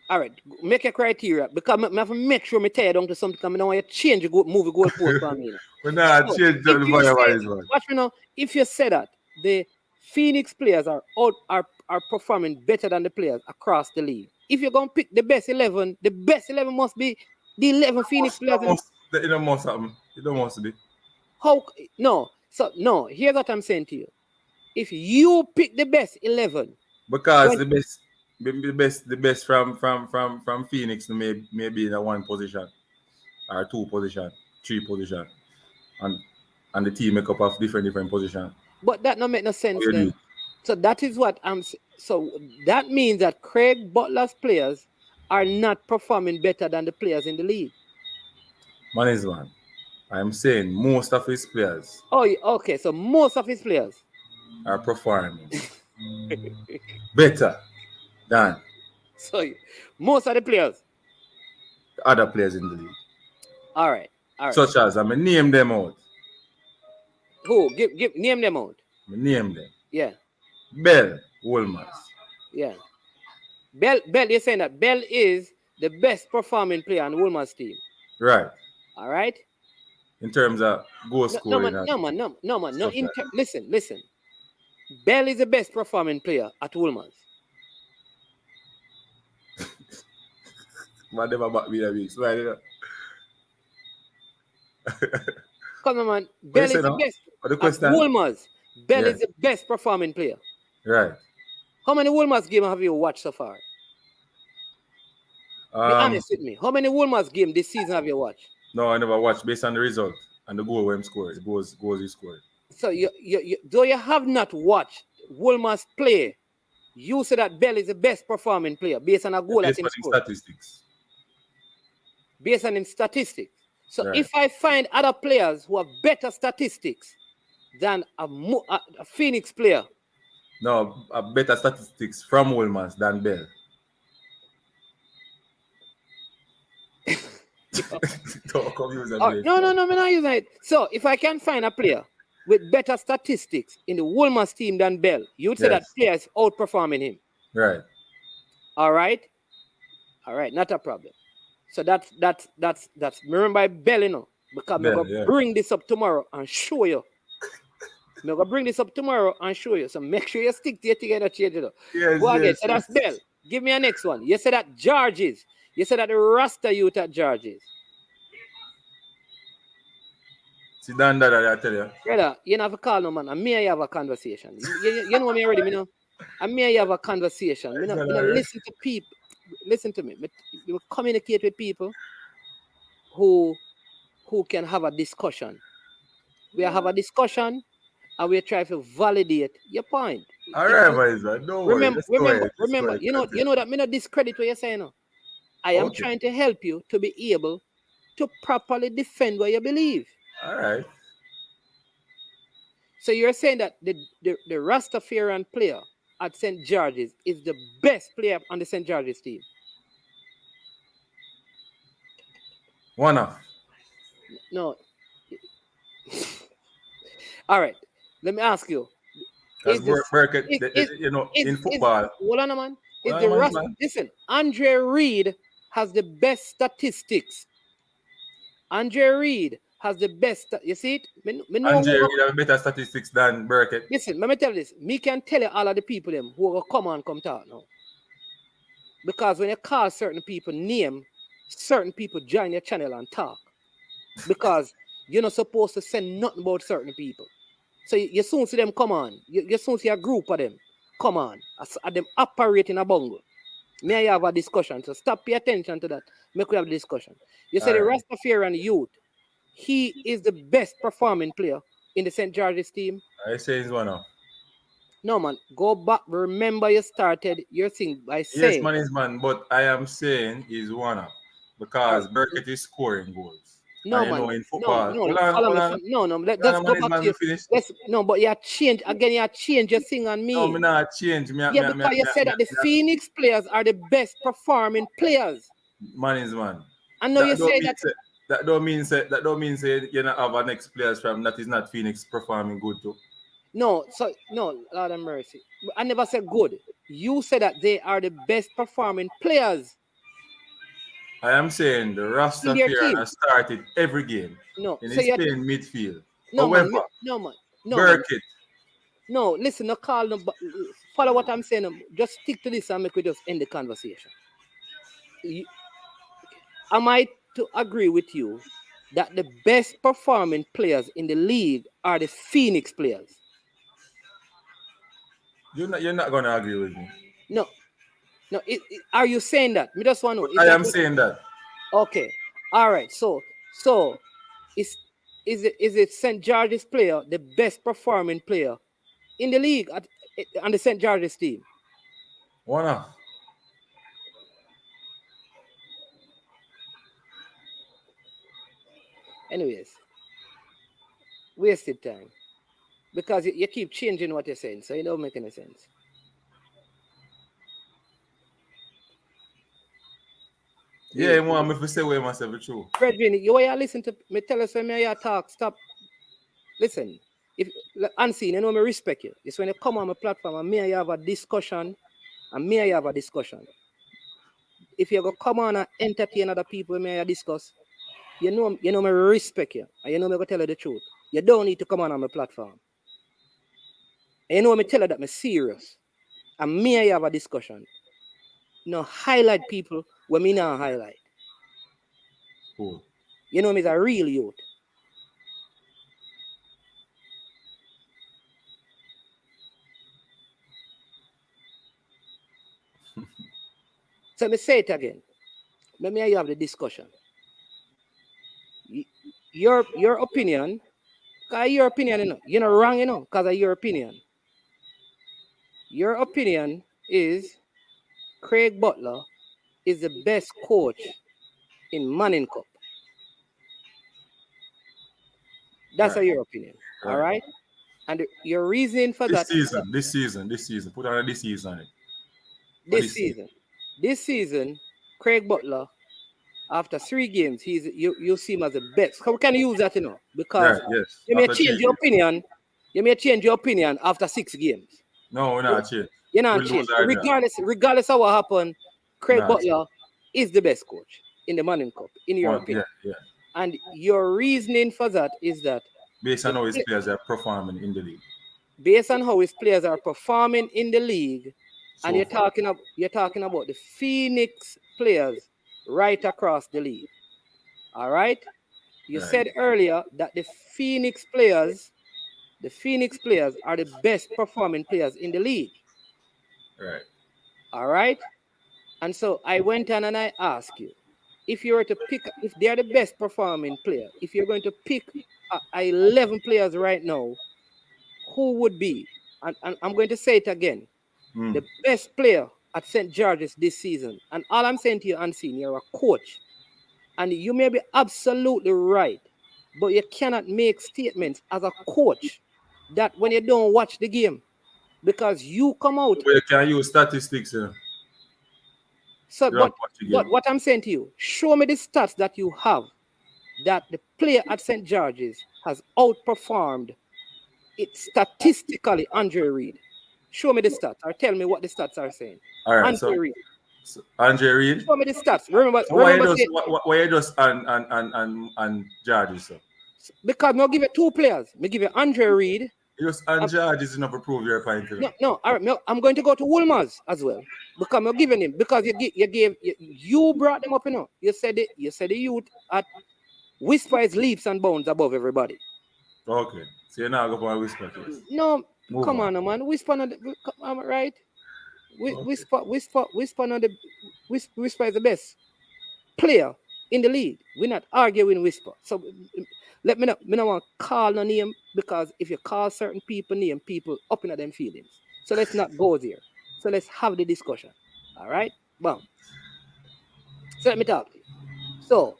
all right, make a criteria because I have to make sure I tell you down to something. I don't want you to change the movie goalpost for me. we're not change the fire. Watch me now. If you say that the Phoenix players are performing better than the players across the league, if you're gonna pick the best 11, the best 11 must be the 11 Phoenix players. You don't want something. You don't want to be. How? No. So no. Here's what I'm saying to you. If you pick the best 11, because the best from Phoenix may be in a one position, or two position, three position, and the team make up of different position. But that don't make no sense then. So that is what I'm. So that means that Craig Butler's players are not performing better than the players in the league. Man, I'm saying most of his players. Oh, okay. So most of his players are performing better than. So most of the players. The other players in the league. All right. Such as I'm gonna name them out. Who? Give name them out. Name them. Yeah. Bell Wolmers. Yeah. Bell, you're saying that Bell is the best performing player on Wolmer's team. Right. All right. In terms of goal scoring. No, man. Listen. Bell is the best performing player at Wolmer's. Man, never back me a week. So I did Come on, man. Bell is the best. At Wolmer's. Bell is the best performing player. Right. How many Wolmer's games have you watched so far? Be honest with me. How many Wolmer's games this season have you watched? No, I never watched based on the result and the goal when he scored. The goals he scored. So though you have not watched Wolmer's play, you say that Bell is the best performing player based on a goal that he scored. Statistics. Based on his statistics. So if I find other players who have better statistics than a Phoenix player. No, better statistics from Wolmer's than Bell. Don't confuse them. No, I'm not using it. So if I can find a player with better statistics in the Wolmer's team than Bell, you would say that player is outperforming him. Right. All right, not a problem. So that's remember I Bell, you know, because I'm gonna bring this up tomorrow and show you. I'm gonna bring this up tomorrow and show you. So make sure you stick to it together, change it up. Yes, Go again. yes, So that's Bell. Give me a next one. You said that George's. You said that the Rasta youth at George's. Sit down, Dada, I tell you. Brother, you don't have to call no man. And me and you have a conversation. You know me already, me know. And me and you have a conversation. Me know listen to people. Listen to me. You communicate with people who can have a discussion. We have a discussion and we try to validate your point. All right, boys, man. Don't worry. Remember, you know that me not discredit what you're saying now. I am trying to help you to be able to properly defend what you believe. All right. So you're saying that the Rastafarian player at St. George's is the best player on the St. George's team? One off. No. All right. Let me ask you. Burkett, in football. Hold on, man. Listen, Andre Reed has the best statistics. Andre Reed has the best. You see it? Andre Reed has better statistics than Burkett. Listen, let me tell you this. Me can tell you all of the people them who will come talk now. Because when you call certain people name, certain people join your channel and talk. Because you're not supposed to say nothing about certain people. So you soon see them come on. You soon see a group of them come on. As them operating a bungle. May I have a discussion? So stop, pay attention to that. Make we have a discussion. You say the Rastafarian youth, he is the best performing player in the St. George's team. I say he's one of. No, man. Go back. Remember you started your thing by saying. Yes, man is man. But I am saying he's one of. Because Burkett is scoring goals. No, man. In football. Let's go back to you. But you change again. You change your thing on me. No, me not change. Because you said that the Phoenix players are the best performing players. Man is man. I know you say that. That don't mean you not have our next players from that is not Phoenix performing good too. No, Lord have mercy. I never said good. You said that they are the best performing players. I am saying the Rastafarian has started every game. No, and he's playing midfield. No, however, man. Burkett. No, listen, no call no. Follow what I'm saying. Just stick to this and make we just end the conversation. Am I to agree with you that the best performing players in the league are the Phoenix players? You're not going to agree with me. No. Are you saying that? Me just want to know. I am saying that. Okay. All right. So is it St. George's player the best performing player in the league on the St. George's team? One off. Anyways, wasted time because you keep changing what you're saying, so it don't make any sense. Yeah, you want me to say what myself true. Brethren, you listen to me tell us when you talk, stop. Listen, if unseen, you know me respect you. It's when you come on my platform and me and you have a discussion, If you go come on and entertain other people, me and you discuss, you know me respect you, and you know me go tell you the truth. You don't need to come on my platform. And you know me tell you that I'm serious. And me and you have a discussion. No highlight people when me not highlight. Cool. You know me is a real youth. So me say it again. Let me and you have the discussion. Your opinion, because your opinion, you're not wrong, because of your opinion. Your opinion is Craig Butler is the best coach in Manning Cup. That's your opinion, all right? And your reason for this that... This season. Put on this season on it. This season, Craig Butler, after 3 games, you see him as the best. How can you use that, Because you may change your opinion. You may change your opinion after 6 games. No, we're not changing. You're not changing. Regardless of what happened, Craig Butler is the best coach. in the Moline Cup, in your Oh, opinion. yeah. And your reasoning for that is that Based on how his players are performing in the league. based on how his players are performing in the league, So and you're far. talking about the Phoenix players right across the league. All right? You Right. said earlier that the Phoenix players are the best performing players in the league. Right. All right? And so I went on and I asked you, if you were to pick, if they're the best performing player, if you're going to pick 11 players right now, who would be? And I'm going to say it again. The best player at St. George's this season. And all I'm saying to you, Unseen, you're a coach. And you may be absolutely right, but you cannot make statements as a coach that when you don't watch the game, because you come out. But you can use statistics. So, what I'm saying to you, show me the stats that you have that the player at St. George's has outperformed it statistically, Andre Reed. Show me the stats, or tell me what the stats are saying. All right, Andre Reed. So Andre Reed. Show me the stats. Remember, why you just and Georges, sir? Because I'll give you two players. Me give you Andre Reed. Just and Georges enough to prove your point. No. All right, I'm going to go to Wolmer's as well because I'm giving him because you brought them up. You said the youth at Whisper is leaps and bounds above everybody. Okay, so you're not going for a Whisper case. No, come on, man. Whisper not right. Whisper is the best player in the league. We're not arguing Whisper. So let me not want to call no name because if you call certain people name, people up in them feelings. So let's not go there. So let's have the discussion. All right? Boom. So let me talk to you. So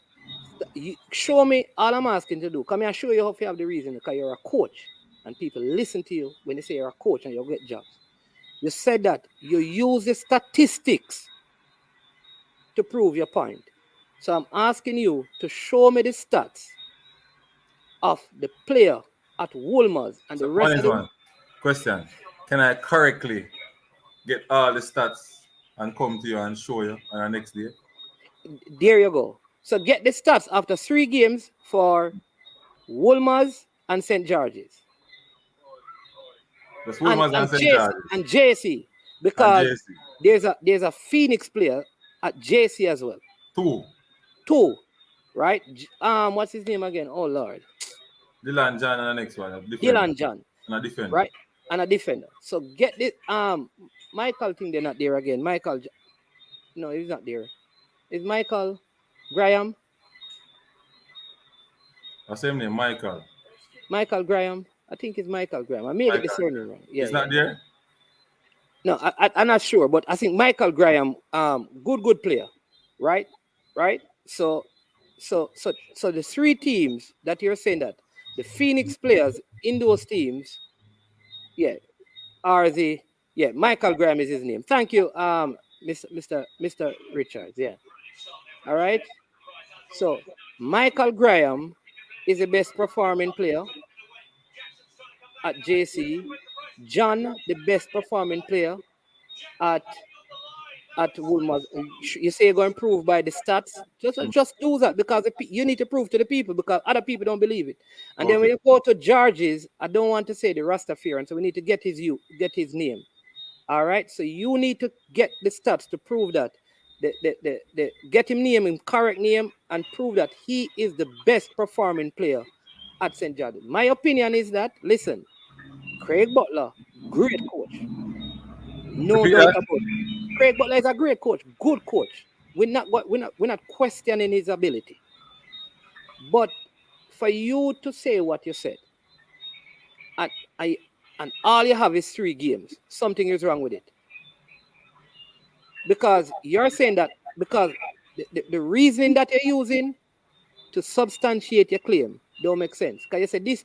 you show me all I'm asking to do. Come here and show you how you have the reason because you're a coach and people listen to you when they say you're a coach and you'll get jobs. You said that you use the statistics to prove your point. So I'm asking you to show me the stats of the player at Wolmer's and the rest of them. Question. Can I correctly get all the stats and come to you and show you on the next day? There you go. So get the stats after 3 games for Wolmer's and St. George's. And JC, because there's a Phoenix player at JC as well. 2, right? What's his name again? Oh Lord. Dylan John and the next one. Dylan John. And a defender. Right? And a defender. So get this. Michael think they're not there again. Michael. No, he's not there. Is Michael Graham? What's his name? Michael Graham. I think it's Michael Graham. I may get the surname wrong. Yeah, he's not there? No, I'm not sure, but I think Michael Graham, good player, right? So the 3 teams that you're saying that the Phoenix players in those teams, are the Michael Graham is his name. Thank you, Mr. Richards. Yeah. All right. So Michael Graham is the best performing player at JC. John, the best performing player at Wolmer's. You say you're going to prove by the stats. Just do that because you need to prove to the people because other people don't believe it. And then when you go to George's, I don't want to say the Rastafarian, so we need to get his name. All right. So you need to get the stats to prove that. Get him name, him correct name, and prove that he is the best performing player at St. George's. My opinion is that, listen, Craig Butler, great coach. No doubt about it. Craig Butler is a great coach, good coach. We're not questioning his ability. But for you to say what you said, and all you have is 3 games, something is wrong with it. Because you're saying that because the reasoning that you're using to substantiate your claim don't make sense. Because you said this,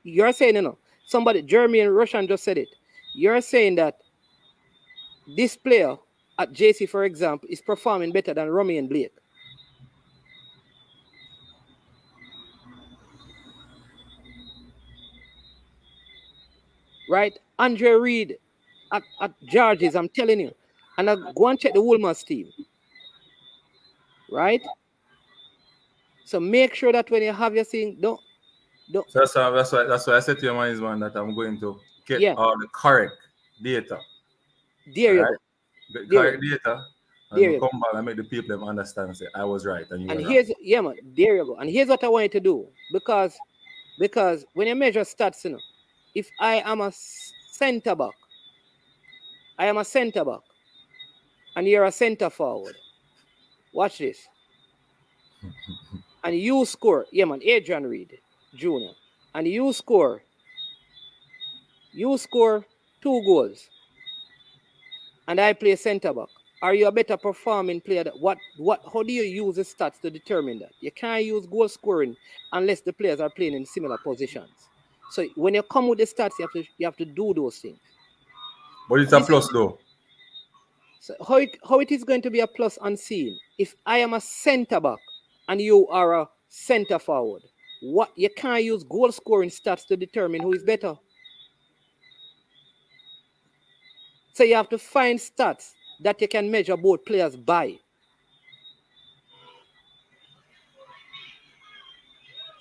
you're saying, somebody, Jeremy and Russian just said it. You're saying that this player at JC, for example, is performing better than Rummy and Blake. Right? Andre Reed at George's, I'm telling you. And I go and check the Wolmer's team. right? So make sure that when you have your thing, don't. So that's why I said to your man that I'm going to get all the correct data. There you go. The correct data, and There we'll you go. come back and make the people them understand and say I was right and you And were here's wrong. man, there you go. And here's what I want you to do, because when you measure stats, you know, if I am a center back, and you're a center forward. Watch this. And you score, Adrian Reed Jr. And you score 2 goals, and I play center back. Are you a better performing player? How do you use the stats to determine that? You can't use goal scoring unless the players are playing in similar positions. So when you come with the stats, you have to do those things. But it's a plus though. So how it is going to be a plus unseen if I am a center back and you are a center forward? What you can't use goal scoring stats to determine who is better. So you have to find stats that you can measure both players by.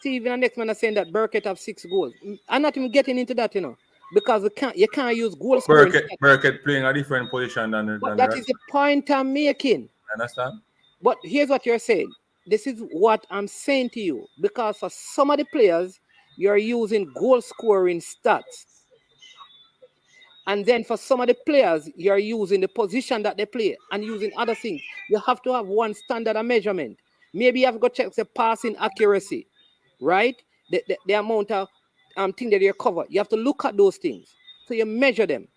See, even the next man is saying that Burkett have 6 goals. I'm not even getting into that, you know, because you can't use goal scoring. Burkett playing a different position than that is the point I'm making. Understand? But here's what you're saying. This is what I'm saying to you, because for some of the players, you're using goal scoring stats. And then for some of the players, you're using the position that they play and using other things. You have to have one standard of measurement. Maybe you have to go check the passing accuracy, right? The amount of thing that you cover. You have to look at those things. So you measure them.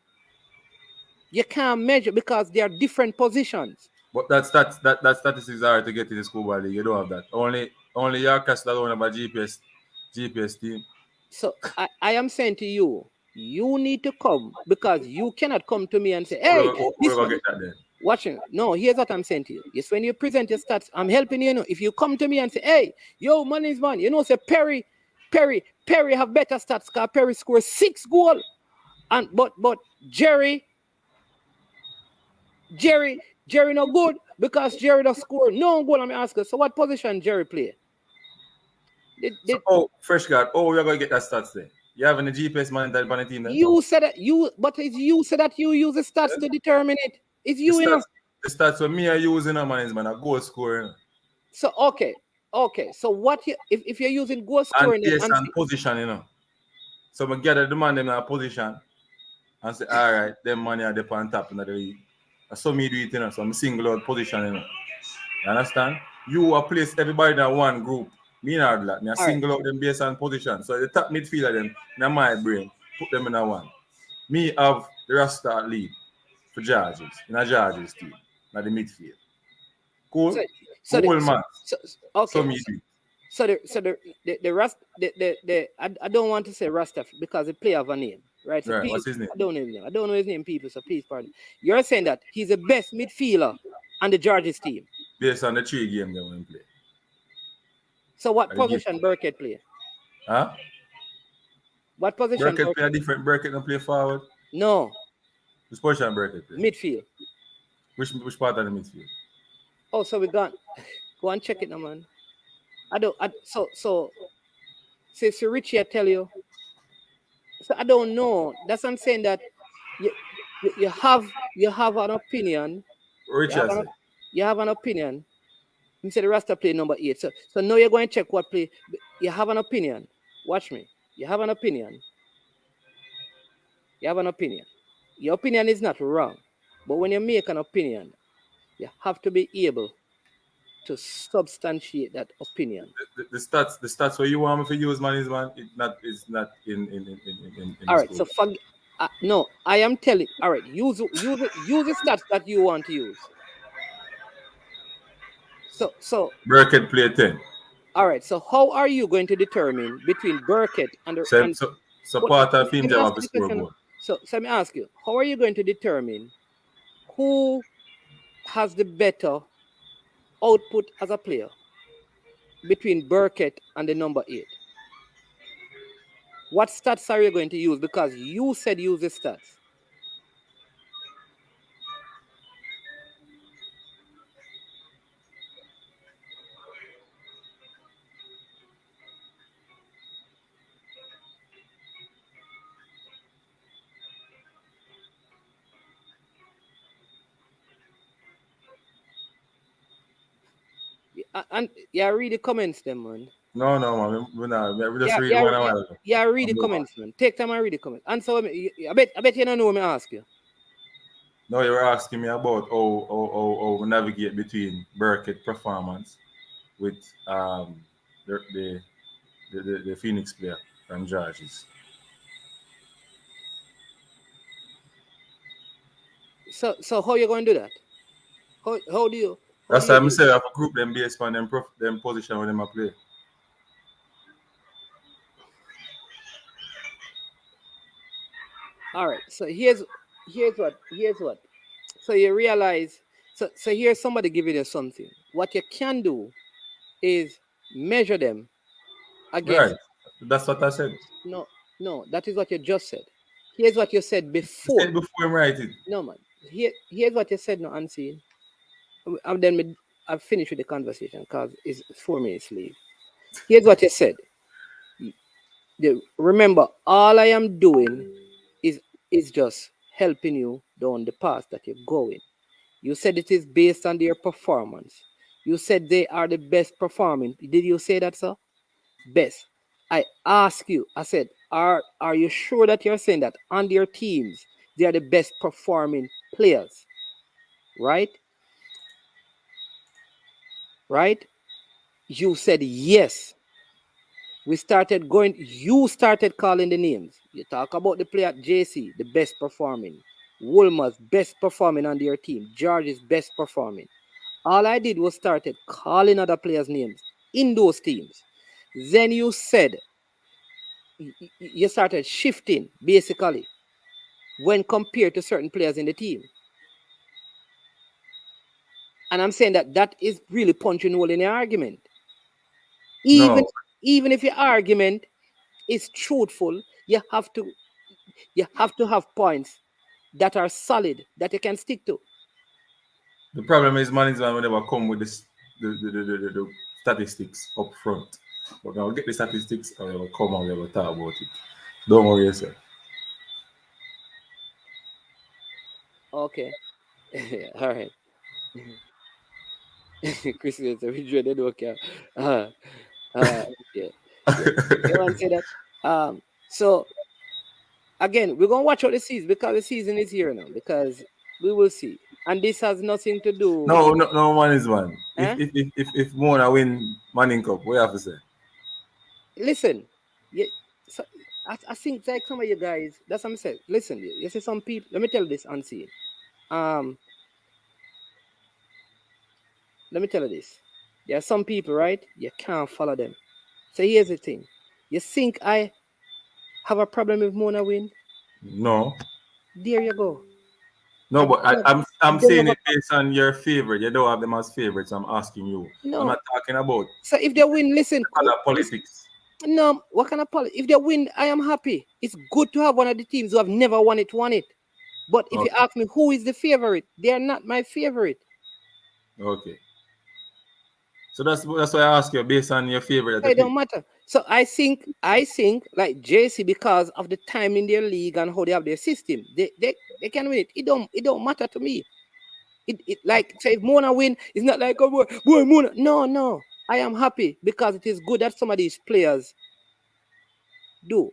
You can't measure because they are different positions. But that statistics are to get in the school body. You don't have that. Only your cast that don't have a GPS team. So I am saying to you, you need to come, because you cannot come to me and say, hey, we're gonna get that then. Watching. No, here's what I'm saying to you. Yes, when you present your stats, I'm helping you. If you come to me and say, hey, yo, money's man, say Perry have better stats because Perry scores 6 goals. And but Jerry no good because Jerry does score no goal. I'm asking. So what position Jerry play? Fresh guard. We're gonna get that stats there. You having a GPS man on the team then? You said that you said that you use the stats to determine it. It's you, the stats for me are using a man a goal scoring. So okay. So what if you're using goal scoring and position, So I gather the man in a position and say, all right, them money are up on top in the league. So me do it, so I'm single out position, You understand? You are place everybody in one group. Me not that. Me single out them based on position. So the top midfielder them in my brain, put them in a one. Me have the Rasta lead for Georges, in a Georges team, not the midfield. Cool? Man. So me do. So the Rasta, I don't want to say Rasta because the player have a name, right? So what's his name? I don't know his name, people. So please pardon. You're saying that he's the best midfielder on the Georges team. Based on the 3 games they want to play. So what position Burkett play? Huh? What position? Burkett play a different. Burkett don't play forward. No. Which position Burkett play? Midfield. Which part of the midfield? Oh, so we got. Go and check it now, man. So Richie, I tell you. So I don't know. That's what I'm saying, that you have an opinion. Richard. You have an opinion. You said the Rasta play number 8. So now you're going to check what play. You have an opinion. Watch me. You have an opinion. Your opinion is not wrong. But when you make an opinion, you have to be able to substantiate that opinion. The stats where you want me to use, man, it's not in all right, so no, I am telling. All right, use the stats that you want to use. So Burkett play 10. All right, so how are you going to determine between Burkett and the so part of him have to score goal? So let me ask you, how are you going to determine who has the better output as a player between Burkett and the number 8? What stats are you going to use? Because you said use the stats. And yeah, read the comments, them man. No, man. We just read Yeah, one a while ago. Yeah, read the comments, man. Take time and read the comments. Answer me. I bet you don't know what me ask you. No, you were asking me about how we navigate between Burkett performance with the Phoenix player from Georges. So how you going to do that? How do you? That's why I say I have a group them based on them position when them play. All right. So here's what. So you realize. So here's somebody giving you something. What you can do is measure them against. Right. That's what I said. No. That is what you just said. Here's what you said before. You said before him write it. No man. Here's what you said. No, unseen. And then I've finished with the conversation because it's 4 minutes leave. Here's what you said. Remember, all I am doing is just helping you down the path that you're going. You said it is based on their performance. You said they are the best performing. Did you say that, sir? Best. I ask you, I said, are you sure that you're saying that on their teams, they are the best performing players? Right? Right? You said yes. You started calling the names. You talk about the player JC, the best performing. Woolmer's best performing on their team. George's best performing. All I did was started calling other players' names in those teams. Then you said, you started shifting, basically, when compared to certain players in the team. And I'm saying that is really punching a hole in your argument. Even if your argument is truthful, you have to have points that are solid that you can stick to. The problem is management will never come with the statistics up front. But now we'll get the statistics and we'll come and we'll talk about it. Don't worry yourself. Okay. All right. Chris is a video they don't care. Yeah. You want to say that? So again, we're gonna watch out the season because the season is here now. Because we will see, and this has nothing to do. No, man is one. If Mona win Manning Cup, what you have to say? Listen, so I think like some of you guys. That's what I'm saying. Listen, you see some people. Let me tell you this, unseen. Let me tell you this. There are some people, right? You can't follow them. So here's the thing. You think I have a problem with Mona win? No. There you go. No, but I'm saying it based on your favorite. You don't have them as favorites. I'm asking you. No. I'm not talking about. So if they win, listen. Politics. No, what kind of politics? If they win, I am happy. It's good to have one of the teams who have never won it. But if you ask me who is the favorite, they are not my favorite. Okay. So that's why I ask you based on your favorite. It don't matter. So I think like JC, because of the time in their league and how they have their system, they can win it. It don't matter to me. It like say if Mona win, it's not like boy Mona. No. I am happy because it is good that some of these players do.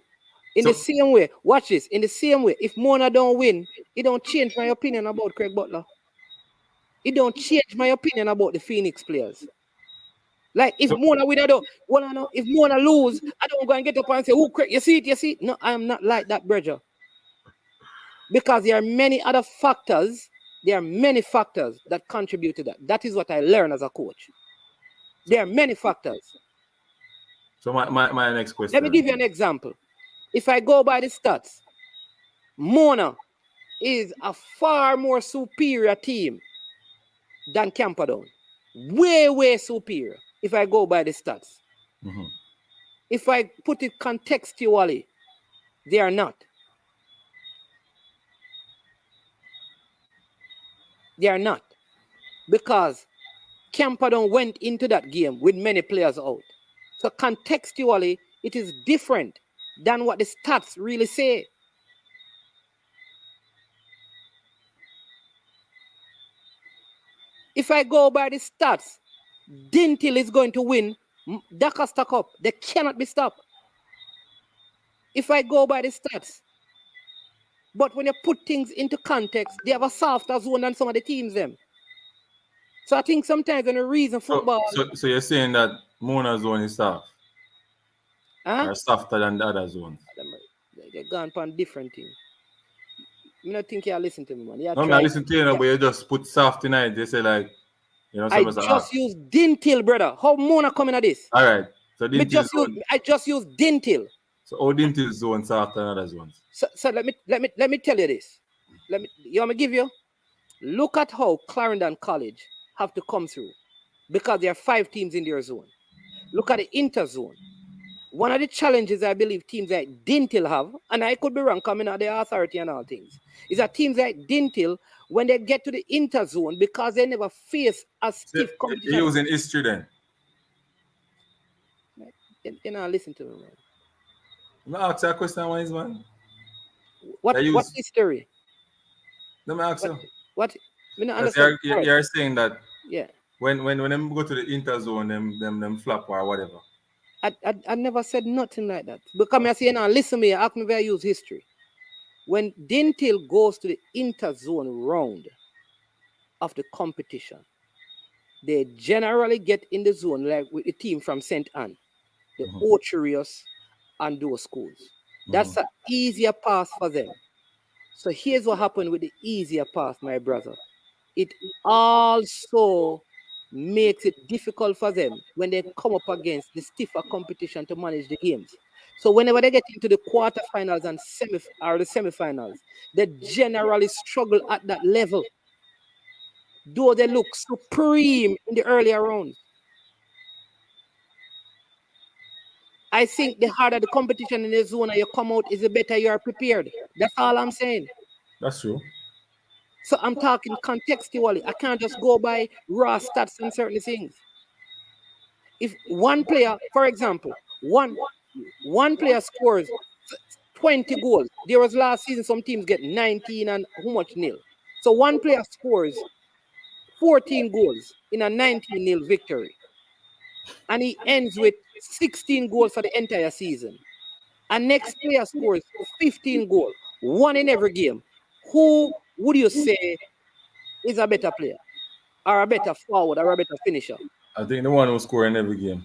In the same way, watch this. In the same way, if Mona don't win, it don't change my opinion about Craig Butler. It don't change my opinion about the Phoenix players. Like if Mona win, if Mona lose, I don't go and get up and say, "Oh, Craig, you see it." No, I am not like that, brother. Because there are many other factors. There are many factors that contribute to that. That is what I learned as a coach. There are many factors. So my next question. Let me give you an example. If I go by the stats, Mona is a far more superior team than Camperdown. Way superior. If I go by the stats. Mm-hmm. If I put it contextually, they are not. They are not. Because Camperdown went into that game with many players out. So contextually, it is different than what the stats really say. If I go by the stats, Dintil is going to win Dacosta Cup. They cannot be stopped. If I go by the stats. But when you put things into context, they have a softer zone than some of the teams them. So I think sometimes when the reason football... So you're saying that Mona zone is soft? Huh? Or softer than the other zones? They're gone on different things. I don't think you listen to me, man. No, I listen to you, but you just put soft in it. They say like, you know, I just use Dintil, brother. How Mona coming at this? All right. So Dintil I just use Dintil. So how Dintil zone softer than other zones? So let me tell you this. You want me to give you? Look at how Clarendon College have to come through because there are 5 teams in their zone. Look at the Interzone. One of the challenges I believe teams like Dintil have, and I could be wrong coming out the authority and all things, is that teams like Dintil, when they get to the Interzone, because they never face a stiff competition. You're using history then? You know, listen to me, man. Let me ask you a question, wise man. What history? Let me ask you. What? You're saying that yeah. When them go to the Interzone, them flop or whatever. I never said nothing like that. Because I say now, listen to me, ask me where I use history. When Dintil goes to the Interzone round of the competition, they generally get in the zone like with the team from St. Anne, the Orcharius and those schools. That's an easier path for them. So here's what happened with the easier path, my brother. It also makes it difficult for them when they come up against the stiffer competition to manage the games. So whenever they get into the quarterfinals and the semifinals, they generally struggle at that level. Though they look supreme in the earlier rounds. I think the harder the competition in the zone you come out is the better you are prepared. That's all I'm saying. That's true. So I'm talking contextually. I can't just go by raw stats and certain things. If one player, for example, one player scores 20 goals. There was last season some teams get 19 and how much nil. So one player scores 14 goals in a 19-0 victory. And he ends with 16 goals for the entire season. And next player scores 15 goals, one in every game. Who would you say is a better player? Or a better forward or a better finisher? I think the one who scores in every game.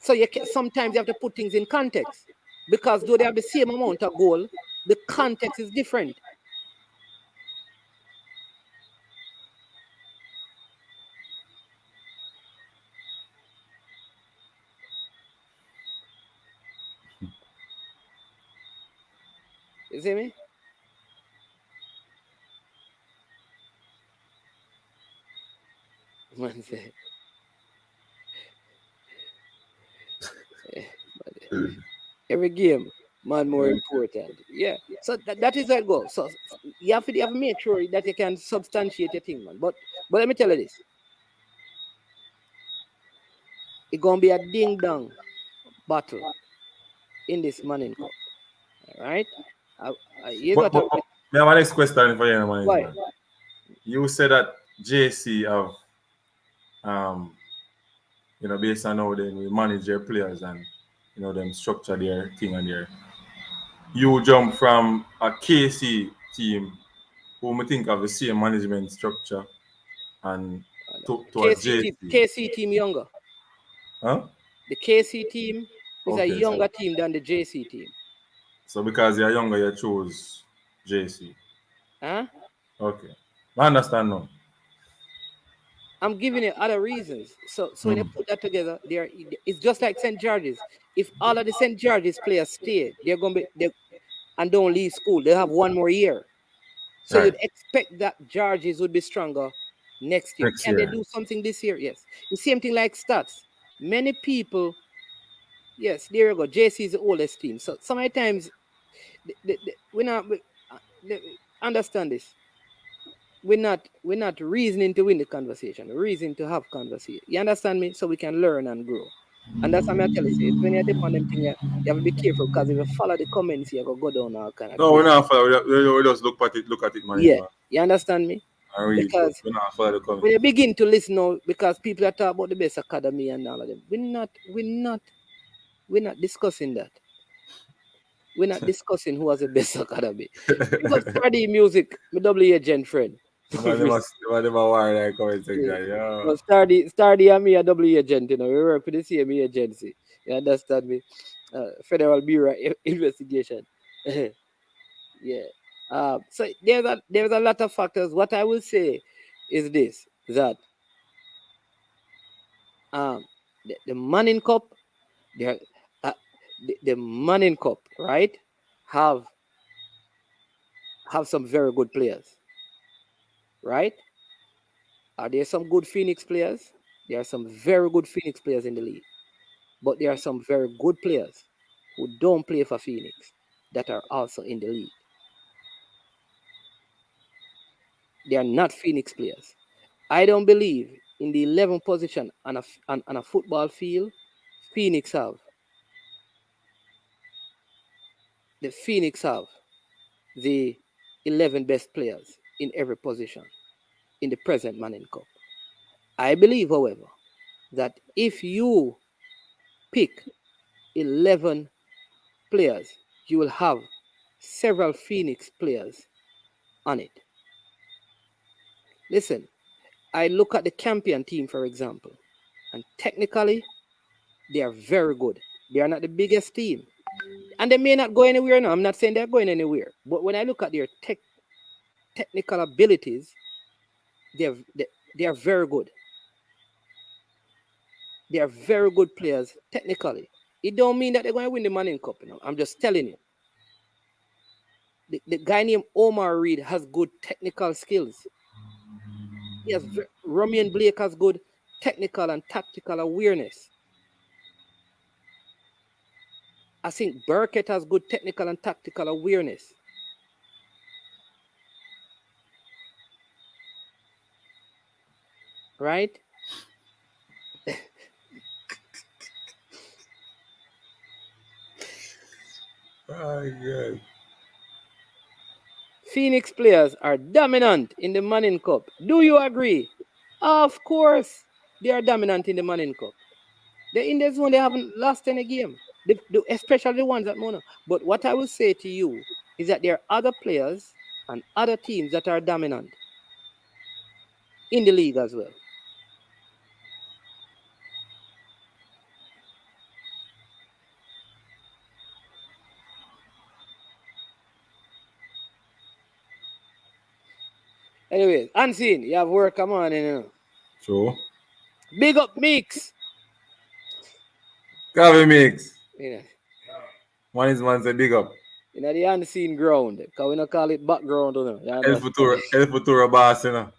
So sometimes you have to put things in context. Because though they have the same amount of goal, the context is different. You see me? Man say. Every game, man, more important. Yeah. So that is how it goes. So you have to make sure that you can substantiate your thing, man. But let me tell you this. It's gonna be a ding-dong battle in this Manning Cup. All right? I have my next question for you, man. You said that JC have based on how they manage their players and them structure their thing and their. You jump from a KC team who I think have the same management structure and to a JC. KC team younger. Huh? The KC team is a younger team than the JC team. So because you're younger, you chose JC. Huh? Okay. I understand now. I'm giving you other reasons. So when you put that together, it's just like St. George's. If all of the St. George's players stay, they're gonna be and don't leave school, they have one more year. So you'd expect that George's would be stronger next year. Can they do something this year? Yes. The same thing like stats. Many people, yes, there you go. JC is the oldest team. So sometimes understand this. We're not reasoning to win the conversation. We're reasoning to have conversation. You understand me? So we can learn and grow. And that's what I'm telling you. When you depend on them things, you have to be careful because if you follow the comments, you go down all kind of. No, we're not follow. We just look at it, man. Yeah, you understand me? and read. Because We're not follow the when comment. you begin to listen now, because people are talking about the best academy and all of them, we're not discussing that. We're not discussing who has the best academy. Because study music, my double agent friend. But they must worry that comment section. Yeah. But Stardy and me a double agent, you know. We work for the same agency. You understand me? Federal Bureau Investigation. Yeah. So there's a lot of factors. What I will say is this: that the Manning Cup, the Manning Cup, right? Have some very good players, right? Are there some good Phoenix players? There are some very good Phoenix players in the league, but there are some very good players who don't play for Phoenix that are also in the league. They are not Phoenix players. I don't believe in the 11th position on a football field. Phoenix have the 11 best players in every position in the present Manning Cup. I believe, however, that if you pick 11 players, you will have several Phoenix players on it. Listen, I look at the Campion team, for example, and technically, they are very good. They are not the biggest team. And they may not go anywhere now. I'm not saying they're going anywhere. But when I look at their technical abilities, they are very good. They are very good players technically. It don't mean that they're going to win the Manning Cup. You know? I'm just telling you. The guy named Omar Reed has good technical skills. Romian Blake has good technical and tactical awareness. I think Burkett has good technical and tactical awareness. Right? Oh, God. Phoenix players are dominant in the Manning Cup. Do you agree? Of course, they are dominant in the Manning Cup. The Interzone, they haven't lost any game, especially the ones at Mona. But what I will say to you is that there are other players and other teams that are dominant in the league as well. Anyways, Unseen, you have work, come on, you know. True. Big up Mix. Coffee mix. You know, Man say big up. you know the unseen ground, because we don't call it background, you know. El Futuro boss, you know.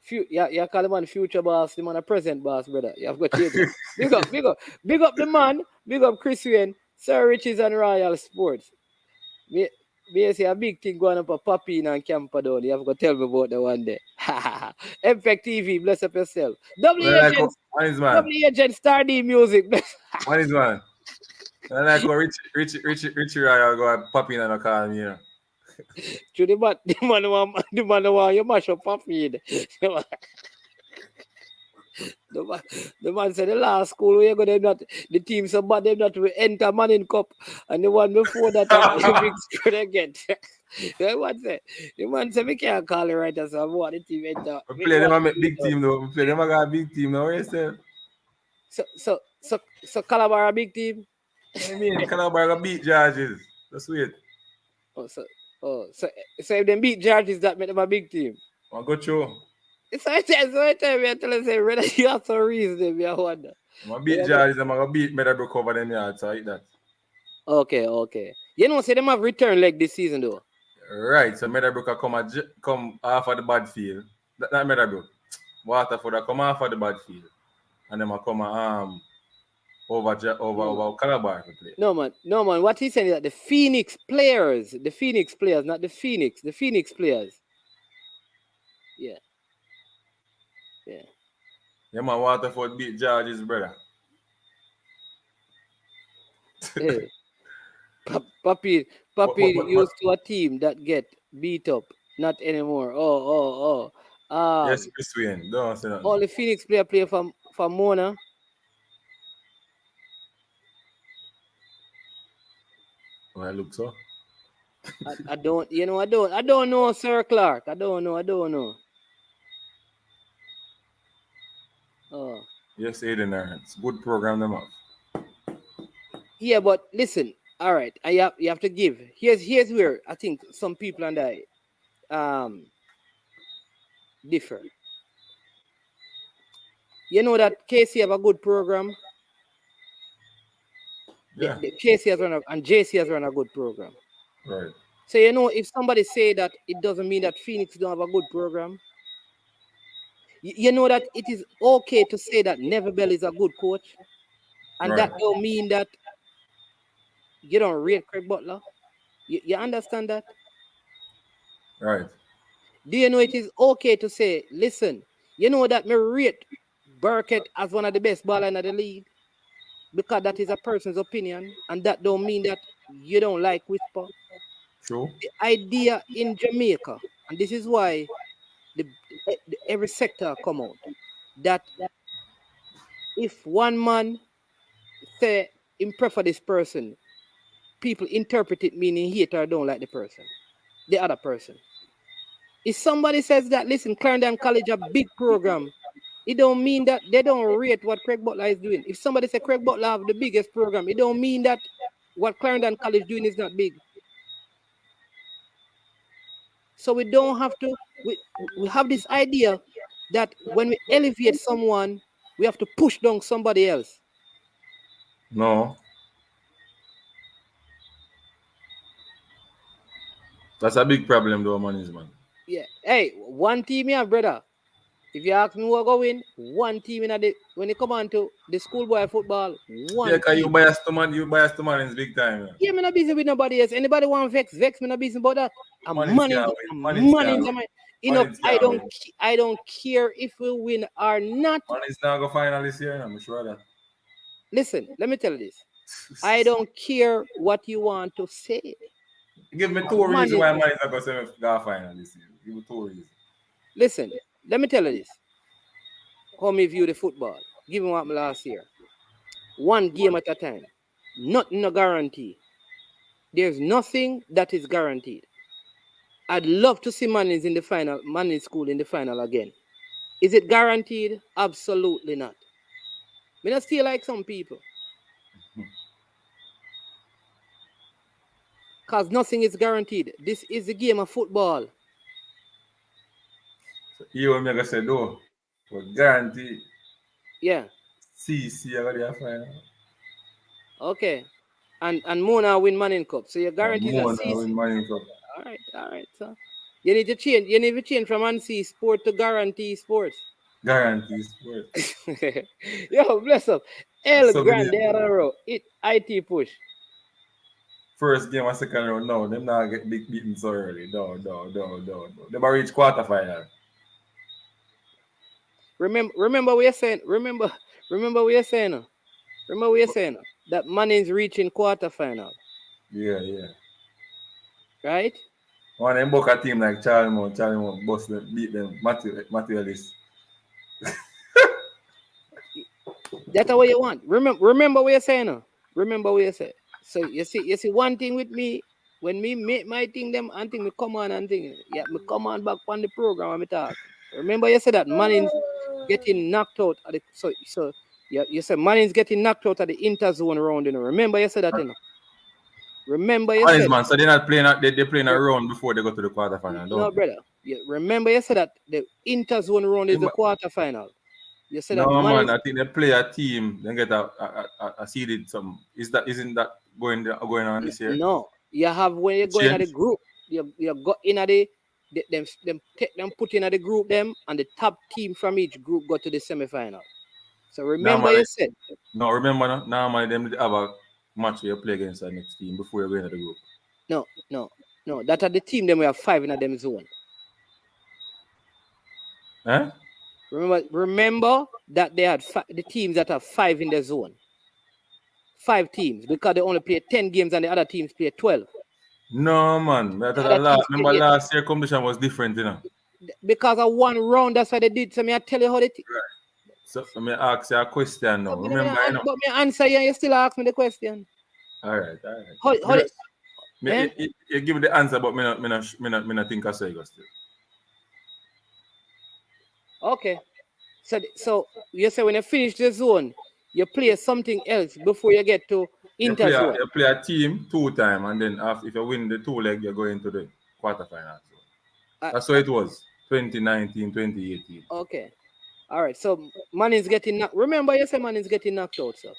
You call the man future boss, the man a present boss, brother. You have got change it. Big up the man, big up Chris Wayne, Sir Riches and Royal Sports. Me say a big thing going up a Papine and Camperdown. You have got to tell me about the one day. Effect TV, bless up yourself. Double agent, Star D Music. What is man? And I go Richie Royal go popping and call me, you know. To the man want you mash up Papine. The man said the last school we go them not the team so bad them not to enter Manning Cup and the one before that the big spread again. The man said we can't call it right as what the team enter. We play them a big team though. We play them a big team now. What you say? So Calabar a big team. I mean Calabar beat Georges. That's weird. So if they beat Georges, that make them a big team. I'll go through. So I tell me, whether you have some reason, I wonder. I'm beat Georges, I'm going to beat Meadowbrook over them yards, so I like that. Okay. You know, say them have return leg this season, though. Right, so Meadowbrook come off of the bad field. Not Meadowbrook. Waterford come off of the bad field. And then come over Calabar to play. No man. What he's saying is that the Phoenix players, not the Phoenix, the Phoenix players. Yeah. Yeah, man, Waterford beat George's brother. Hey. Papi used to a team that get beat up Not anymore. Oh. Yes, Chris Wayne. Don't say that. All the Phoenix play for Mona. Oh, I look so. I don't know, Sir Clark. I don't know. Oh. Yes, Aiden Aaron's. Good program them have. Yeah, but listen, all right, you have to give. Here's where I think some people and I differ. You know that KC have a good program. Yeah. The KC has run and JC has run a good program. Right. So you know, if somebody say that, it doesn't mean that Phoenix don't have a good program. You know that it is okay to say that Neverbell is a good coach, and that don't mean that you don't rate Craig Butler. You understand that? Right. Do you know it is okay to say, listen, you know that me rate Burkett as one of the best ballers in the league? Because that is a person's opinion, and that don't mean that you don't like Whisper. True. The idea in Jamaica, and this is why every sector come out, that if one man say him prefer this person, people interpret it meaning hate or don't like the person, the other person. If somebody says that, listen, Clarendon College a big program, it don't mean that they don't rate what Craig Butler is doing. If somebody say Craig Butler have the biggest program, it don't mean that what Clarendon College doing is not big. So we don't have to, we have this idea that when we elevate someone, we have to push down somebody else. No. That's a big problem though, man. Yeah. Hey, one team here, brother. If you ask me who go win, one team in when it come on to the schoolboy football, one because team. you biased to man in big time. Yeah, me not busy with nobody else. Anybody want vex, me not busy about that. I'm money. You know, I don't care if we win or not. Man is now go finalist here, I'm sure that. Listen, let me tell you this. I don't care what you want to say. Give me 2 reasons why man is not going to go finalist here. Give me 2 reasons. Listen, let me tell you this. How me view the football. Give me what me last year. One game at a time. Nothing no guarantee. There's nothing that is guaranteed. I'd love to see Manning's in the final, Manning's school in the final again. Is it guaranteed? Absolutely not. I don't feel like some people. Because nothing is guaranteed. This is the game of football. So you and me going to say, no, but guarantee. Yeah. See, I got the final. Okay. And Mona win Manning Cup. So you're guaranteed that Mona win Manning Cup. All right, so you need to change from NC sport to guarantee sports. Guarantee sports. Yo, bless up. El Grande row. IT push. First game and second round, no, them not get big beaten so early. No. They might reach quarterfinal. Remember what you're saying. Remember what you're saying. Remember what you're saying. That Manning's reaching quarterfinal. Yeah. Right? One of them book a team like Charlie Mount bust them, beat them, Matthew Ellis. That's what you want. Remember what you're saying. Remember what you say. So you see one thing with me, when me make my thing them and thing me come on and thing, yeah, me come on back on the program and me talk. Remember you said that Manning's getting knocked out at the so you said Manning's getting knocked out at the interzone round, you know. Remember you said that, you know. Remember you said man, so they're not playing they're playing a round before they go to the quarterfinal. No, brother. Yeah, remember you said that the interzone round is the quarterfinal. You said no, that man, I think they play a team, then get a seeded some. Isn't that going on this year? No. You have when you go in the group, you go in at them put in at the group them, and the top team from each group go to the semi-final. So remember normally, you said. No, remember normally them have a match where you play against the next team before you go into the group. No. That are the team them we have 5 in them zone. Huh? Remember that they had the teams that have 5 in the zone. 5 teams because they only play 10 games and the other teams play 12. No, man. But Yeah, that is remember yeah. last year competition was different, you know. Because of one round, that's why they did. So me I tell you how they. So let me ask you a question now. So Remember, you know. but me answer you, and you still ask me the question. All right. How they, eh? You give me the answer, but me not think I say you still. Okay. So you say when you finish the zone, you play something else before you get to interzone. You play a team 2 times, and then after if you win the 2 leg, you go into the quarterfinals. That's how it was. 2019, 2018. Okay. All right. So man is getting knocked. Remember, you say man is getting knocked out, so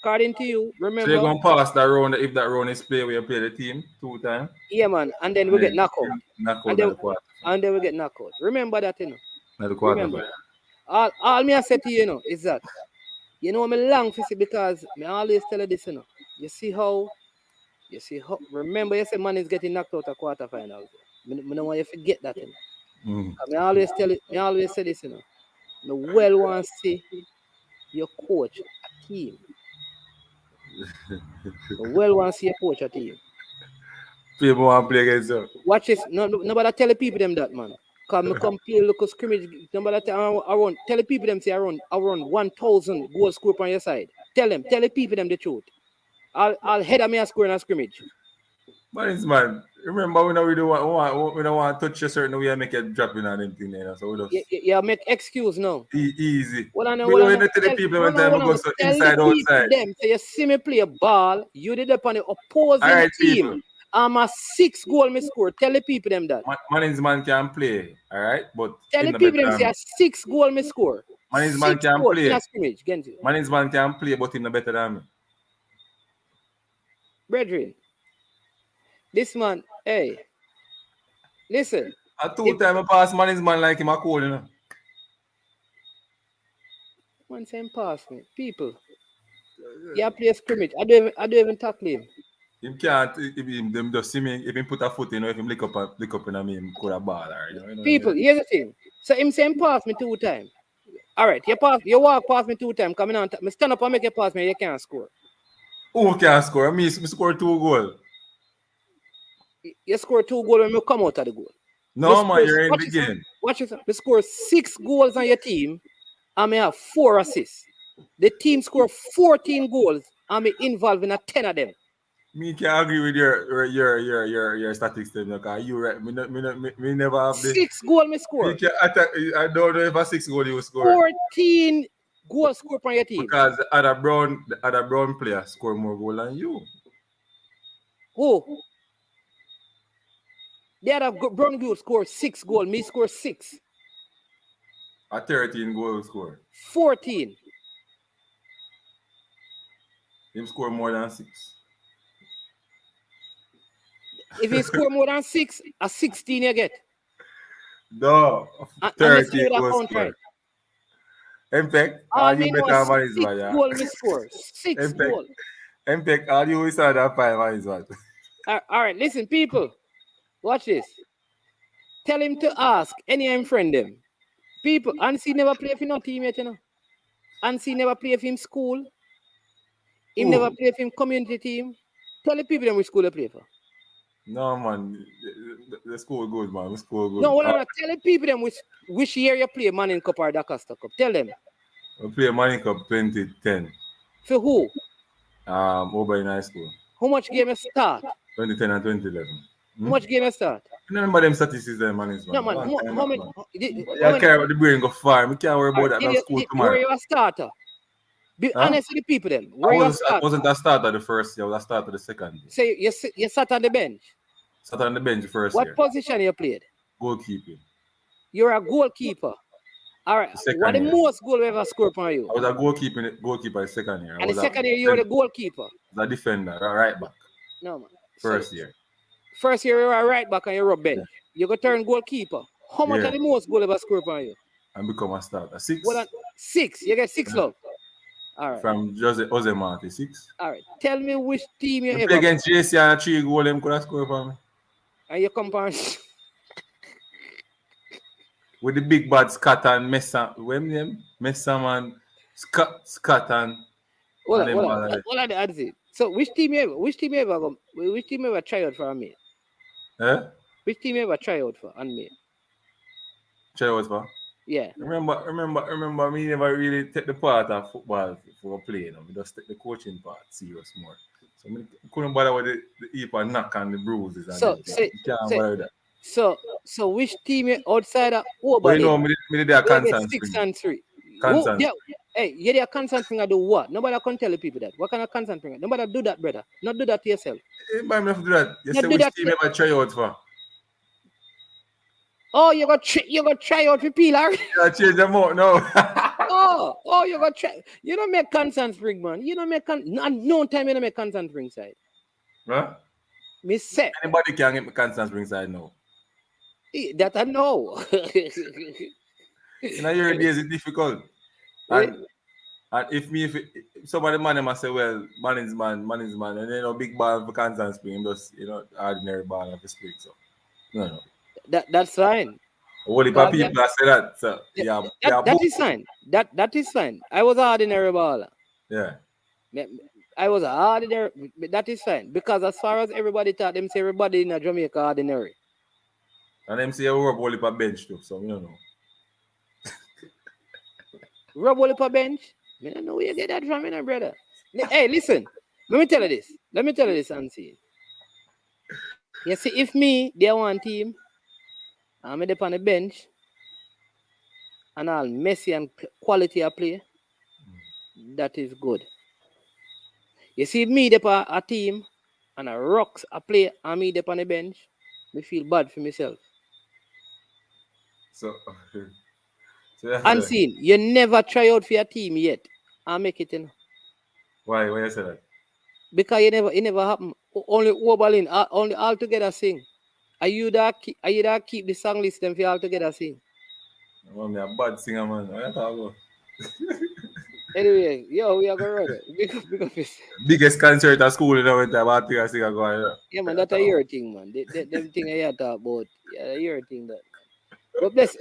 according to you, So remember. you're gonna pass that round if that round is play where you play the team 2 times. Yeah, man. And then we get knocked out. And then we get knocked out. Remember that, you know. Not the quarterfinal. All me I say to you, you know, is that you know me long for see because me always tell you this, you know. You see how remember you say man is getting knocked out of quarterfinals. Me don't want you to forget that, you know. Me always say this, you know. Me well want to see your coach a team. Me well want to see your coach a team. People want to play against you. Watch this. Nobody tell the people them that, man. Cause me come play local scrimmage. Nobody tell the people them say around 1,000 goals scored on your side. Tell the people them the truth. I'll head of me a score in a scrimmage. Man, remember we don't want to touch a certain way and make it drop in and anything there. So we just Yeah, make excuse now. Easy. Well, I know. We don't tell the people when time we go so inside outside. Them say you see me play a ball, you did up on the opposing team. People. I'm a 6 goal me score. Tell the people them that. Man can play, all right? But tell the people them say a 6 goal me score. Man can play. In a scrimmage, man can play, but he's not better than me. Brethren, this man, hey, listen. A 2 time I pass man like him a cool, you know. Man saying pass me. People. Yeah, play scrimmage. I don't even tackle him. Him can't if them just see me, if him put a foot in, if him lick up in me, him could have ball, you know. People, here's the thing. So him saying pass me 2 times. Alright, you walk past me 2 times, coming on. Me stand up and make you pass me, you can't score. Who can score? Me score 2 goals. You score 2 goals when you come out of the goal. No, man, you're in the game. Watch yourself. You score 6 goals on your team, and I have 4 assists. The team score 14 goals, and me involved in 10 of them. Me can agree with your statistics, because you right. Me never have the 6 goals me score. I don't know if a 6 goal you score. 14 goals scored on your team. Because the other brown player score more goals than you. Who? The other brown girl scored 6 goals. Me score 6. A 13 goal score. 14. Him score more than 6. If you score more than 6, a 16 you get. No, 13 goal score. Right. Impact, all you better man is 6 what, goal me score. 6 goal. Impact, all you is that 5 man is what. All right, listen, people. Watch this. Tell him to ask any of him friend them. People, Ansi never play for no team yet, you know. Ansi never play for him school. He never play for him community team. Tell the people them which school they play for. No, man. The school good, man. The school good. No, tell the people them which year you play Moline Cup or Dacosta Cup. Tell them. We play Moline Cup 2010. For who? Over in high school. How much game you start? 2010 and 2011. How much game you start? I remember them statistics there, man. No, man. How many? I care about the brain go far. We can't worry about that in school tomorrow. Where you a starter? Be honest with the people then. I wasn't a starter the first year. I was a starter the second year. So you sat on the bench? Sat on the bench the first year. What position you played? Goalkeeping. You're a goalkeeper. All right. What the most goal you ever scored for you? I was a goalkeeper the second year. And the second year you were the goalkeeper? The defender, right back. No, man. First year. First year you were a right back and you're a bench. You go turn goalkeeper. How much are the most goal ever scored for you? And become a starter. 6. 6. You get 6 love. All right. From Jose Marti, 6. All right. Tell me which team you ever play against JC and 3 goals, them could have scored for me. And you compare with the big bad Scott and Messa. When them? Messa man, Scott and. Hold on. So which team you ever try out for me? Eh? Which team you ever try out for on me? Try out for? Yeah. Remember, me never really take the part of football for playing. We just take the coaching part serious more. So I couldn't bother with the heap and knock and the bruises and everything. You can't bother with that. So which team outside of But you Oberlin? know, me did a constant 6 spring. and 3. Constant. Yeah. Hey, you a constant thing I do what? Nobody can tell the people that. What kind of constant thing? Nobody do that, brother. Not do that to yourself. Anybody have to do that? You Not say do which that team ever try out for? Oh, you got try out for Pilar. Yeah, change them out now. oh, you got try. You don't make constant spring, man. You don't make no time you don't make constant spring side. Huh? Me say Anybody can get me constant spring side now. that I know. In a year days it's difficult. And if somebody man must say, well, man is man, and then big ball for constant spring, just ordinary ball of the spring. So no. That's fine. Only for people that say that. So that is fine. That is fine. I was an ordinary baller. Yeah. I was an ordinary. That is fine because as far as everybody thought, them say everybody in Jamaica ordinary. And them say you rub only for bench too. So we don't know. Rub only for bench. I don't know where you get that from, brother. Hey, listen. Let me tell you this, Ansi. You see, if me, they one team, I'm up on the bench, and all messy and quality of play, that is good. You see, me, they a team, and a rocks a play, and me, they on the bench, me feel bad for myself. So Unseen, you never try out for your team yet. I make it in. Why you say that? Because it never happen. Only Oberlin, only all together sing. Are you that keep the song list them for all together sing? I'm a bad singer, man. What you talking about? Anyway, yo, we are going to run it. Biggest concert at school, with about to singer going. Yeah, man, that's a your thing, man. Them thing I talk about. Yeah, your thing that. But bless.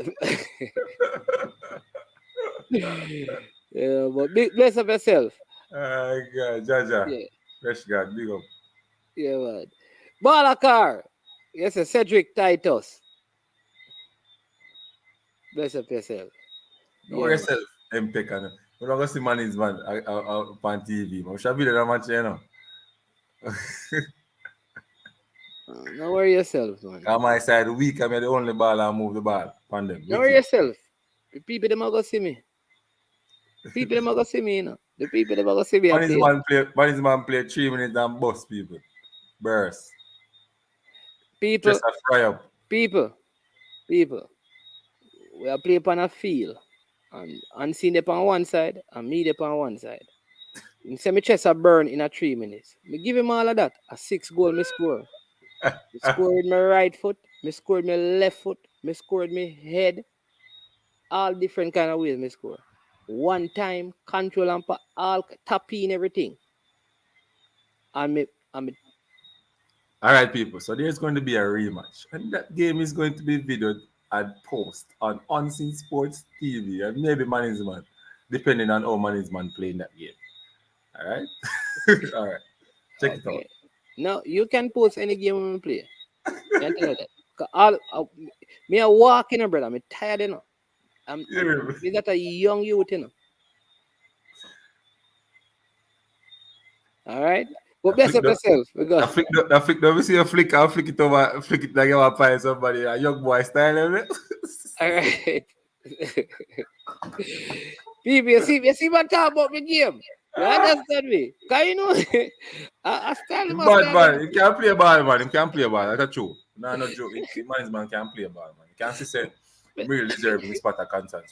Yeah, but bless up yourself. God, Jaja. Yeah. Fresh God, big up. Yeah, man. Balakar. Yes, Cedric Titus. Bless up yourself. Know yourself, MPEC. And we're not going to see Manny's man on TV. We should be there much, Don't worry yourself, man. On my side, weak, I'm the only ball and move the ball. On them. Don't worry yourself. The people them are going to see me. The people them are going to see me, you know. The people them are going to see me. Manny's man play 3 minutes and bust people. Burst. People. Just a fry up. People. We are playing on a field. And seeing them on one side and me them on one side. You see my chest a burn in a 3 minutes. Me give him all of that. A 6 goal me score. Me scored with my right foot. Me scored my left foot. Me scored my head. All different kind of ways me score. One time, control and all tapping everything. And all right, people. So there's going to be a rematch. And that game is going to be videoed and post on Unseen Sports TV and maybe Manny's Man, depending on how Manny's Man playing that game. All right? All right. Check it out. No, you can post any game we play. Can't tell that. Me a walking, brother. I'm tired, you know. I'm that a young youth, you know. All right? But bless up yourself. I flick it over, flick it like you want to find somebody, a young boy style, eh? All right. People, you see what I'm talking about the game? You understand me? Because you know, I style him. Man, you can't play ball, man. You can't play ball. That's true. No joke. Man can't play ball, man. You can't say really deserve his spot at constant.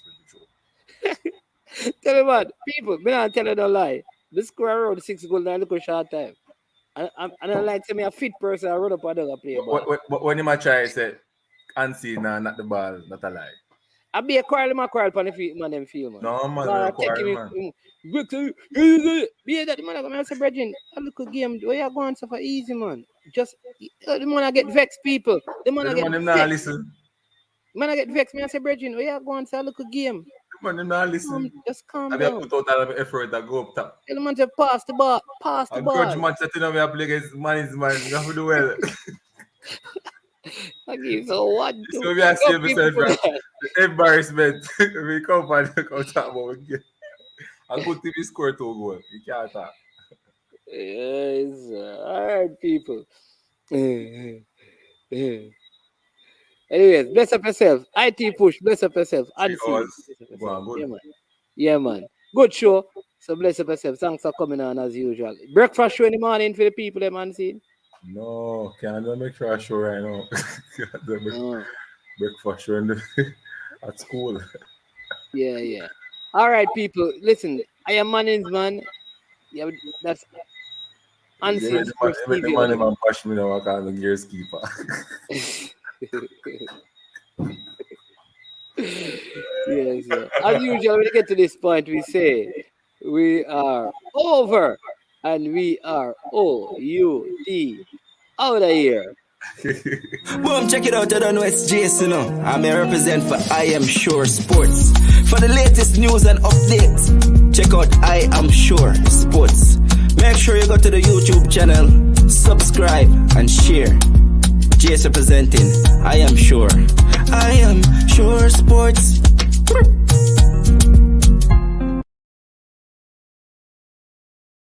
Tell me, man. People, me not tell you no lie. This score around 6 goals in a little short time. And I like to me a fit person, I run up and down play ball. But when you try to say, unseen, not the ball, not a lie. I be a quarrel on the field, man, them feel, man. No, man, I quarrel, man. Be that, man, I'm going to say, Bridget, a little game, where you going so for easy, man. Just, the man I get vexed, people. The man I get vexed. Listen. Man I get vexed, me I say, Bridget, where you going so a little game. Man, you not listen. Just calm I mean, I down. put out all of the effort to go up top. Tell the man to pass the ball. Pass the I encourage ball. man to tell me I play against man is man. You have to do well. Okay, so what do So we are seeing people myself for that? the embarrassment. We come and come talk about it. A good team score 2 goals. You can't talk. Yes, alright, people. Anyways, bless up yourself. IT push, bless up yourself. 3 Unseen. hours. Bless up Go on, yourself. good. Yeah, man. Yeah, man. Good show. So bless up yourself. Thanks for coming on as usual. Breakfast show in the morning for the people, them unseen. No, can't do make sure I show right now. Can't do Oh, breakfast show at school. yeah. All right, people. Listen, I am Manins, man. Yeah, that's unseen sports The TV. man man bash me now. I can't the gears keeper. Yes, sir. As usual, when we get to this point, we say we are over and we are O-U-T out of here. Boom, check it out. I don't know it's Jason. I'm a represent for I Am Sure Sports. For the latest news and updates, check out I Am Sure Sports. Make sure you go to the YouTube channel, subscribe and share. Jason representing I Am Sure. I Am Sure Sports.